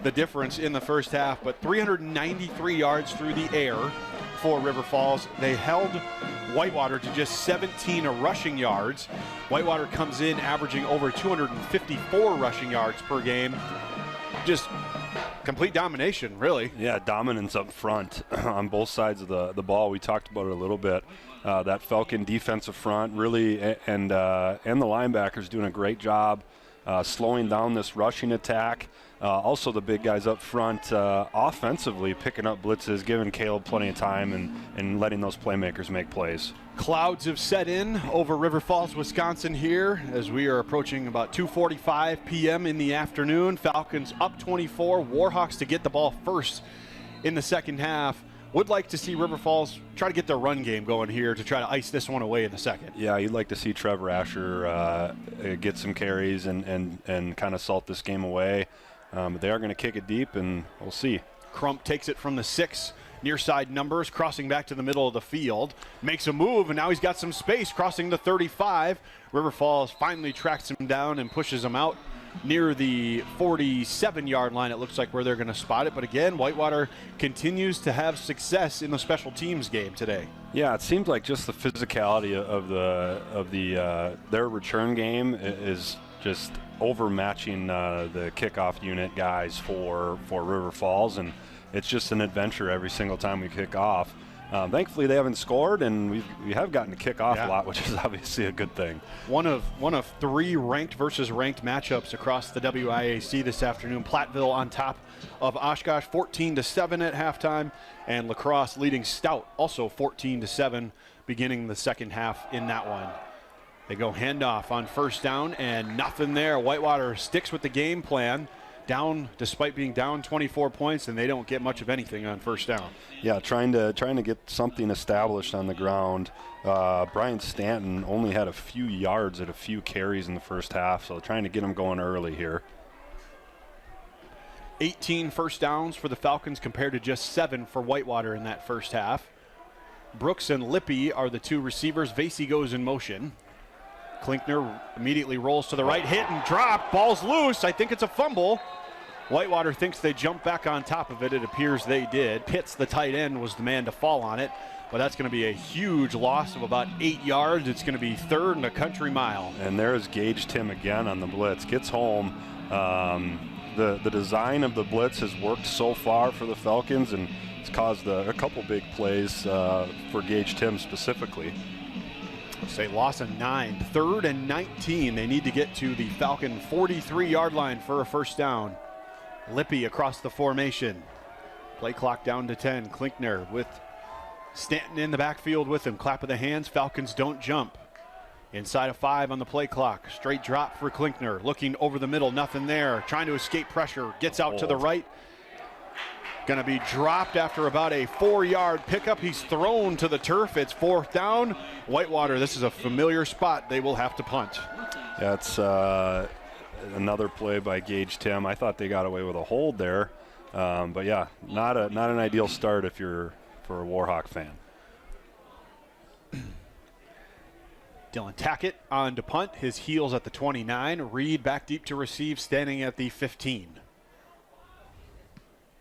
the difference in the first half, but 393 yards through the air for River Falls. They held Whitewater to just 17 rushing yards. Whitewater comes in averaging over 254 rushing yards per game. just complete domination, really. Yeah, dominance up front on both sides of the ball. We talked about it a little bit. That Falcon defensive front really, and the linebackers doing a great job slowing down this rushing attack. Also the big guys up front offensively picking up blitzes, giving Caleb plenty of time and letting those playmakers make plays. Clouds have set in over River Falls, Wisconsin here as we are approaching about 2:45 p.m. in the afternoon. Falcons up 24. Warhawks to get the ball first in the second half. Would like to see River Falls try to get their run game going here to try to ice this one away in the second. Yeah, you'd like to see Trevor Asher get some carries and kind of salt this game away. But they are going to kick it deep, and we'll see. Crump takes it from the 6 near side numbers, crossing back to the middle of the field. Makes a move, and now he's got some space, crossing the 35. River Falls finally tracks him down and pushes him out near the 47-yard line, it looks like, where they're going to spot it. But again, Whitewater continues to have success in the special teams game today. Yeah, it seems like just the physicality of their return game is just overmatching the kickoff unit guys for River Falls, and it's just an adventure every single time we kick off. Thankfully, they haven't scored, and we have gotten to kick off a lot, which is obviously a good thing. One of 3 ranked versus ranked matchups across the WIAC this afternoon. Platteville on top of Oshkosh, 14-7 at halftime, and La Crosse leading Stout, also 14-7, beginning the second half in that one. They go handoff on first down, and nothing there. Whitewater sticks with the game plan. Down, despite being down 24 points, and they don't get much of anything on first down. Yeah, trying to get something established on the ground. Brian Stanton only had a few yards at a few carries in the first half, so trying to get him going early here. 18 first downs for the Falcons compared to just 7 for Whitewater in that first half. Brooks and Lippy are the 2 receivers. Vasey goes in motion. Klinkner immediately rolls to the right, hit and drop. Ball's loose. I think it's a fumble. Whitewater thinks they jumped back on top of it. It appears they did. Pitts, the tight end, was the man to fall on it. But that's going to be a huge loss of about 8 yards. It's going to be 3rd and a country mile. And there's Gage Tim again on the blitz. Gets home. The design of the blitz has worked so far for the Falcons, and it's caused a couple big plays for Gage Tim specifically. Say loss of 9, 3rd and 19. They need to get to the Falcon 43-yard line for a first down. Lippy across the formation. Play clock down to 10. Klinkner with Stanton in the backfield with him. Clap of the hands. Falcons don't jump. Inside of 5 on the play clock. Straight drop for Klinkner. Looking over the middle. Nothing there. Trying to escape pressure. Gets out to the right. Going to be dropped after about a 4-yard pickup. He's thrown to the turf. It's 4th down. Whitewater, this is a familiar spot. They will have to punt. Yeah, it's another play by Gage Tim. I thought they got away with a hold there. But yeah, not an ideal start if you're for a Warhawk fan. Dylan Tackett on to punt. His heels at the 29. Reed back deep to receive, standing at the 15.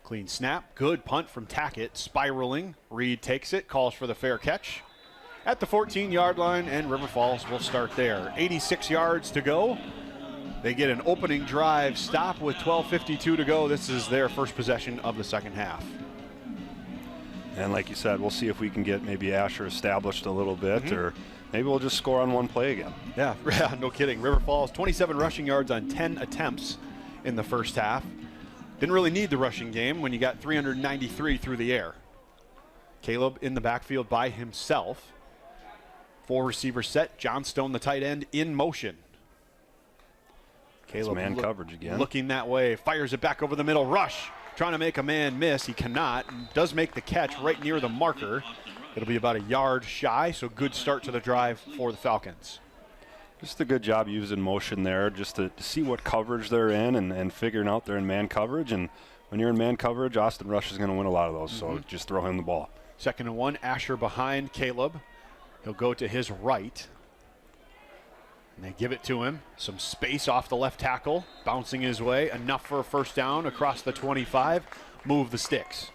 Clean snap, good punt from Tackett, spiraling. Reed takes it, calls for the fair catch at the 14-yard line, and River Falls will start there. 86 yards to go. They get an opening drive stop with 12:52 to go. This is their first possession of the second half. And like you said, we'll see if we can get maybe Asher established a little bit, or maybe we'll just score on one play again. Yeah, no kidding. River Falls, 27 rushing yards on 10 attempts in the first half. Didn't really need the rushing game when you got 393 through the air. Caleb in the backfield by himself. 4 receiver set. Johnstone, the tight end, in motion. Caleb man coverage again. Looking that way. Fires it back over the middle. Rush. Trying to make a man miss. He cannot. Does make the catch right near the marker. It'll be about a yard shy, so good start to the drive for the Falcons. Just a good job using motion there just to see what coverage they're in and figuring out they're in man coverage. And when you're in man coverage, Austin Rush is going to win a lot of those, so just throw him the ball. 2nd and 1, Asher behind Caleb. He'll go to his right. And they give it to him. Some space off the left tackle, bouncing his way. Enough for a first down across the 25. Move the sticks.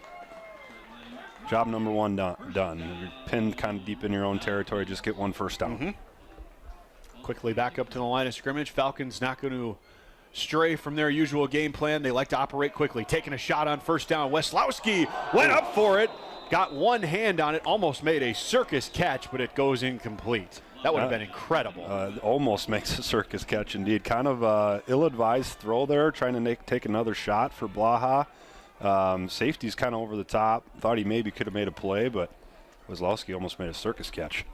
Job number 1 done. You're pinned kind of deep in your own territory. Just get 1 first down. Quickly back up to the line of scrimmage. Falcons not going to stray from their usual game plan. They like to operate quickly. Taking a shot on first down. Weslowski went up for it. Got one hand on it. Almost made a circus catch, but it goes incomplete. That would have been incredible. Almost makes a circus catch indeed. Kind of ill-advised throw there, trying to take another shot for Blaha. Safety's kind of over the top. Thought he maybe could have made a play, but Weslowski almost made a circus catch.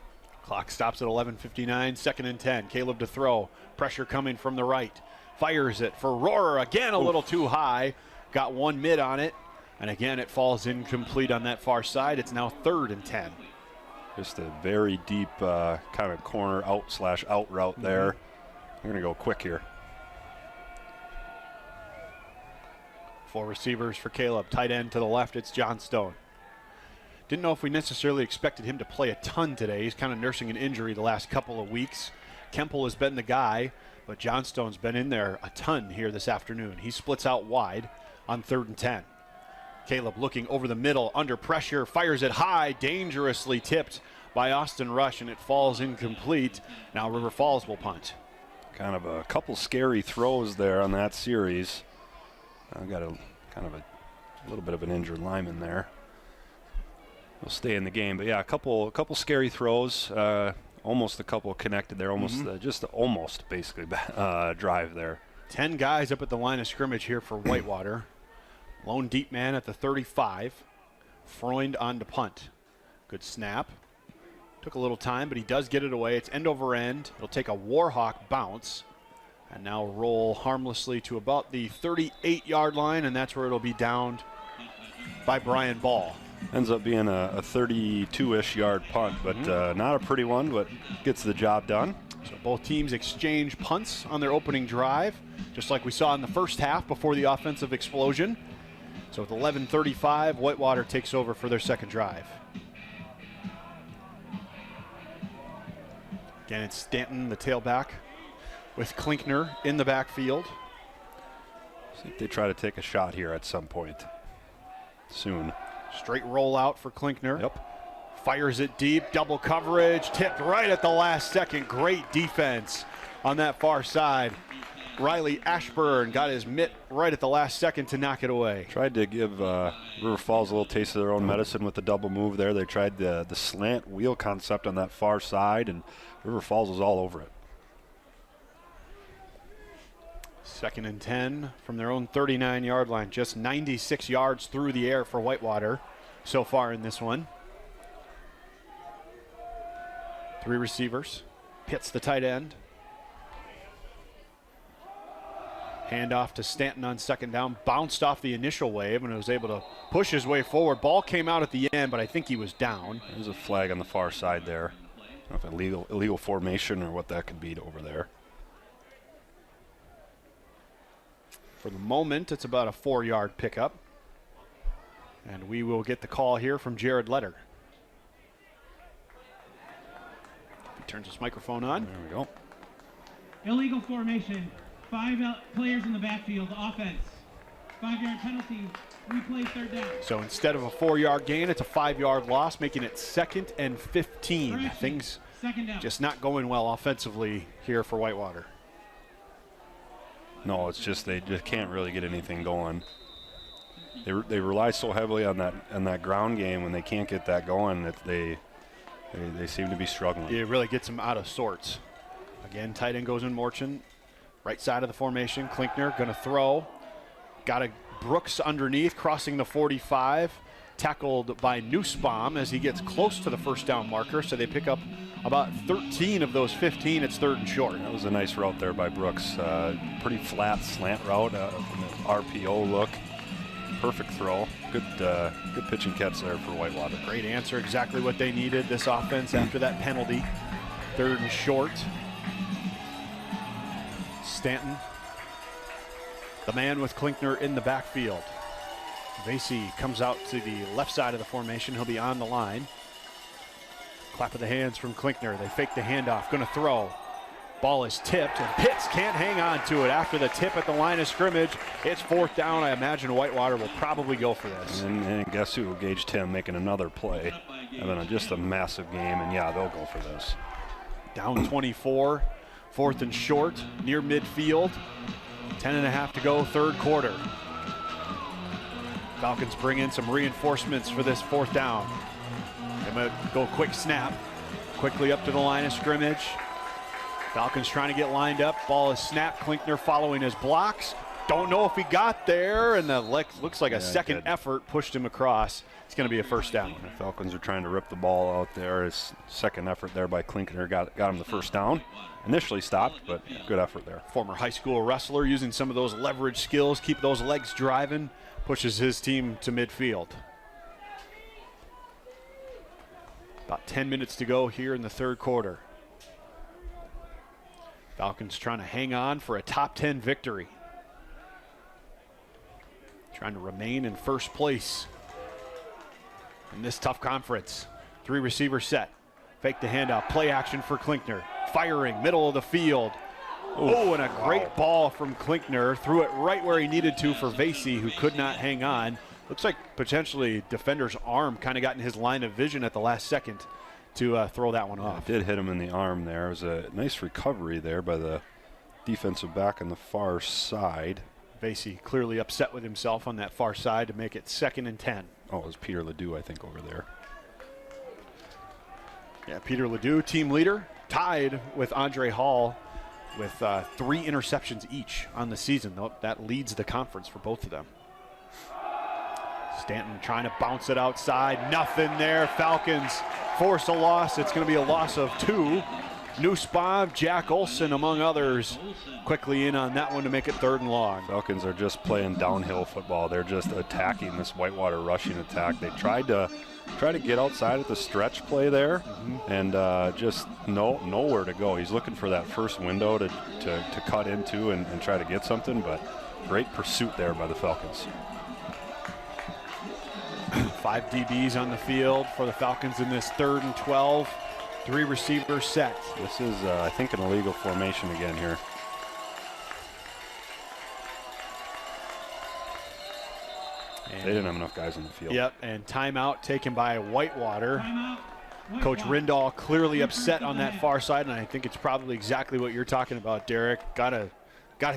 Clock stops at 11:59, 2nd and 10. Caleb to throw. Pressure coming from the right. Fires it for Rohrer. Again, a little too high. Got one mid on it. And again, it falls incomplete on that far side. It's now 3rd and 10. Just a very deep kind of corner out/out route there. We're going to go quick here. 4 receivers for Caleb. Tight end to the left, it's Johnstone. Didn't know if we necessarily expected him to play a ton today. He's kind of nursing an injury the last couple of weeks. Kemple has been the guy, but Johnstone's been in there a ton here this afternoon. He splits out wide on 3rd and 10. Caleb looking over the middle, under pressure, fires it high, dangerously tipped by Austin Rush, and it falls incomplete. Now River Falls will punt. Kind of a couple scary throws there on that series. I've got a little bit of an injured lineman there. We'll stay in the game, but yeah, a couple scary throws. Almost a couple connected there. Almost just almost basically drive there. 10 guys up at the line of scrimmage here for Whitewater. Lone deep man at the 35. Freund on to punt. Good snap. Took a little time, but he does get it away. It's end over end. It'll take a Warhawk bounce and now roll harmlessly to about the 38-yard line, and that's where it'll be downed by Brian Ball. Ends up being a 32-ish yard punt, but not a pretty one, but gets the job done. So both teams exchange punts on their opening drive, just like we saw in the first half before the offensive explosion. So with 11:35, Whitewater takes over for their second drive. Again, it's Stanton, the tailback, with Klinkner in the backfield. See if they try to take a shot here at some point soon. Straight rollout for Klinkner. Yep. Fires it deep, double coverage, tipped right at the last second. Great defense on that far side. Riley Ashburn got his mitt right at the last second to knock it away. Tried to give River Falls a little taste of their own medicine with the double move there. They tried the slant wheel concept on that far side, and River Falls was all over it. 2nd and 10 from their own 39-yard line. Just 96 yards through the air for Whitewater so far in this one. 3 receivers. Pitts the tight end. Handoff to Stanton on 2nd down. Bounced off the initial wave and was able to push his way forward. Ball came out at the end, but I think he was down. There's a flag on the far side there. I don't know if illegal formation or what that could be over there. For the moment, it's about a 4-yard pickup. And we will get the call here from Jared Letter. He turns his microphone on. There we go. Illegal formation. 5 players in the backfield. Offense. 5-yard penalty. Replay 3rd down. So instead of a 4-yard gain, it's a 5-yard loss, making it 2nd and 15. Correction. Things 2nd down. just not going well offensively here for Whitewater. No, it's just they just can't really get anything going. They rely so heavily on that ground game. When they can't get that going, that they seem to be struggling. It really gets them out of sorts. Again, tight end goes in Morchin. Right side of the formation. Klinkner going to throw. Got a Brooks underneath, crossing the 45. Tackled by Nussbaum as he gets close to the first down marker. So they pick up about 13 of those 15. It's 3rd and short. That was a nice route there by Brooks. Pretty flat slant route from the RPO look. Perfect throw. Good pitch and catch there for Whitewater. Great answer. Exactly what they needed, this offense, after that penalty. 3rd and short. Stanton, the man with Klinkner in the backfield. Vasey comes out to the left side of the formation. He'll be on the line. Clap of the hands from Klinkner. They fake the handoff. Going to throw. Ball is tipped, and Pitts can't hang on to it after the tip at the line of scrimmage. It's 4th down. I imagine Whitewater will probably go for this. And guess who? Gage Tim making another play. Having just a massive game, and yeah, they'll go for this. Down 24. 4th and short, near midfield. 10:30 to go, third quarter. Falcons bring in some reinforcements for this fourth down. They might go quick snap, quickly up to the line of scrimmage. Falcons trying to get lined up. Ball is snapped. Klinkner following his blocks. Don't know if he got there, and the looks like a second effort pushed him across. It's going to be a first down. The Falcons are trying to rip the ball out there. His second effort there by Klinkner got him the first down. Initially stopped, but good effort there. Former high school wrestler using some of those leverage skills, keep those legs driving, pushes his team to midfield. About 10 minutes to go here in the third quarter. Falcons trying to hang on for a top 10 victory. Trying to remain in first place in this tough conference. 3 receiver set. Fake the handoff. Play action for Klinkner. Firing, middle of the field. Oh, and a great ball from Klinkner. Threw it right where he needed to for Vasey, who could not hang on. Looks like potentially defender's arm kind of got in his line of vision at the last second to throw that one off. It did hit him in the arm there. It was a nice recovery there by the defensive back on the far side. Vasey clearly upset with himself on that far side to make it 2nd and 10. Oh, it was Peter Ledoux, I think, over there. Yeah, Peter Ledoux, team leader, tied with Andre Hall with 3 interceptions each on the season. That leads the conference for both of them. Stanton trying to bounce it outside. Nothing there. Falcons force a loss. It's going to be a loss of 2. Nussbaum, Jack Olson, among others, quickly in on that one to make it 3rd and long. Falcons are just playing downhill football. They're just attacking this Whitewater rushing attack. They tried to get outside at the stretch play there, and just nowhere to go. He's looking for that first window to cut into and try to get something, but great pursuit there by the Falcons. 5 DBs on the field for the Falcons in this 3rd and 12. 3 receivers set. This is, I think, an illegal formation again here. They didn't have enough guys on the field. Yep, and timeout taken by Whitewater. Coach Rindahl clearly upset on that far side, and I think it's probably exactly what you're talking about, Derek. Gotta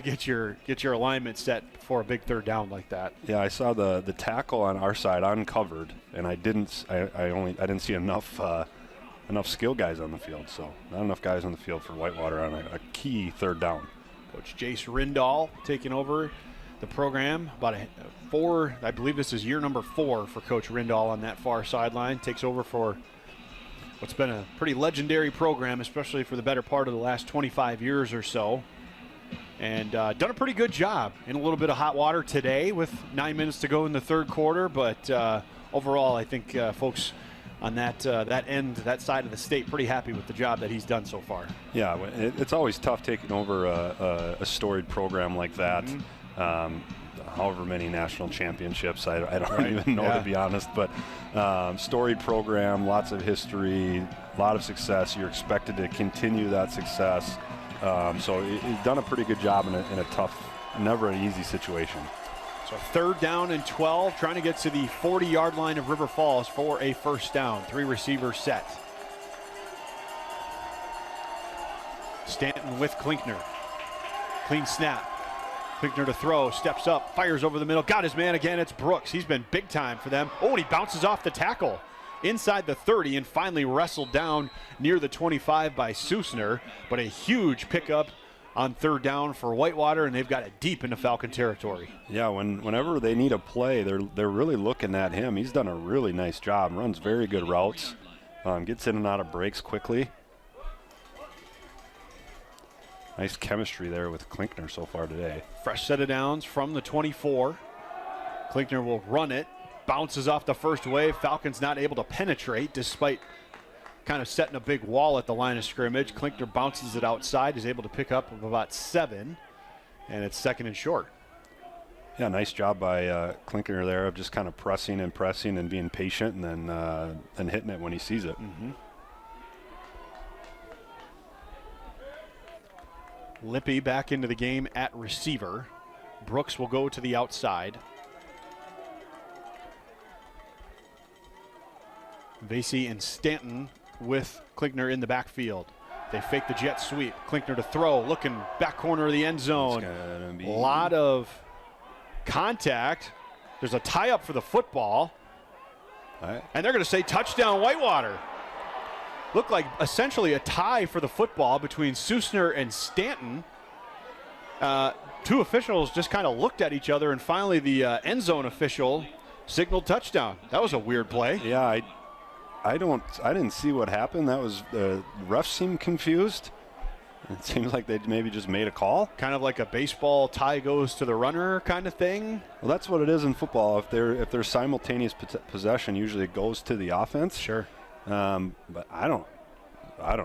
get your alignment set for a big 3rd down like that. Yeah, I saw the tackle on our side uncovered, and I didn't see enough skill guys on the field. So not enough guys on the field for Whitewater on a key 3rd down. Coach Jace Rindahl taking over the program. About I believe this is year number 4 for Coach Rindahl on that far sideline. Takes over for what's been a pretty legendary program, especially for the better part of the last 25 years or so. And done a pretty good job in a little bit of hot water today with 9 minutes to go in the 3rd quarter. But overall, I think folks on that side of the state pretty happy with the job that he's done so far. Yeah, it's always tough taking over a storied program like that. However many national championships, I don't even know, to be honest. But storied program, lots of history, a lot of success. You're expected to continue that success. So he's done a pretty good job in a tough, never an easy situation. So 3rd down and 12, trying to get to the 40-yard line of River Falls for a first down. 3 receivers set. Stanton with Klinkner. Clean snap. Klinkner to throw, steps up, fires over the middle. Got his man again, it's Brooks. He's been big time for them. Oh, and he bounces off the tackle inside the 30 and finally wrestled down near the 25 by Susner. But a huge pickup on 3rd down for Whitewater, and they've got it deep into Falcon territory. Yeah, whenever they need a play, they're really looking at him. He's done a really nice job, runs very good routes, gets in and out of breaks quickly. Nice chemistry there with Klinkner so far today. Fresh set of downs from the 24. Klinkner will run it, bounces off the first wave. Falcons not able to penetrate despite kind of setting a big wall at the line of scrimmage. Klinkner bounces it outside, is able to pick up about 7, and it's 2nd and short. Yeah, nice job by Klinkner there of just kind of pressing and being patient, and then hitting it when he sees it. Lippy back into the game at receiver. Brooks will go to the outside. Vasey and Stanton with Klinkner in the backfield. They fake the jet sweep. Klinkner to throw, looking back corner of the end zone. A lot of contact. There's a tie-up for the football. And they're going to say touchdown Whitewater. Looked like essentially a tie for the football between Susner and Stanton. Two officials just kind of looked at each other, and finally the end zone official signaled touchdown. That was a weird play. Yeah, I didn't see what happened. That was the refs seemed confused. It seems like they maybe just made a call. Kind of like a baseball tie goes to the runner kind of thing. Well, that's what it is in football. If there's simultaneous possession, usually it goes to the offense. Sure. But I don't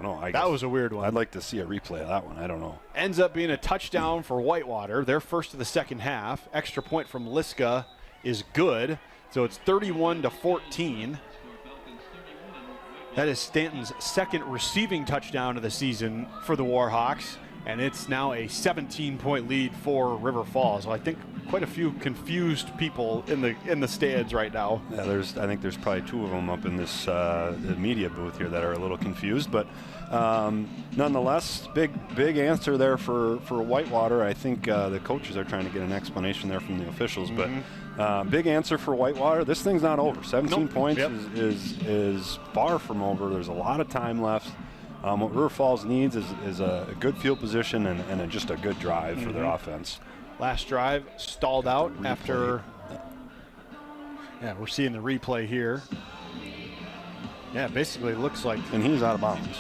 know. That was a weird one. I'd like to see a replay of that one. I don't know. Ends up being a touchdown for Whitewater. Their first of the second half. Extra point from Liska is good. So it's 31-14. That is Stanton's second receiving touchdown of the season for the Warhawks, and it's now a 17-point lead for River Falls. So I think quite a few confused people in the stands right now. Yeah, I think there's probably two of them up in this the media booth here that are a little confused, but nonetheless, big answer there for Whitewater. I think the coaches are trying to get an explanation there from the officials, but. Big answer for Whitewater. This thing's not over. 17 points is far from over. There's a lot of time left. What River Falls needs is a good field position and just a good drive for their offense. Last drive stalled out after. Yeah, we're seeing the replay here. Yeah, basically it looks like. And he's out of bounds.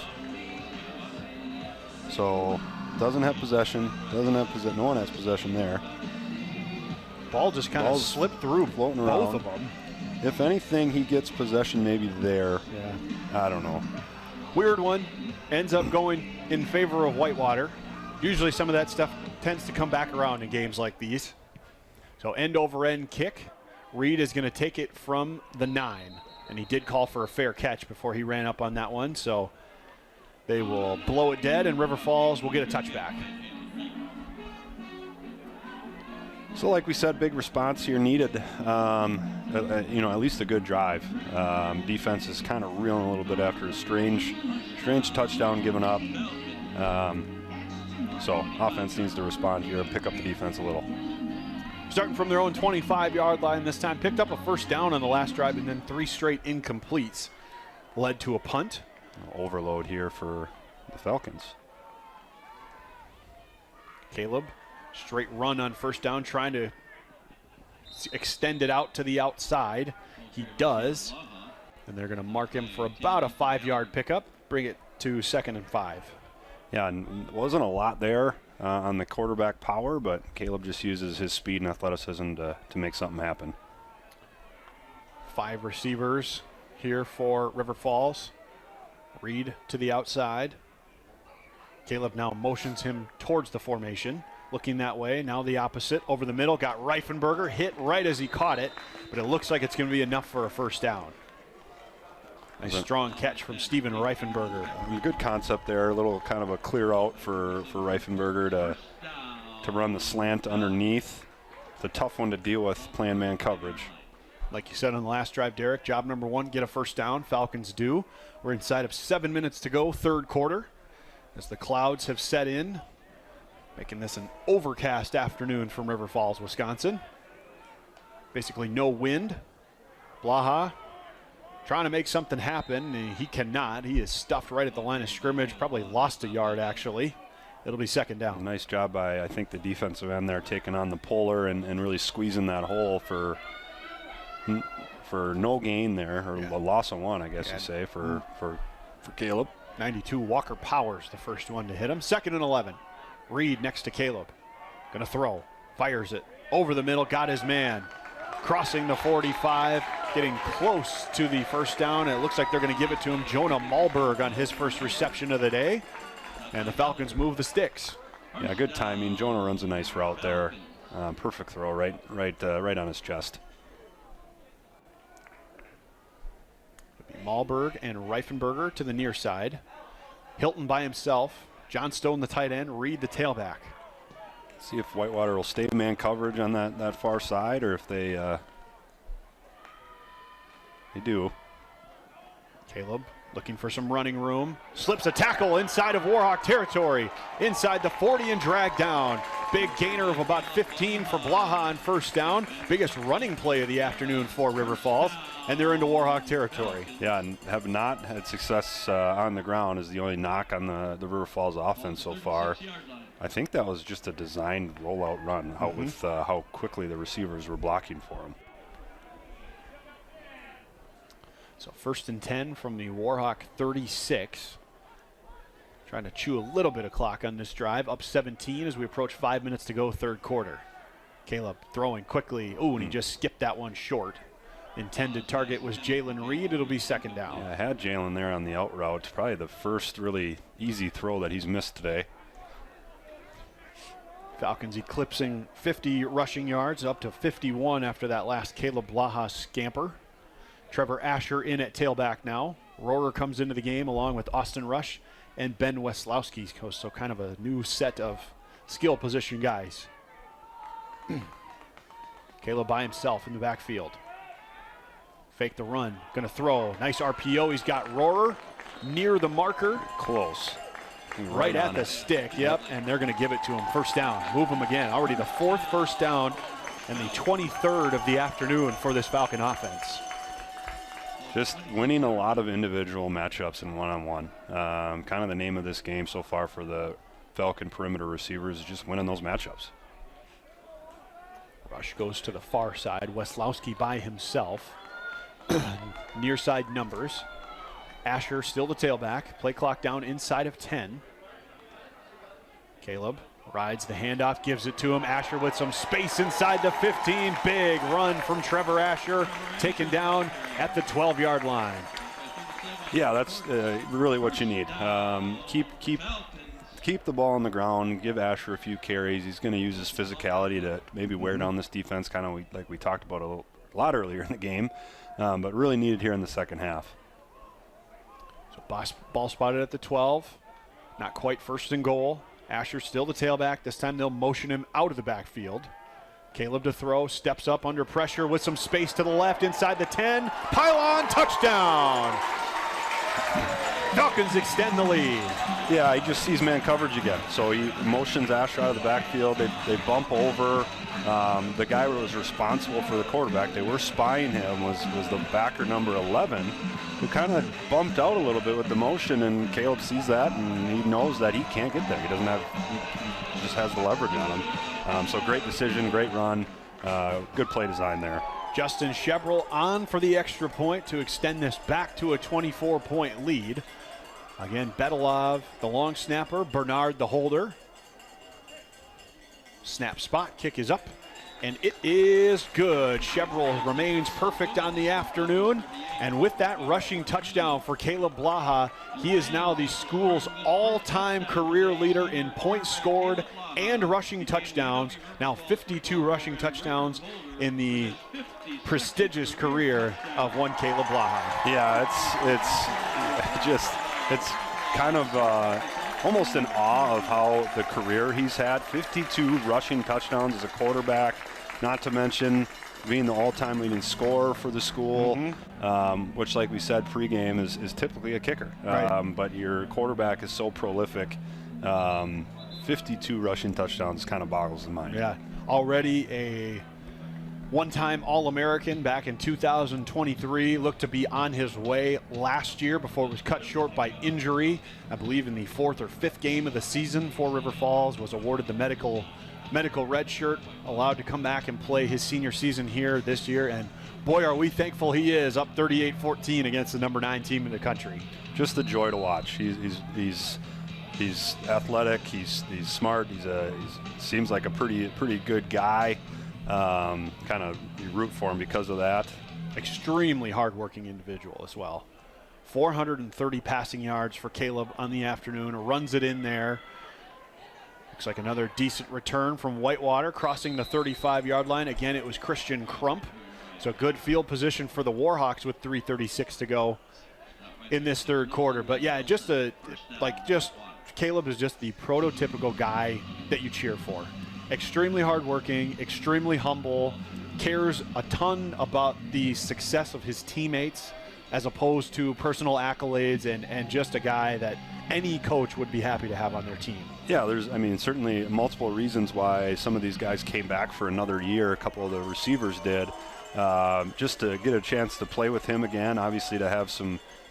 So doesn't have possession. No one has possession there. Ball just kind of slipped through, floating both around. of them. If anything, he gets possession maybe there. Yeah. I don't know. Weird one. Ends up going in favor of Whitewater. Usually some of that stuff tends to come back around in games like these. So end over end kick. Reed is going to take it from the 9. And he did call for a fair catch before he ran up on that one. So they will blow it dead, and River Falls will get a touchback. So like we said, big response here needed. At least a good drive. Defense is kind of reeling a little bit after a strange touchdown given up. So offense needs to respond here and pick up the defense a little. Starting from their own 25-yard line this time. Picked up a first down on the last drive, and then 3 straight incompletes. Led to a punt. Overload here for the Falcons. Caleb. Straight run on first down, trying to extend it out to the outside. He does. And they're going to mark him for about a 5-yard pickup, bring it to 2nd and 5. Yeah, and wasn't a lot there on the quarterback power, but Caleb just uses his speed and athleticism to make something happen. 5 receivers here for River Falls. Reed to the outside. Caleb now motions him towards the formation. Looking that way, now the opposite. Over the middle, got Reifenberger, hit right as he caught it, but it looks like it's going to be enough for a first down. Nice strong catch from Steven Reifenberger. Good concept there, a little kind of a clear out for Reifenberger to run the slant underneath. It's a tough one to deal with playing man coverage. Like you said on the last drive, Derek, job number 1, get a first down. Falcons do. We're inside of 7 minutes to go, third quarter, as the clouds have set in, making this an overcast afternoon from River Falls, Wisconsin. Basically no wind. Blaha trying to make something happen, and he cannot. He is stuffed right at the line of scrimmage, probably lost a yard, actually. It'll be second down. Nice job by, I think, the defensive end there, taking on the puller and really squeezing that hole for no gain there, or a loss of 1, I guess you say, for Caleb. 92, Walker Powers, the first one to hit him. 2nd and 11. Reed next to Caleb. Going to throw. Fires it. Over the middle. Got his man. Crossing the 45. Getting close to the first down. It looks like they're going to give it to him. Jonah Malberg on his first reception of the day. And the Falcons move the sticks. Yeah, good timing. Jonah runs a nice route there. Perfect throw right on his chest. Malberg and Reifenberger to the near side. Hilton by himself. John Stone, the tight end. Reed, the tailback. See if Whitewater will stay man coverage on that far side, or if they do. Caleb looking for some running room. Slips a tackle inside of Warhawk territory. Inside the 40 and drag down. Big gainer of about 15 for Blaha on first down. Biggest running play of the afternoon for River Falls. And they're into Warhawk territory. Yeah, and have not had success on the ground is the only knock on the River Falls offense so far. I think that was just a designed rollout run out with how quickly the receivers were blocking for him. So 1st and 10 from the Warhawk 36. Trying to chew a little bit of clock on this drive. Up 17 as we approach 5 minutes to go, third quarter. Caleb throwing quickly. Oh, and he just skipped that one short. Intended target was Jalen Reed. It'll be second down. Yeah, I had Jalen there on the out route. Probably the first really easy throw that he's missed today. Falcons eclipsing 50 rushing yards, up to 51 after that last Caleb Blaha scamper. Trevor Asher in at tailback now. Rohrer comes into the game along with Austin Rush and Ben Weslowski. So kind of a new set of skill position guys. Caleb by himself in the backfield. Fake the run, gonna throw. Nice RPO, he's got Rohrer near the marker. Close. Right at the stick, yep, and they're gonna give it to him. First down, move him again. Already the 4th first down and the 23rd of the afternoon for this Falcon offense. Just winning a lot of individual matchups in one-on-one. Kind of the name of this game so far for the Falcon perimeter receivers is just winning those matchups. Rush goes to the far side. Weslowski by himself. Near side numbers. Asher still the tailback. Play clock down inside of 10. Caleb rides the handoff, gives it to him. Asher with some space inside the 15. Big run from Trevor Asher, taken down at the 12-yard line. Yeah, that's really what you need. Keep the ball on the ground. Give Asher a few carries. He's going to use his physicality to maybe wear down this defense, kind of like we talked about a lot earlier in the game, but really needed here in the second half. So ball spotted at the 12. Not quite first and goal. Asher still the tailback. This time they'll motion him out of the backfield. Caleb to throw, steps up under pressure with some space to the left inside the 10. Pylon, touchdown! Falcons extend the lead. Yeah, he just sees man coverage again. So he motions Asher out of the backfield. They bump over. The guy who was responsible for the quarterback, they were spying him, was the backer number 11, who kind of bumped out a little bit with the motion, and Caleb sees that, and he knows that he can't get there. He just has the leverage on him. So great decision, great run, good play design there. Justin Chevrolet on for the extra point to extend this back to a 24-point lead. Again, Betelov, the long snapper, Bernard, the holder. Snap spot, kick is up, and it is good. Chevrolet remains perfect on the afternoon, and with that rushing touchdown for Caleb Blaha, he is now the school's all-time career leader in points scored and rushing touchdowns. Now 52 rushing touchdowns in the prestigious career of one Caleb Blaha. Yeah, it's kind of almost in awe of how the career he's had. 52 rushing touchdowns as a quarterback, not to mention being the all-time leading scorer for the school, which, like we said pregame, is typically a kicker. Right. But your quarterback is so prolific. 52 rushing touchdowns kind of boggles the mind. Yeah, already a one-time All-American back in 2023, looked to be on his way last year before it was cut short by injury. I believe in the 4th or 5th game of the season for River Falls, was awarded the medical red shirt, allowed to come back and play his senior season here this year, and boy, are we thankful he is, up 38-14 against the number 9 team in the country. Just a joy to watch. He's athletic, he's smart, he seems like a pretty good guy. Kind of root for him because of that. Extremely hardworking individual as well. 430 passing yards for Caleb on the afternoon, runs it in there. Looks like another decent return from Whitewater, crossing the 35-yard line. Again, it was Christian Crump. So good field position for the Warhawks with 3:36 to go in this third quarter. But yeah, Caleb is just the prototypical guy that you cheer for. Extremely hardworking, extremely humble, cares a ton about the success of his teammates, as opposed to personal accolades and just a guy that any coach would be happy to have on their team. Yeah, certainly multiple reasons why some of these guys came back for another year. A couple of the receivers did, just to get a chance to play with him again, obviously to have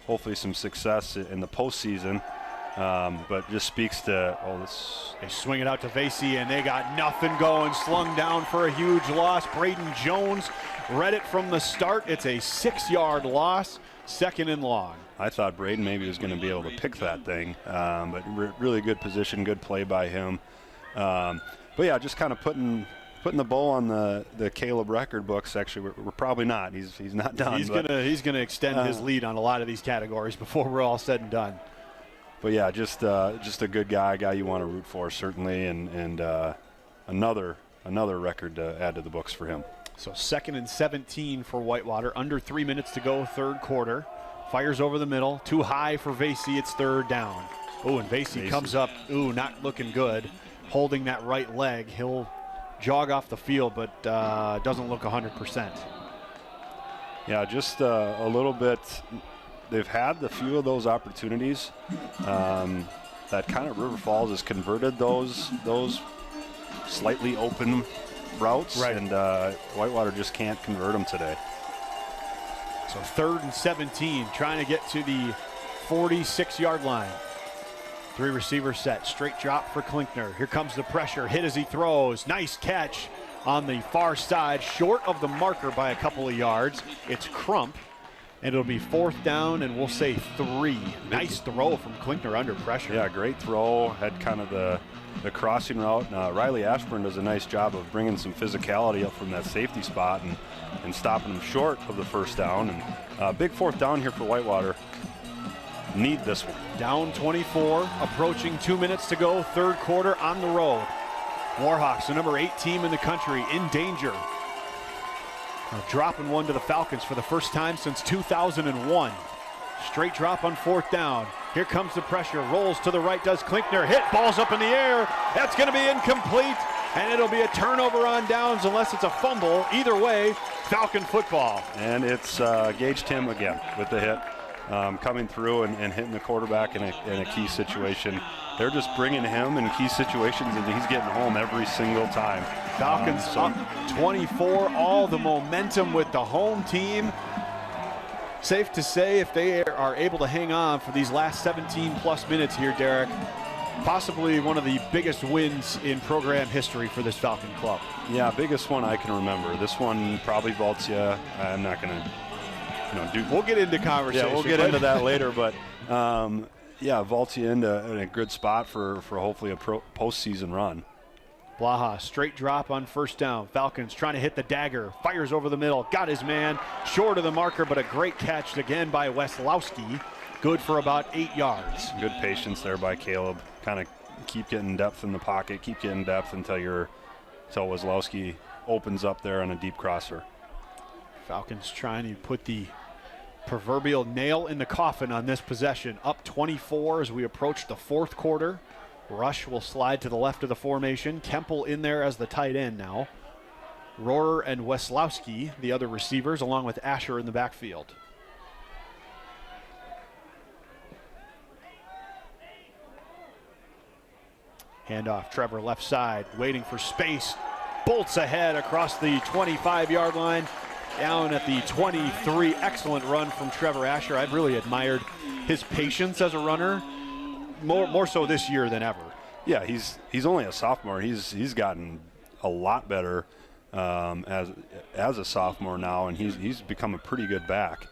hopefully some success in the postseason. But just speaks to, they swing it out to Vasey, and they got nothing going. Slung down for a huge loss. Braden Jones read it from the start. It's a 6-yard loss, 2nd and long. I thought Braden maybe was going to be able to pick that thing, but really good position, good play by him. But yeah, just kind of putting the bow on the Caleb record books. Actually, we're probably not. He's not done. He's gonna extend his lead on a lot of these categories before we're all said and done. But yeah, just a good guy you want to root for, certainly, and another record to add to the books for him. So 2nd and 17 for Whitewater, under 3 minutes to go, 3rd quarter. Fires over the middle, too high for Vasey, it's 3rd down. Oh, and Vasey comes up, not looking good, holding that right leg. He'll jog off the field, but doesn't look 100%. Yeah, just a little bit. They've had a few of those opportunities that kind of River Falls has converted those slightly open routes, right. And Whitewater just can't convert them today. So 3rd and 17, trying to get to the 46-yard line. 3 receiver set, straight drop for Klinkner. Here comes the pressure, hit as he throws. Nice catch on the far side, short of the marker by a couple of yards. It's Crump. And it'll be 4th down, and we'll say 3. Nice throw from Klinkner under pressure. Yeah, great throw. Had kind of the crossing route. Riley Ashburn does a nice job of bringing some physicality up from that safety spot and stopping him short of the 1st down. And big 4th down here for Whitewater. Need this one. Down 24, approaching 2 minutes to go, 3rd quarter on the road. Warhawks, the number 8 team in the country, in danger. Dropping one to the Falcons for the first time since 2001. Straight drop on 4th down. Here comes the pressure. Rolls to the right, does Klinkner. Hit, ball's up in the air. That's going to be incomplete, and it'll be a turnover on downs unless it's a fumble. Either way, Falcon football. And it's Gage Tim again with the hit. Coming through and hitting the quarterback in a key situation. They're just bringing him in key situations, and he's getting home every single time. Falcons up 24, all the momentum with the home team. Safe to say, if they are able to hang on for these last 17-plus minutes here, Derek, possibly one of the biggest wins in program history for this Falcon club. Yeah, biggest one I can remember. This one probably vaults you. I'm not going to we'll get into conversation. Yeah, we'll get into that later, but vaults you in a good spot for hopefully a postseason run. Blaha, straight drop on 1st down. Falcons trying to hit the dagger. Fires over the middle. Got his man. Short of the marker, but a great catch again by Weslowski. Good for about 8 yards. Good patience there by Caleb. Kind of keep getting depth in the pocket. Keep getting depth until Weslowski opens up there on a deep crosser. Falcons trying to put the proverbial nail in the coffin on this possession. Up 24 as we approach the 4th quarter. Rush will slide to the left of the formation. Kemple in there as the tight end now. Rohrer and Weslowski, the other receivers, along with Asher in the backfield. Handoff, Trevor left side, waiting for space. Bolts ahead across the 25-yard line. Down at the 23, excellent run from Trevor Asher. I've really admired his patience as a runner, more so this year than ever. Yeah, he's only a sophomore. He's gotten a lot better as a sophomore now, and he's become a pretty good back.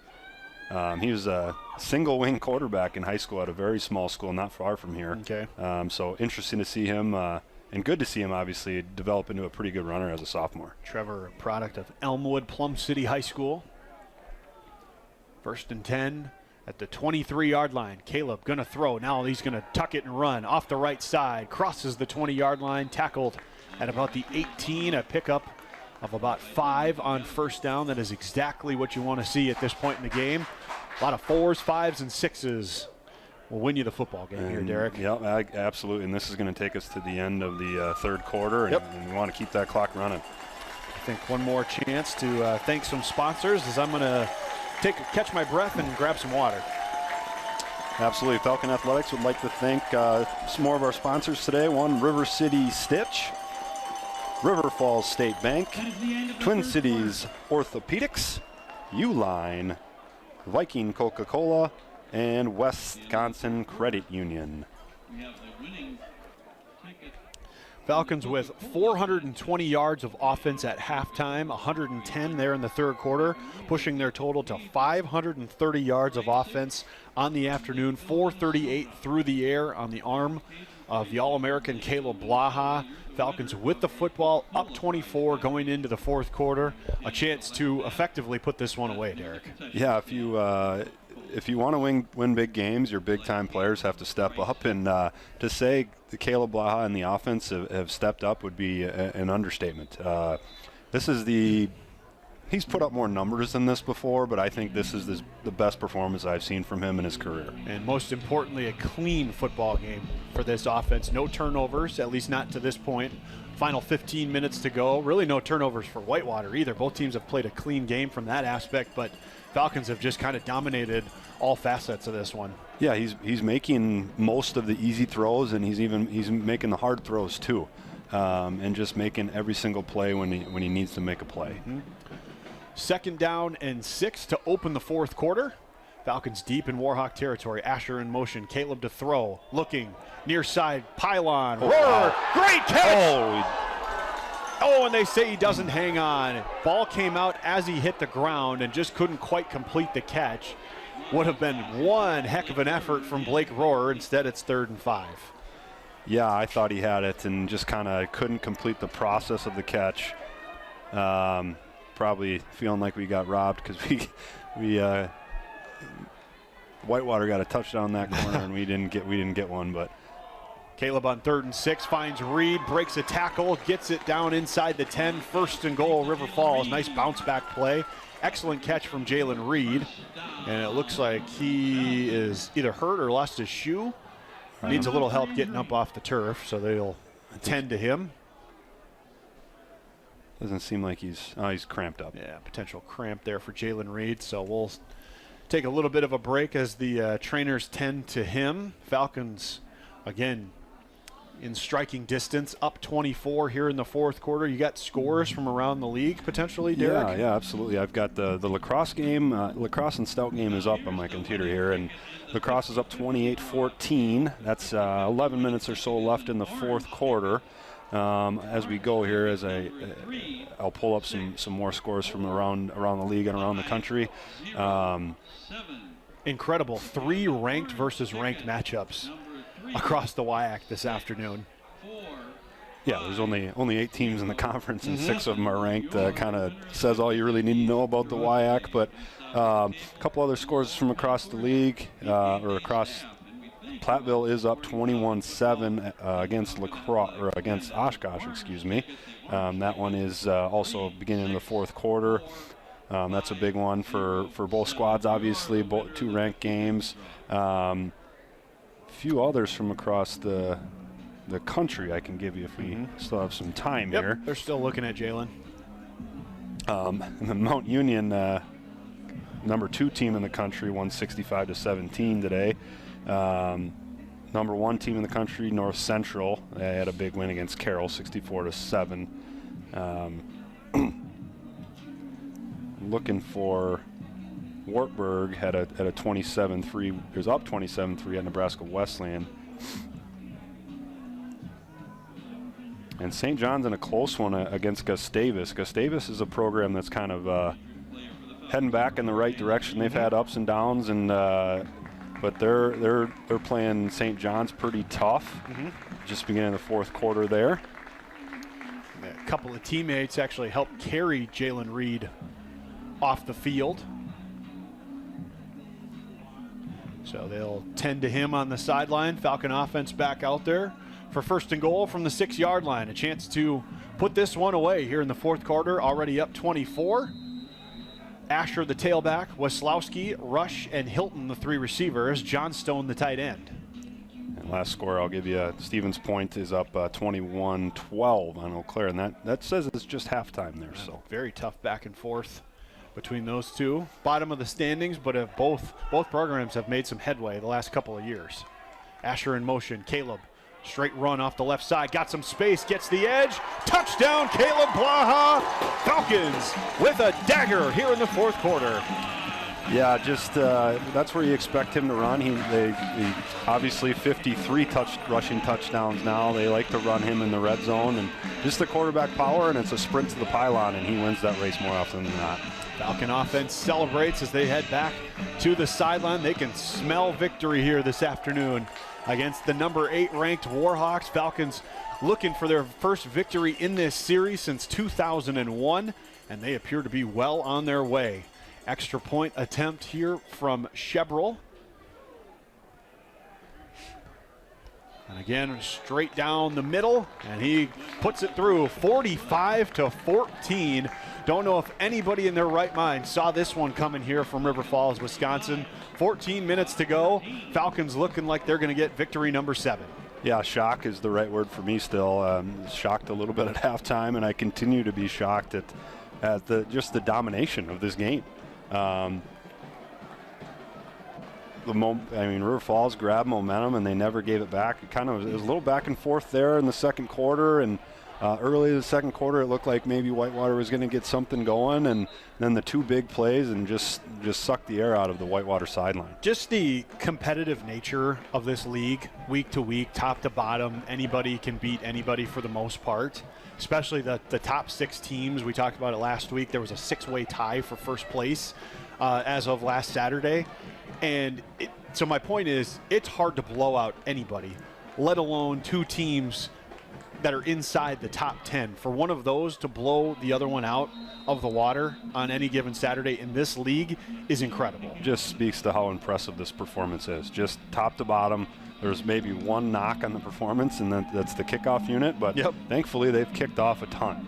He was a single wing quarterback in high school at a very small school not far from here. Okay. So interesting to see him. And good to see him, obviously, develop into a pretty good runner as a sophomore. Trevor, a product of Elmwood Plum City High School. 1st and 10 at the 23-yard line. Caleb going to throw. Now he's going to tuck it and run off the right side. Crosses the 20-yard line. Tackled at about the 18. A pickup of about 5 on 1st down. That is exactly what you want to see at this point in the game. A lot of 4s, 5s, and 6s. Will win you the football game here, Derek. Yeah, absolutely. And this is going to take us to the end of the 3rd quarter, and we want to keep that clock running. I think one more chance to thank some sponsors as I'm going to catch my breath and grab some water. Absolutely. Falcon Athletics would like to thank some more of our sponsors today. One, River City Stitch, River Falls State Bank, Twin Cities Orthopedics, Uline, Viking Coca-Cola, and Wisconsin Credit Union. Falcons with 420 yards of offense at halftime, 110 there in the third quarter, pushing their total to 530 yards of offense on the afternoon, 438 through the air on the arm of the All-American Caleb Blaha. Falcons with the football, up 24 going into the fourth quarter. A chance to effectively put this one away, Derek. Yeah, if you want to win big games, your big-time players have to step up. And to say the Caleb Blaha and the offense have stepped up would be an understatement. He's put up more numbers than this before, but I think this is the best performance I've seen from him in his career. And most importantly, a clean football game for this offense. No turnovers, at least not to this point. Final 15 minutes to go. Really no turnovers for Whitewater either. Both teams have played a clean game from that aspect, but Falcons have just kind of dominated all facets of this one. Yeah, he's making most of the easy throws, and he's making the hard throws too, and just making every single play when he needs to make a play. Mm-hmm. 2nd down and 6 to open the fourth quarter. Falcons deep in Warhawk territory. Asher in motion. Caleb to throw. Looking near side pylon. Roar! Great catch! Oh, and they say he doesn't hang on. Ball came out as he hit the ground and just couldn't quite complete the catch. Would have been one heck of an effort from Blake Rohrer. Instead, it's 3rd and 5. Yeah, I thought he had it and just kind of couldn't complete the process of the catch. Probably feeling like we got robbed because we Whitewater got a touchdown that corner and we didn't get one. But Caleb on 3rd and 6 finds Reed, breaks a tackle, gets it down inside the 10. 1st and goal, River Falls. Nice bounce back play. Excellent catch from Jalen Reed. And it looks like he is either hurt or lost his shoe. Needs a little help getting up off the turf, so they'll attend to him. Doesn't seem like he's cramped up. Yeah, potential cramp there for Jalen Reed. So we'll take a little bit of a break as the trainers tend to him. Falcons, again, in striking distance, up 24 here in the fourth quarter. You got scores from around the league potentially, Derek? Yeah, absolutely. I've got the lacrosse game. Lacrosse and Stout game is up on my computer here, and lacrosse is up 28-14. That's 11 minutes or so left in the fourth quarter. As we go here, I'll pull up some more scores from around the league and around the country. Incredible. 3 ranked versus ranked matchups across the WIAC this afternoon. Yeah, there's only 8 teams in the conference, and 6 of them are ranked. Kind of says all you really need to know about the WIAC. But a couple other scores from across the league, or across. Platteville is up 21-7 against LaCrosse, or against Oshkosh, excuse me. That one is also beginning in the fourth quarter. That's a big one for both squads, obviously, 2 ranked games. A few others from across the country I can give you if we still have some time here. They're still looking at Jalen. The Mount Union, number 2 team in the country, won 65-17 today. Number 1 team in the country, North Central, they had a big win against Carroll, 64-7. Looking for Wartburg had a 27-3. It was up 27-3 at Nebraska Wesleyan. And St. John's in a close one against Gustavus. Gustavus is a program that's kind of heading back in the right direction. They've had ups and downs, and but they're playing St. John's pretty tough. Just beginning the fourth quarter there. A couple of teammates actually helped carry Jalen Reed off the field. So they'll tend to him on the sideline. Falcon offense back out there for 1st and goal from the 6-yard line. A chance to put this one away here in the fourth quarter, already up 24. Asher, the tailback, Weslowski, Rush, and Hilton, the 3 receivers. Johnstone, the tight end. And last score I'll give you, Stevens Point is up 21-12 on Eau Claire, and that says it's just halftime there. So very tough back and forth between those two. Bottom of the standings, but both programs have made some headway the last couple of years. Asher in motion. Caleb, straight run off the left side. Got some space, gets the edge. Touchdown, Caleb Blaha. Falcons with a dagger here in the fourth quarter. Yeah, just that's where you expect him to run. He obviously 53 rushing touchdowns now. They like to run him in the red zone, and just the quarterback power, and it's a sprint to the pylon, and he wins that race more often than not. Falcon offense celebrates as they head back to the sideline. They can smell victory here this afternoon against the number 8 ranked Warhawks. Falcons looking for their first victory in this series since 2001, and they appear to be well on their way. Extra point attempt here from Shebrel. And again, straight down the middle, and he puts it through 45-14. Don't know if anybody in their right mind saw this one coming here from River Falls, Wisconsin. 14 minutes to go. Falcons looking like they're going to get victory number 7. Yeah, shock is the right word for me still. Shocked a little bit at halftime, and I continue to be shocked at just the domination of this game. River Falls grabbed momentum and they never gave it back. It was a little back and forth there in the second quarter, and early in the second quarter it looked like maybe Whitewater was going to get something going, and then the 2 big plays and just sucked the air out of the Whitewater sideline. Just the competitive nature of this league, week to week, top to bottom, anybody can beat anybody for the most part. Especially the top 6 teams. We talked about it last week. There was a 6-way tie for first place as of last Saturday. And so my point is, it's hard to blow out anybody, let alone 2 teams that are inside the top 10. For one of those to blow the other one out of the water on any given Saturday in this league is incredible. Just speaks to how impressive this performance is. Just top to bottom. There's maybe one knock on the performance, and that's the kickoff unit, but thankfully they've kicked off a ton.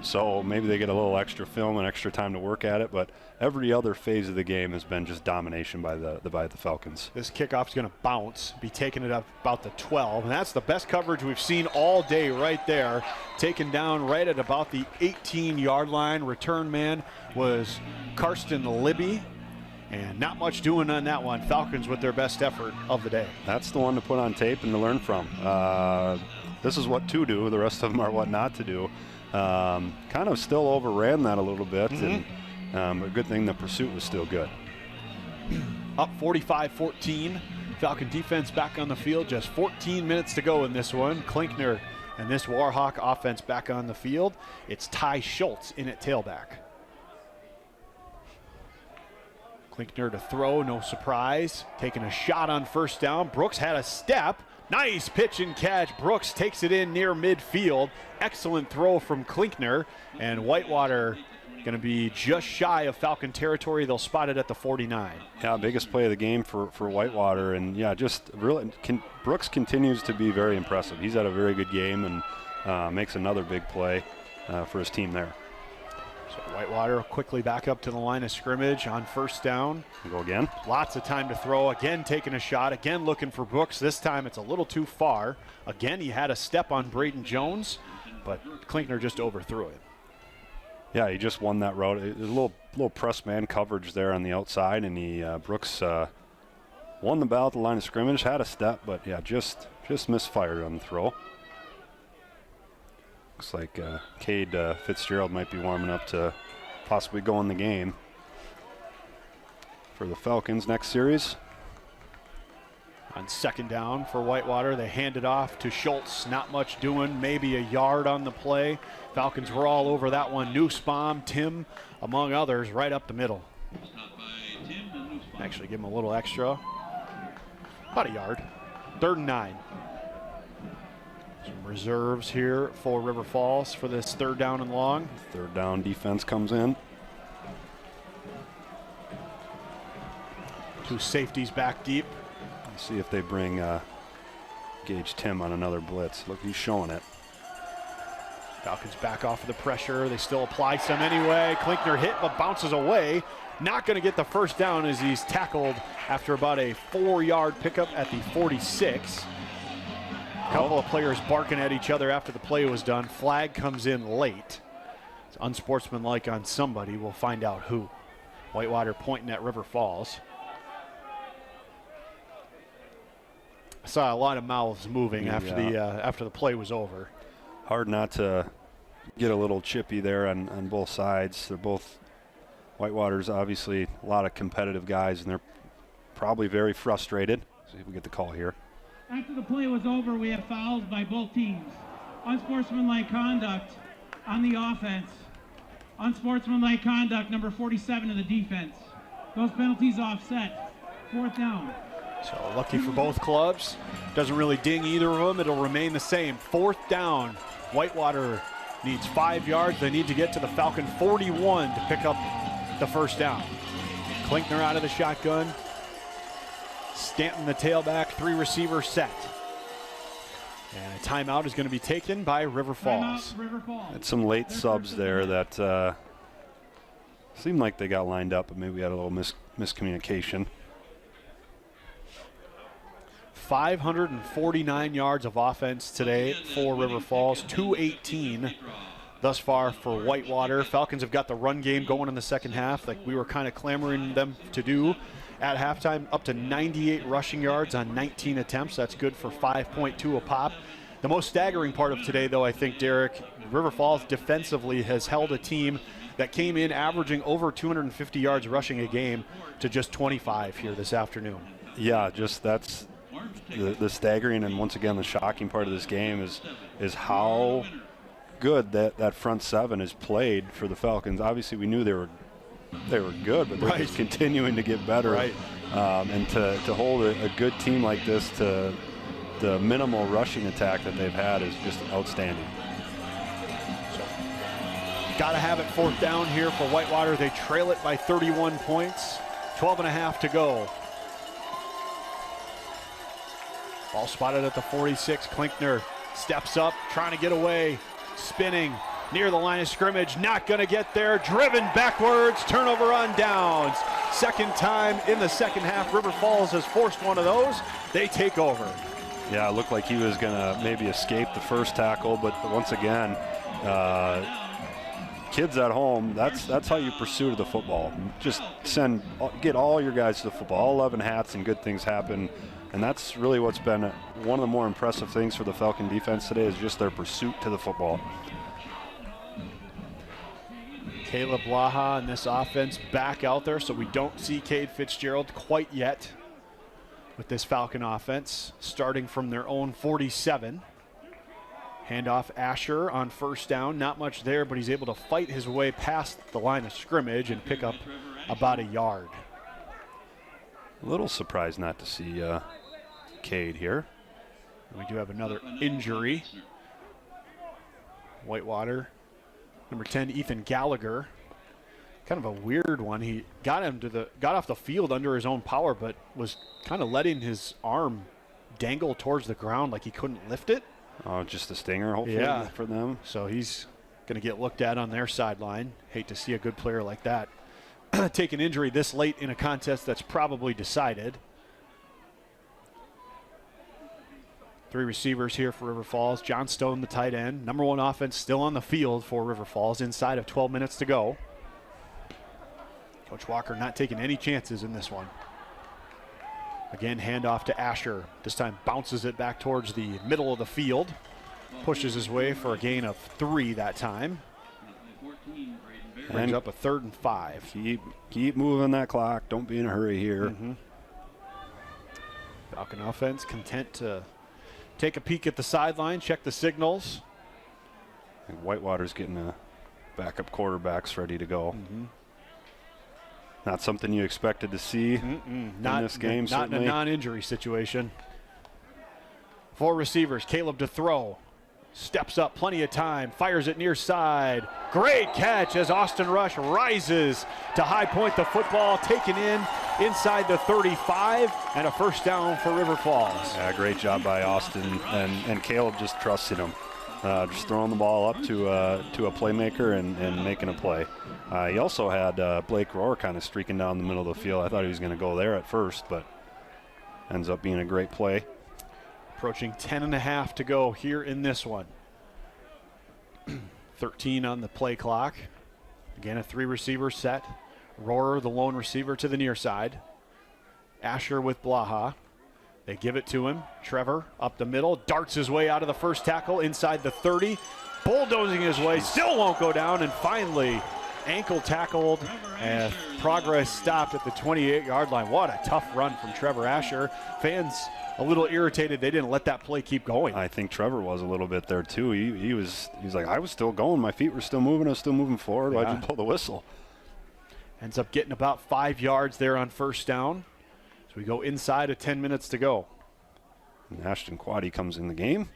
So maybe they get a little extra film and extra time to work at it, but every other phase of the game has been just domination by the Falcons. This kickoff's going to bounce, be taking it up about the 12, and that's the best coverage we've seen all day right there. Taken down right at about the 18-yard line. Return man was Karsten Libby. And not much doing on that one. Falcons with their best effort of the day. That's the one to put on tape and to learn from. This is what to do. The rest of them are what not to do. Kind of still overran that a little bit. And a good thing the pursuit was still good. Up 45-14. Falcon defense back on the field. Just 14 minutes to go in this one. Klinkner and this Warhawk offense back on the field. It's Ty Schultz in at tailback. Klinkner to throw, no surprise. Taking a shot on first down. Brooks had a step. Nice pitch and catch. Brooks takes it in near midfield. Excellent throw from Klinkner. And Whitewater going to be just shy of Falcon territory. They'll spot it at the 49. Yeah, biggest play of the game for Whitewater. And, yeah, just really Brooks continues to be very impressive. He's had a very good game and makes another big play for his team there. So Whitewater quickly back up to the line of scrimmage on first down. Go again. Lots of time to throw. Again taking a shot. Again looking for Brooks. This time it's a little too far. Again he had a step on Braden Jones, but Klinkner just overthrew it. Yeah, he just won that route. There's a little press man coverage there on the outside, and Brooks won the ball at the line of scrimmage. Had a step, but yeah, just misfired on the throw. Looks like Cade Fitzgerald might be warming up to possibly go in the game for the Falcons next series. On second down for Whitewater, they hand it off to Schultz. Not much doing, maybe a yard on the play. Falcons were all over that one. Nussbaum, Tim, among others, right up the middle. Actually, give him a little extra. About a yard. 3rd and 9. Some reserves here for River Falls for this 3rd down and long. 3rd down defense comes in. 2 safeties back deep. Let's see if they bring Gage Tim on another blitz. Look, he's showing it. Falcons back off of the pressure. They still apply some anyway. Klinkner hit but bounces away. Not going to get the first down as he's tackled after about a 4-yard pickup at the 46. A couple of players barking at each other after the play was done. Flag comes in late. It's unsportsmanlike on somebody. We'll find out who. Whitewater pointing at River Falls. I saw a lot of mouths moving after the play was over. Hard not to get a little chippy there on both sides. They're both Whitewater's obviously a lot of competitive guys, and they're probably very frustrated. See if we get the call here. After the play was over, we have fouls by both teams. Unsportsmanlike conduct on the offense. Unsportsmanlike conduct, number 47 of the defense. Those penalties offset. 4th down. So lucky for both clubs. Doesn't really ding either of them. It'll remain the same. 4th down. Whitewater needs 5 yards. They need to get to the Falcon 41 to pick up the first down. Klinkner out of the shotgun. Stanton the tailback. 3 receiver set. And a timeout is going to be taken by River Falls. Had some late subs there that seemed like they got lined up, but maybe we had a little miscommunication. 549 yards of offense today for River Falls, 218 thus far for Whitewater. Falcons have got the run game going in the second half, like we were kind of clamoring them to do at halftime, up to 98 rushing yards on 19 attempts. That's good for 5.2 a pop. The most staggering part of today, though, I think, Derek, River Falls defensively has held a team that came in averaging over 250 yards rushing a game to just 25 here this afternoon. Yeah, just that's the staggering and once again the shocking part of this game is how good that front seven is played for the Falcons. Obviously, we knew they were good, but they're just continuing to get better. Right. And to hold a good team like this to the minimal rushing attack that they've had is just outstanding. So, got to have it 4th down here for Whitewater. They trail it by 31 points. 12.5 to go. Ball spotted at the 46. Klinkner steps up, trying to get away, spinning near the line of scrimmage, not going to get there, driven backwards, turnover on downs. Second time in the second half, River Falls has forced one of those. They take over. Yeah, it looked like he was going to maybe escape the first tackle, but once again, kids at home, that's how you pursue the football. Just get all your guys to the football, all 11 hats, and good things happen. And that's really what's been one of the more impressive things for the Falcon defense today is just their pursuit to the football. Caleb Blaha in this offense back out there, so we don't see Cade Fitzgerald quite yet with this Falcon offense, starting from their own 47. Handoff Asher on first down. Not much there, but he's able to fight his way past the line of scrimmage and pick up about a yard. A little surprised not to see Cade here. We do have another injury. Whitewater. Number 10, Ethan Gallagher. Kind of a weird one. He got off the field under his own power, but was kind of letting his arm dangle towards the ground like he couldn't lift it. Oh, just a stinger, hopefully, for them. So he's going to get looked at on their sideline. Hate to see a good player like that take an injury this late in a contest that's probably decided. 3 receivers here for River Falls. John Stone, the tight end. Number 1 offense still on the field for River Falls inside of 12 minutes to go. Coach Walker not taking any chances in this one. Again, handoff to Asher. This time bounces it back towards the middle of the field. Pushes his way for a gain of 3 that time. Brings up a 3rd and 5. Keep moving that clock. Don't be in a hurry here. Falcon offense content to take a peek at the sideline, check the signals. I think Whitewater's getting backup quarterbacks ready to go. Not something you expected to see in this game, not in a non-injury situation. 4 receivers, Caleb to throw. Steps up, plenty of time, fires it near side. Great catch as Austin Rush rises to high point the football, taken inside the 35, and a first down for River Falls. Yeah, great job by Austin, and Caleb just trusted him. Just throwing the ball up to a playmaker and making a play. He also had Blake Rohr kind of streaking down the middle of the field. I thought he was going to go there at first, but ends up being a great play. Approaching 10.5 to go here in this one. 13 on the play clock. Again, a 3-receiver set. Rohrer, the lone receiver, to the near side. Asher with Blaha. They give it to him. Trevor up the middle, darts his way out of the first tackle inside the 30. Bulldozing his way, still won't go down, and finally ankle tackled and progress stopped at the 28-yard line. What a tough run from Trevor Asher. Fans a little irritated they didn't let that play keep going. I think Trevor was a little bit there too. He's like, I was still going. My feet were still moving. I was still moving forward. Why'd you pull the whistle? Ends up getting about 5 yards there on first down. So we go inside of 10 minutes to go. And Ashton Quaddy comes in the game.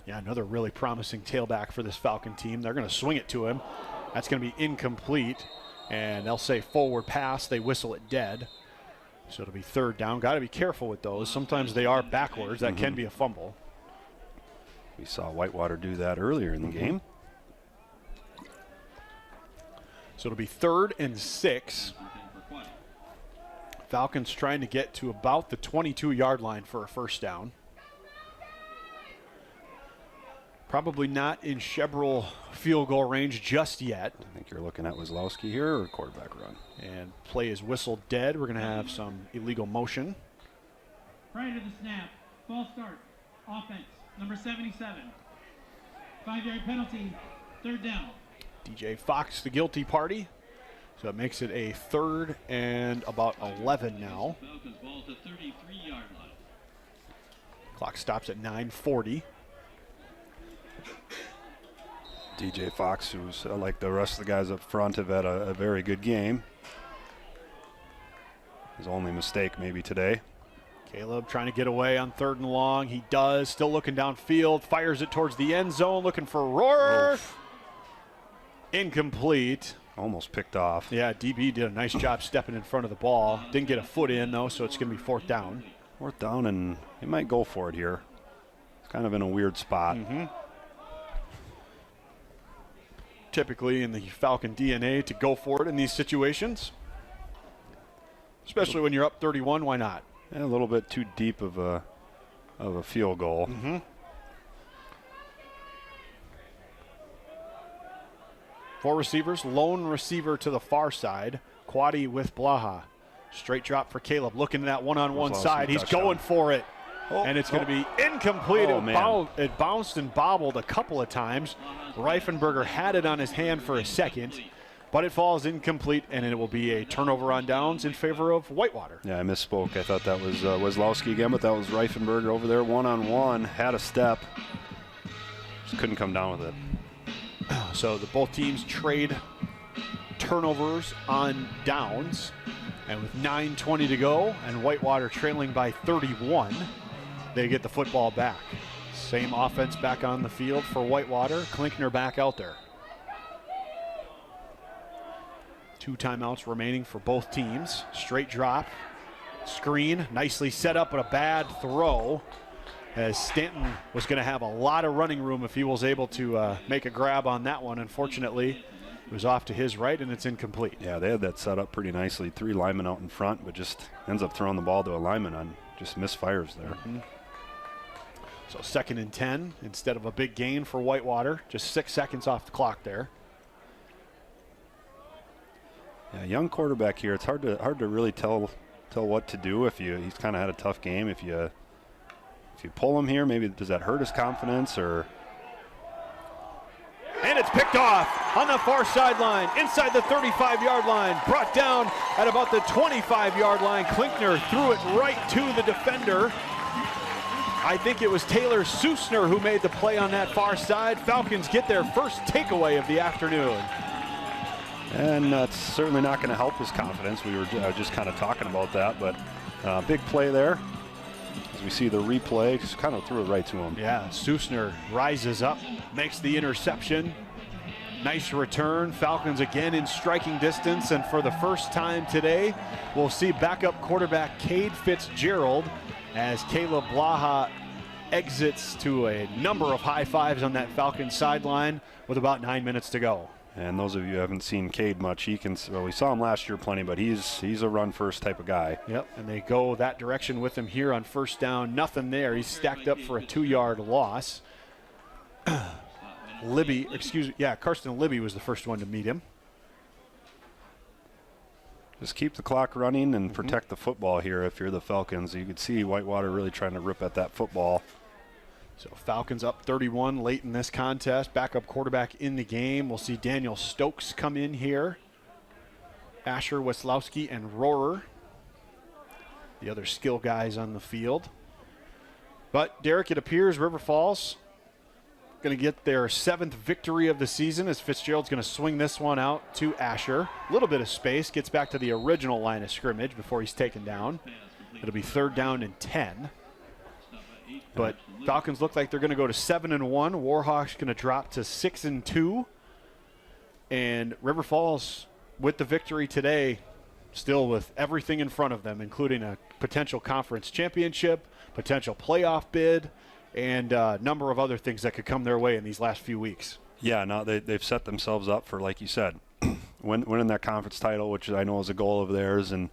Yeah, another really promising tailback for this Falcon team. They're going to swing it to him. That's going to be incomplete. And they'll say forward pass. They whistle it dead. So it'll be third down. Got to be careful with those. Sometimes they are backwards. That can be a fumble. We saw Whitewater do that earlier in the game. So it'll be 3rd and 6. Falcons trying to get to about the 22-yard line for a first down. Probably not in Chevrolet field goal range just yet. I think you're looking at Wazlowski here or quarterback run. And play is whistled dead. We're going to have some illegal motion. Prior to the snap, false start, offense, number 77. 5-yard penalty, third down. DJ Fox, the guilty party. So it makes it a 3rd and about 11 now. Clock stops at 9:40. DJ Fox, who's like the rest of the guys up front, have had a very good game. His only mistake maybe today. Caleb trying to get away on 3rd and long. He does, still looking downfield, fires it towards the end zone, looking for Rohrer. Oof. Incomplete. Almost picked off. Yeah, DB did a nice job stepping in front of the ball. Didn't get a foot in, though, so it's going to be 4th down. 4th down, and he might go for it here. It's kind of in a weird spot. Typically in the Falcon DNA to go for it in these situations. Especially when you're up 31, why not? Yeah, a little bit too deep of a field goal. 4 receivers, lone receiver to the far side. Quaddy with Blaha. Straight drop for Caleb. Looking at that one-on-one side. He's going for it. And it's going to be incomplete. It bounced and bobbled a couple of times. Reifenberger had it on his hand for a second, but it falls incomplete, and it will be a turnover on downs in favor of Whitewater. Yeah, I misspoke. I thought that was Wazlowski again, but that was Reifenberger over there, one-on-one, had a step. Just couldn't come down with it. So both teams trade turnovers on downs, and with 9:20 to go and Whitewater trailing by 31, they get the football back. Same offense back on the field for Whitewater. Klinkner back out there. 2 timeouts remaining for both teams. Straight drop, screen, nicely set up, but a bad throw, as Stanton was going to have a lot of running room if he was able to make a grab on that one. Unfortunately, it was off to his right, and it's incomplete. Yeah, they had that set up pretty nicely. 3 linemen out in front, but just ends up throwing the ball to a lineman on just misfires there. So 2nd and 10 instead of a big gain for Whitewater. Just 6 seconds off the clock there. Yeah, young quarterback here. It's hard to really tell what to do. He's kind of had a tough game. If you pull him here, maybe does that hurt his confidence or? And it's picked off on the far sideline, inside the 35-yard line, brought down at about the 25-yard line. Klinkner threw it right to the defender. I think it was Taylor Susner who made the play on that far side. Falcons get their first takeaway of the afternoon. And that's certainly not going to help his confidence. We were just kind of talking about that, but big play there. As we see the replay, just kind of threw it right to him. Yeah, Susner rises up, makes the interception. Nice return. Falcons again in striking distance, and for the first time today, we'll see backup quarterback Cade Fitzgerald as Caleb Blaha exits to a number of high fives on that Falcons sideline with about 9 minutes to go. And those of you who haven't seen Cade much, we saw him last year plenty, but he's a run-first type of guy. Yep, and they go that direction with him here on first down. Nothing there. He's stacked up for a 2-yard loss. Karsten Libby was the first one to meet him. Just keep the clock running and protect the football here if you're the Falcons. You could see Whitewater really trying to rip at that football. So Falcons up 31 late in this contest. Backup quarterback in the game. We'll see Daniel Stokes come in here. Asher, Weslowski, and Rohrer, the other skill guys on the field. But, Derek, it appears River Falls going to get their 7th victory of the season as Fitzgerald's going to swing this one out to Asher. A little bit of space, gets back to the original line of scrimmage before he's taken down. It'll be 3rd down and 10. But Falcons look like they're going to go to 7-1. Warhawks going to drop to 6-2. And River Falls, with the victory today, still with everything in front of them, including a potential conference championship, potential playoff bid, and a number of other things that could come their way in these last few weeks. Yeah, no, they've set themselves up for, like you said, winning that conference title, which I know is a goal of theirs, and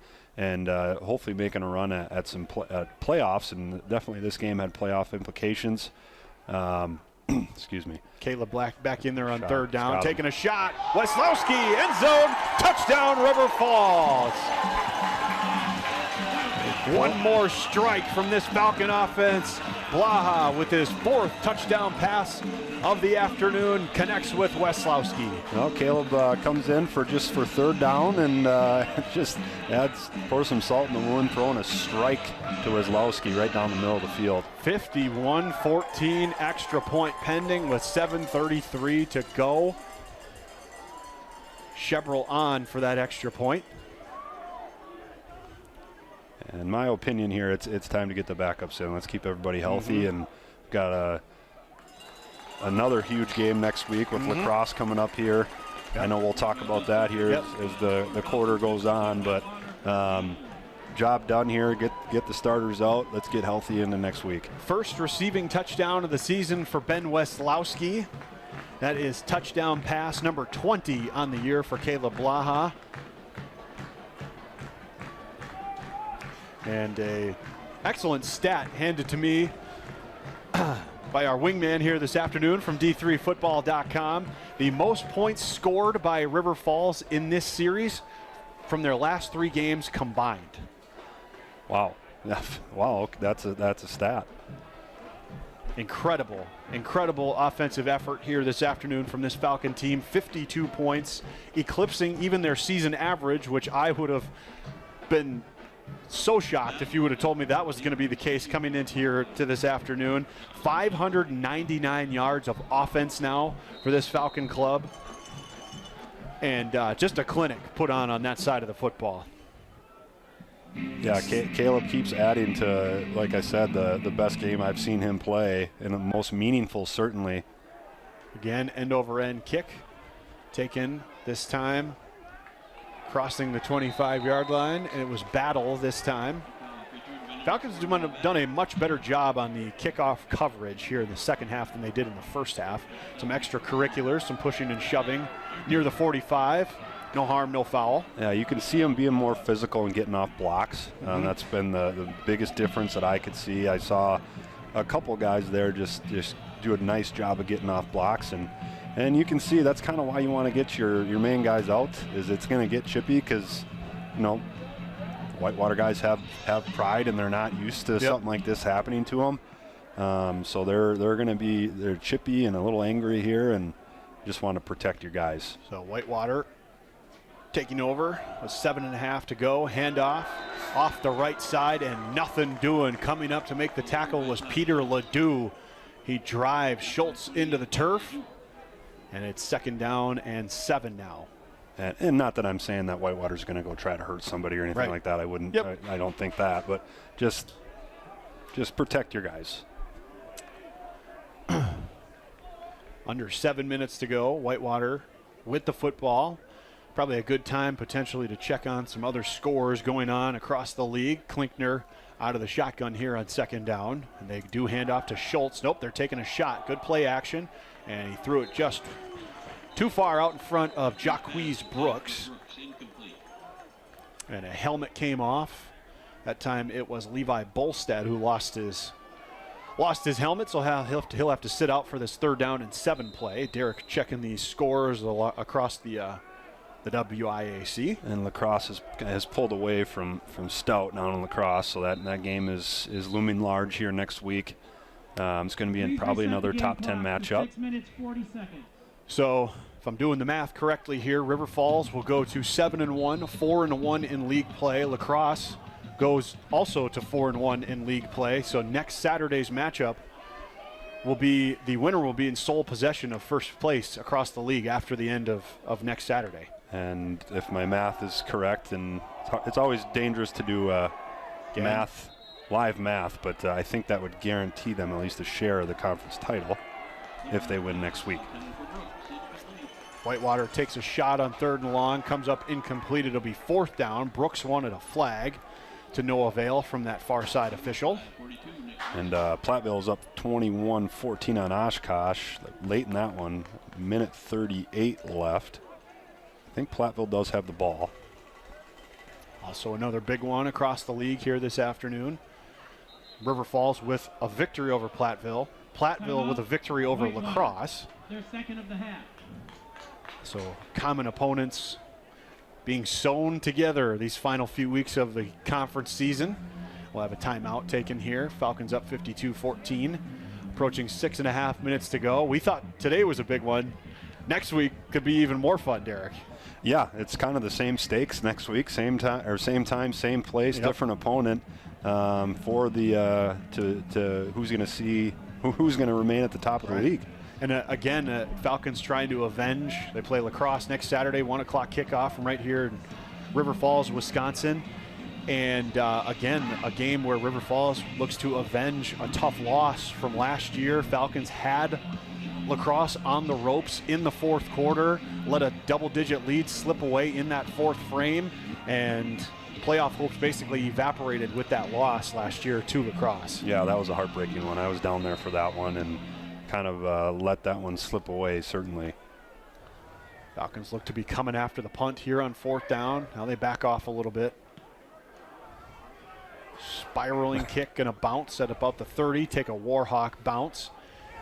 hopefully making a run at some playoffs. And definitely this game had playoff implications. Excuse me. Caleb Black back in there on 3rd down, taking a shot. Weslowski, end zone, touchdown, River Falls. One more strike from this Falcon offense. Blaha with his 4th touchdown pass of the afternoon connects with Weslowski. Well, Caleb comes in for 3rd down and just pours some salt in the wound, throwing a strike to Weslowski right down the middle of the field. 51-14, extra point pending with 7:33 to go. Chevrolet on for that extra point. In my opinion here, it's time to get the backups in. Let's keep everybody healthy, and got another huge game next week with lacrosse coming up here. Yep. I know we'll talk about that here as the quarter goes on, but job done here. Get the starters out. Let's get healthy into next week. First receiving touchdown of the season for Ben Weslowski. That is touchdown pass number 20 on the year for Caleb Blaha. And a excellent stat handed to me by our wingman here this afternoon from D3Football.com. The most points scored by River Falls in this series from their last 3 games combined. Wow. Wow, that's a stat. Incredible offensive effort here this afternoon from this Falcon team. 52 points, eclipsing even their season average, which I would have been so shocked if you would have told me that was going to be the case coming into here to this afternoon. 599 yards of offense now for this Falcon club. And just a clinic put on that side of the football. Yeah, Caleb keeps adding to, like I said, the best game I've seen him play, and the most meaningful, certainly. Again, end-over-end kick taken this time, crossing the 25-yard line, and it was Battle this time. Falcons have done a much better job on the kickoff coverage here in the second half than they did in the first half. Some extracurriculars, some pushing and shoving near the 45. No harm, no foul. Yeah, you can see them being more physical and getting off blocks. That's been the biggest difference that I could see. I saw a couple guys there just do a nice job of getting off blocks, and you can see that's kind of why you want to get your main guys out, is it's going to get chippy because, Whitewater guys have pride and they're not used to something like this happening to them. So they're chippy and a little angry here and just want to protect your guys. So Whitewater taking over with 7.5 to go. Handoff off the right side and nothing doing. Coming up to make the tackle was Peter Ledoux. He drives Schultz into the turf, and it's 2nd down and 7 now. And not that I'm saying that Whitewater's going to go try to hurt somebody or anything like that. I wouldn't. I don't think that. But just protect your guys. Under 7 minutes to go. Whitewater with the football. Probably a good time potentially to check on some other scores going on across the league. Klinkner out of the shotgun here on 2nd down. And they do hand off to Schultz. Nope, they're taking a shot. Good play action. And he threw it just too far out in front of Jacquez Brooks. And a helmet came off. That time it was Levi Bolstad who lost his lost his helmet, so he'll have to sit out for this 3rd down and 7 play. Derek checking the scores across the WIAC. And lacrosse has pulled away from Stout down in lacrosse, so that game is looming large here next week. It's going to be in probably another top 10 matchup. 6 minutes, 40 seconds. So if I'm doing the math correctly here, River Falls will go to 7-1, 4-1 in league play. Lacrosse goes also to 4-1 in league play. So next Saturday's matchup the winner will be in sole possession of first place across the league after the end of next Saturday. And if my math is correct, and it's always dangerous to do live math, but I think that would guarantee them at least a share of the conference title if they win next week. Whitewater takes a shot on 3rd and long, comes up incomplete. It'll be 4th down. Brooks wanted a flag to no avail from that far side official. And Platteville's up 21-14 on Oshkosh. Late in that one, minute 38 left. I think Platteville does have the ball. Also another big one across the league here this afternoon. River Falls with a victory over Platteville. Platteville with a victory over Lacrosse. Their second of the half. So common opponents being sewn together these final few weeks of the conference season. We'll have a timeout taken here. Falcons up 52-14. Approaching 6.5 minutes to go. We thought today was a big one. Next week could be even more fun, Derek. Yeah, it's kind of the same stakes next week, same time, same place, different opponent for the to who's going to remain at the top of the league. And again, Falcons trying to avenge. They play Lacrosse next Saturday, 1 o'clock kickoff from right here in River Falls, Wisconsin. And again, a game where River Falls looks to avenge a tough loss from last year. Falcons had Lacrosse on the ropes in the 4th quarter, let a double-digit lead slip away in that 4th frame, and playoff hopes basically evaporated with that loss last year to Lacrosse. Yeah, that was a heartbreaking one. I was down there for that one and kind of let that one slip away, certainly. Falcons look to be coming after the punt here on 4th down. Now they back off a little bit. Spiraling kick, going to bounce at about the 30, take a Warhawk bounce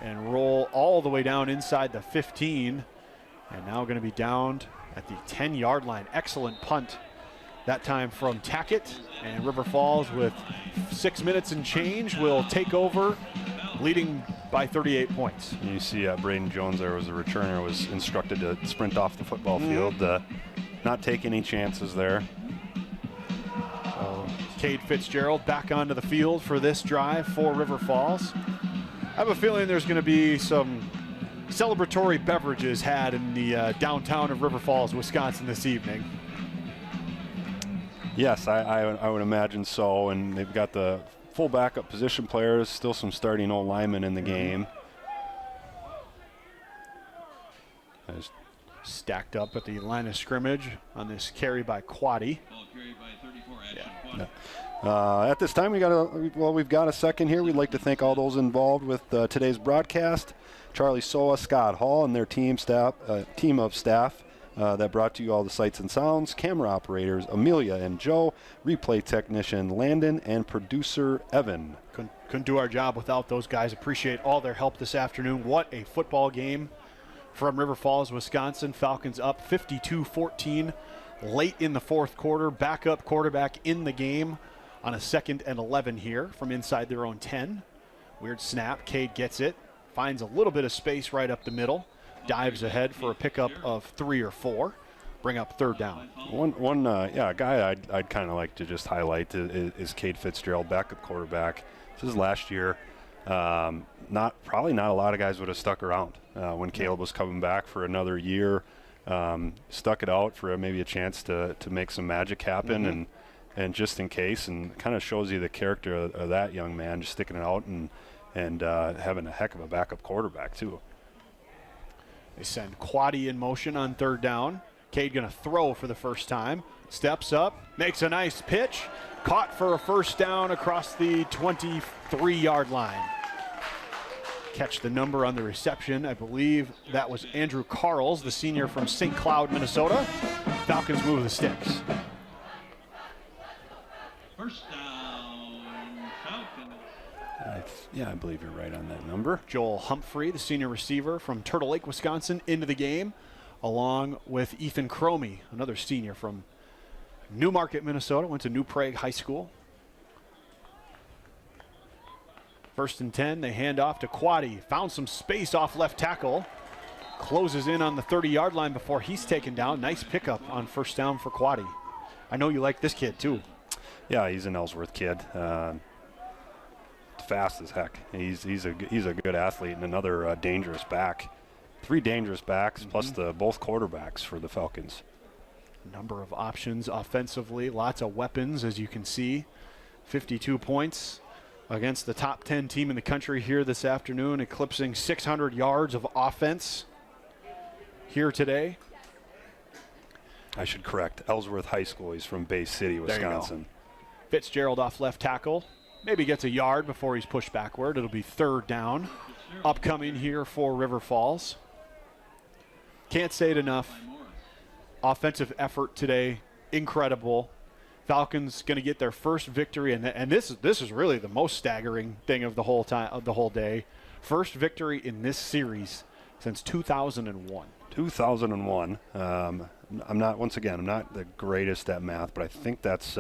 and roll all the way down inside the 15. And now going to be downed at the 10-yard line. Excellent punt that time from Tackett. And River Falls with 6 minutes and change will take over, leading by 38 points. You see Braden Jones there was a returner, was instructed to sprint off the football field, not take any chances there. So Cade Fitzgerald back onto the field for this drive for River Falls. I have a feeling there's going to be some celebratory beverages had in the downtown of River Falls, Wisconsin this evening. Yes, I would imagine so, and they've got the full backup position players, still some starting old linemen in the game. Stacked up at the line of scrimmage on this carry by Quaddy. At this time, we've got a second here. We'd like to thank all those involved with today's broadcast. Charlie Soa, Scott Hall, and their team of staff that brought to you all the sights and sounds. Camera operators Amelia and Joe, replay technician Landon, and producer Evan. Couldn't do our job without those guys. Appreciate all their help this afternoon. What a football game from River Falls, Wisconsin. Falcons up 52-14 late in the 4th quarter. Backup quarterback in the game on a 2nd and 11 here from inside their own 10. Weird snap. Cade gets it. Finds a little bit of space right up the middle. Dives ahead for a pickup of 3 or 4. Bring up 3rd down. A guy I'd kind of like to just highlight is Cade Fitzgerald, backup quarterback. This is last year. Probably not a lot of guys would have stuck around when Caleb was coming back for another year. Stuck it out for maybe a chance to make some magic happen, and just in case, and kind of shows you the character of that young man, just sticking it out and having a heck of a backup quarterback too. They send Quaddy in motion on 3rd down. Cade going to throw for the first time. Steps up, makes a nice pitch. Caught for a 1st down across the 23-yard line. Catch the number on the reception. I believe that was Andrew Carls, the senior from St. Cloud, Minnesota. Falcons move the sticks. 1st down, Falcons. Yeah, I believe you're right on that number. Joel Humphrey, the senior receiver from Turtle Lake, Wisconsin, into the game, along with Ethan Cromie, another senior from Newmarket, Minnesota, went to New Prague High School. 1st and 10, they hand off to Quaddy. Found some space off left tackle. Closes in on the 30-yard line before he's taken down. Nice pickup on 1st down for Quaddy. I know you like this kid, too. Yeah, he's an Ellsworth kid. Fast as heck. He's a good athlete and another dangerous back. 3 dangerous backs plus both quarterbacks for the Falcons. Number of options offensively, lots of weapons, as you can see. 52 points against the top 10 team in the country here this afternoon, eclipsing 600 yards of offense here today. I should correct. Ellsworth High School. He's from Bay City, Wisconsin. Fitzgerald off left tackle. Maybe gets a yard before he's pushed backward. It'll be 3rd down. Upcoming here for River Falls. Can't say it enough. Offensive effort today, incredible. Falcons going to get their first victory, and this is really the most staggering thing of the whole day. First victory in this series since 2001. 2001. I'm not the greatest at math, but I think that's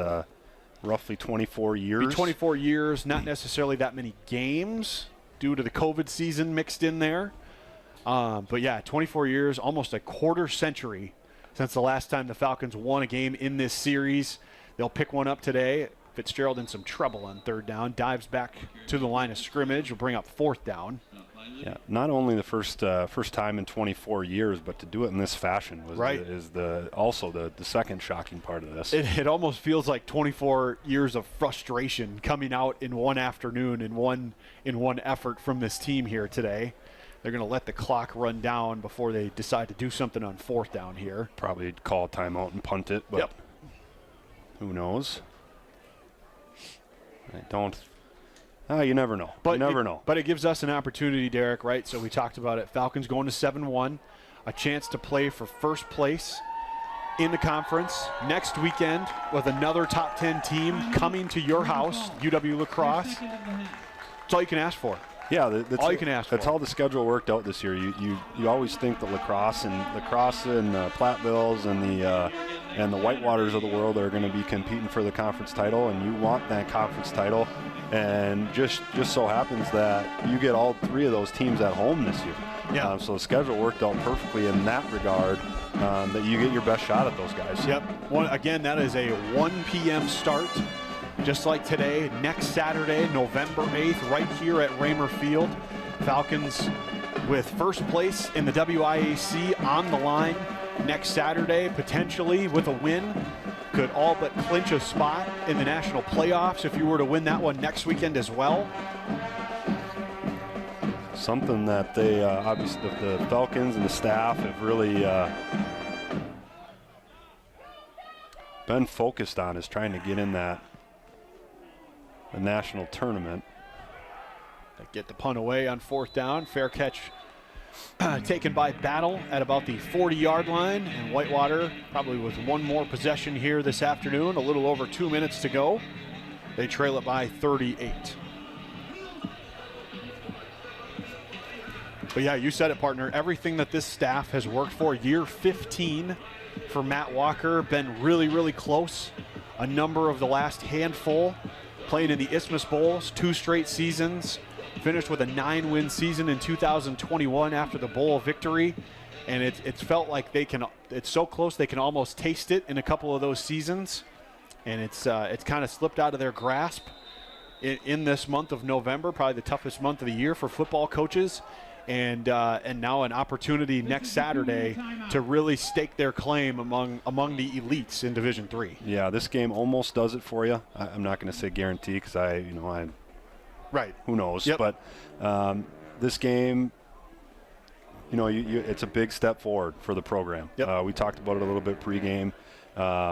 roughly 24 years. 24 years, not necessarily that many games due to the COVID season mixed in there. But yeah, 24 years, almost a quarter century since the last time the Falcons won a game in this series. They'll pick one up today. Fitzgerald in some trouble on 3rd down. Dives back to the line of scrimmage. Will bring up 4th down. Yeah, not only the first time in 24 years, but to do it in this fashion is also the second shocking part of this. It almost feels like 24 years of frustration coming out in one afternoon in one effort from this team here today. They're going to let the clock run down before they decide to do something on 4th down here. Probably call a timeout and punt it, but who knows? You never know. You never know. But it gives us an opportunity, Derek, right? So we talked about it. Falcons going to 7-1, a chance to play for first place in the conference next weekend with another top 10 team coming to your house, UW-La Crosse. That's all you can ask for. Yeah, all you can ask for. That's how the schedule worked out this year. You always think the La Crosse and Platteville's and the Whitewaters of the world are going to be competing for the conference title, and you want that conference title. And just so happens that you get all 3 of those teams at home this year. Yeah. So the schedule worked out perfectly in that regard, that you get your best shot at those guys. Yep. Again, that is a 1 p.m. start. Just like today, next Saturday, November 8th, right here at Raymer Field. Falcons with first place in the WIAC on the line next Saturday, potentially with a win. Could all but clinch a spot in the national playoffs if you were to win that one next weekend as well. Something that they, obviously, the Falcons and the staff have really been focused on is trying to get in the national tournament. They get the punt away on 4th down. Fair catch taken by Battle at about the 40-yard line. And Whitewater probably with one more possession here this afternoon. A little over 2 minutes to go. They trail it by 38. But yeah, you said it, partner. Everything that this staff has worked for, year 15 for Matt Walker, been really, really close. A number of the last handful playing in the Isthmus Bowls, 2 straight seasons. Finished with a 9-win season in 2021 after the bowl victory. And it's felt like it's so close they can almost taste it in a couple of those seasons. And it's kind of slipped out of their grasp in this month of November, probably the toughest month of the year for football coaches. And now an opportunity next Saturday to really stake their claim among the elites in Division III. Yeah, this game almost does it for you. I'm not going to say guarantee because right. Who knows? Yep. But this game, it's a big step forward for the program. Yep. We talked about it a little bit pregame.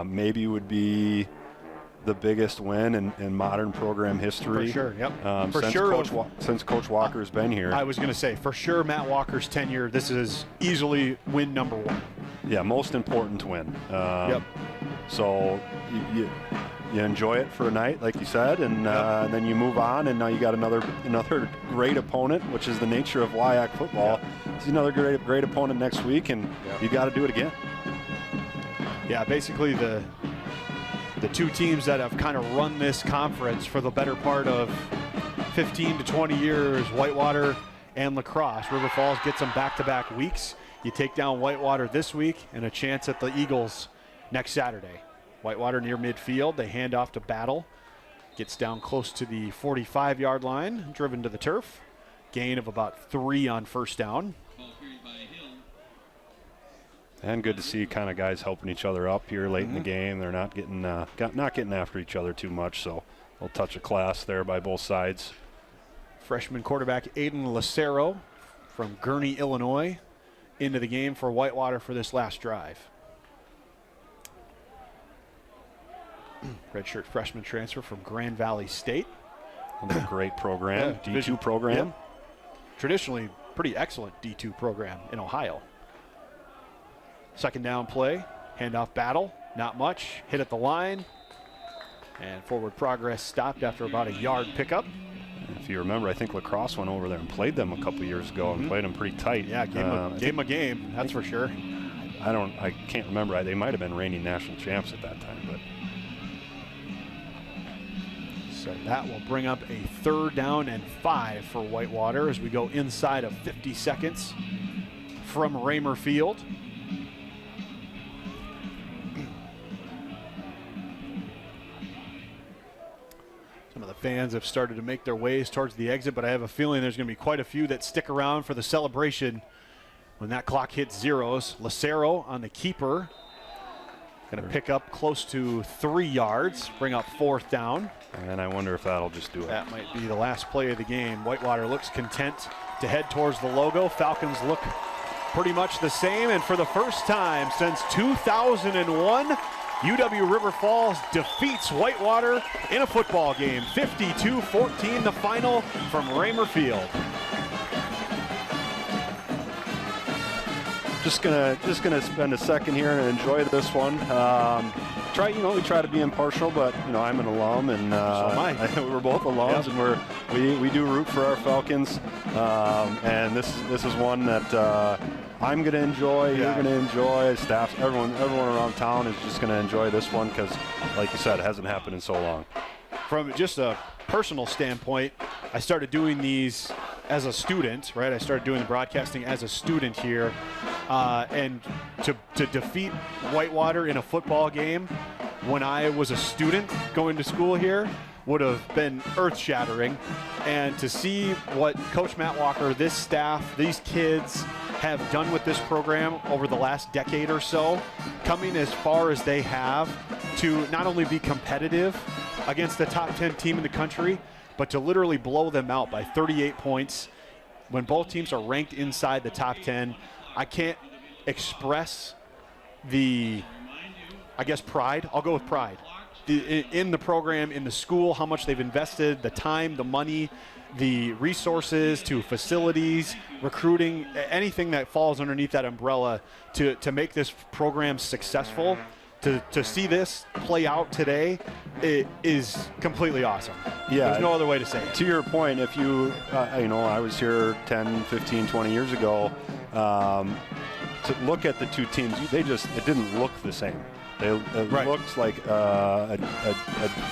Maybe would be the biggest win in modern program history. For sure, yep. Since Coach Walker's been here. I was going to say, for sure, Matt Walker's tenure, this is easily win number 1. Yeah, most important win. Yep. So you enjoy it for a night, like you said, and then you move on, and now you got another great opponent, which is the nature of WIAC football. It's another great opponent next week, and you got to do it again. Yeah, basically the two teams that have kind of run this conference for the better part of 15 to 20 years, Whitewater and La Crosse. River Falls gets them back-to-back weeks. You take down Whitewater this week and a chance at the Eagles next Saturday. Whitewater near midfield. They hand off to Battle. Gets down close to the 45-yard line, driven to the turf. Gain of about 3 on first down. And good to see kind of guys helping each other up here late in the game. They're not getting after each other too much, so a little touch of class there by both sides. Freshman quarterback Aiden Lucero from Gurney, Illinois, into the game for Whitewater for this last drive. Redshirt freshman transfer from Grand Valley State. Another great program, D2 program. Yep. Traditionally pretty excellent D2 program in Ohio. Second down play, handoff Battle, not much, hit at the line, and forward progress stopped after about a yard pickup. If you remember, I think La Crosse went over there and played them a couple years ago and played them pretty tight. Yeah, gave them a game, that's for sure. I can't remember. They might have been reigning national champs at that time, but. So that will bring up a 3rd down and 5 for Whitewater as we go inside of 50 seconds from Raymer Field. Some of the fans have started to make their ways towards the exit, but I have a feeling there's going to be quite a few that stick around for the celebration when that clock hits zeros. Lucero on the keeper. Going to pick up close to 3 yards, bring up 4th down. And I wonder if that'll just do it. That might be the last play of the game. Whitewater looks content to head towards the logo. Falcons look pretty much the same. And for the first time since 2001, UW River Falls defeats Whitewater in a football game. 52-14 the final from Raymer Field. Just gonna spend a second here and enjoy this one. We try to be impartial, but I'm an alum, and so am I. we're both alums, and we do root for our Falcons. And this is one that I'm gonna enjoy. You're gonna enjoy. Staff, everyone around town is just gonna enjoy this one because, like you said, it hasn't happened in so long. From just a personal standpoint, I started doing these as a student, right? I started doing the broadcasting as a student here, and to defeat Whitewater in a football game when I was a student going to school here would have been earth-shattering. And to see what Coach Matt Walker, this staff, these kids have done with this program over the last decade or so, coming as far as they have to not only be competitive against the top 10 team in the country, but to literally blow them out by 38 points when both teams are ranked inside the top 10. I can't express the, pride. I'll go with pride. In the program, in the school, how much they've invested, the time, the money, the resources to facilities, recruiting, anything that falls underneath that umbrella to make this program successful. To see this play out today, it is completely awesome. Yeah, there's no other way to say it. To your point, if you, I was here 10, 15, 20 years ago, to look at the two teams, it didn't look the same. It looked like a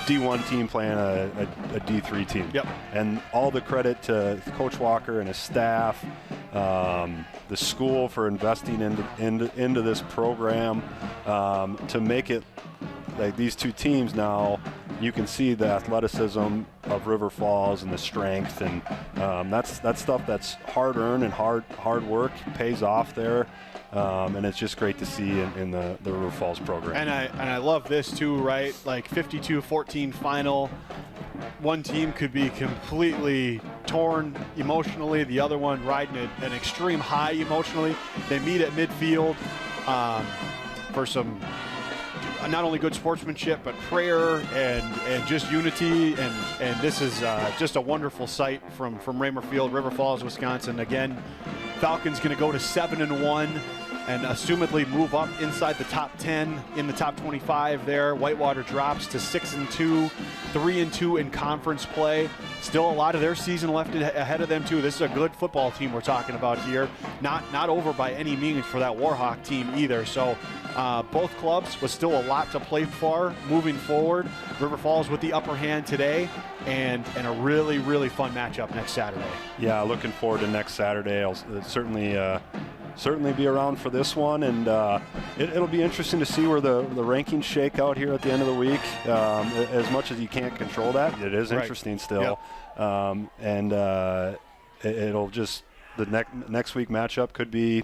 D1 team playing a D3 team. Yep. And all the credit to Coach Walker and his staff, the school for investing into this program to make it like these two teams now. You can see the athleticism of River Falls and the strength, and that's stuff that's hard-earned and hard work pays off there. And it's just great to see in the River Falls program. And I love this too, right? Like 52-14 final. One team could be completely torn emotionally, the other one riding an extreme high emotionally. They meet at midfield for some not only good sportsmanship, but prayer and just unity. And this is just a wonderful sight from Raymer Field, River Falls, Wisconsin. Again, Falcons going to go to 7-1 and assumedly move up inside the top 10, in the top 25 there. Whitewater drops to 6-2, 3-2 in conference play. Still a lot of their season left ahead of them too. This is a good football team we're talking about here. Not over by any means for that Warhawk team either. So both clubs with still a lot to play for moving forward. River Falls with the upper hand today, and a really, really fun matchup next Saturday. Yeah, looking forward to next Saturday. I'll certainly be around for this one, and it'll be interesting to see where the rankings shake out here at the end of the week. As much as you can't control that, it is interesting still. Yep. It'll just, the next week matchup could be,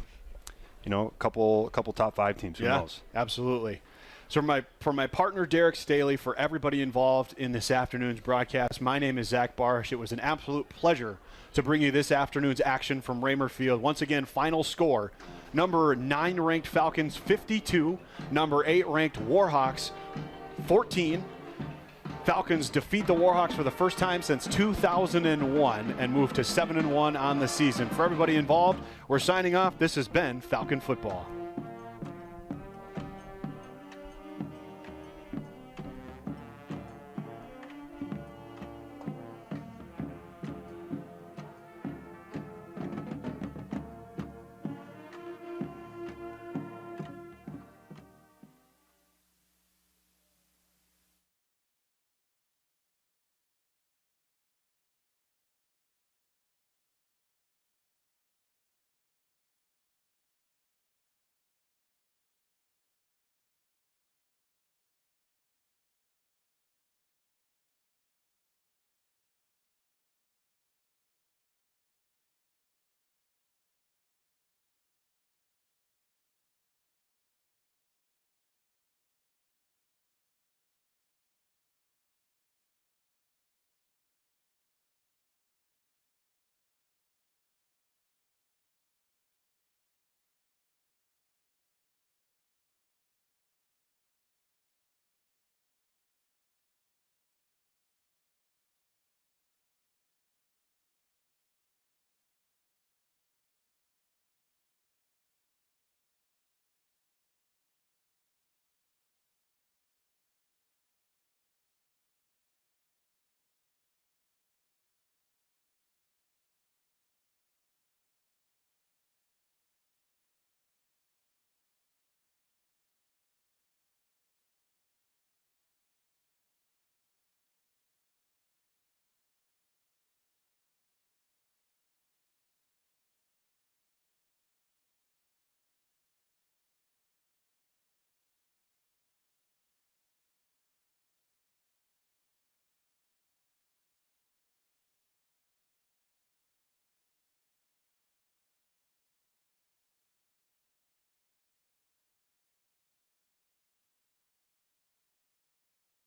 a couple top 5 teams. Who knows? Absolutely. So for my partner Derek Staley, for everybody involved in this afternoon's broadcast, my name is Zach Barish. It was an absolute pleasure to bring you this afternoon's action from Raymer Field. Once again, final score: number 9 ranked Falcons 52, number 8 ranked Warhawks 14. Falcons defeat the Warhawks for the first time since 2001 and move to 7-1 on the season. For everybody involved, we're signing off. This has been Falcon Football.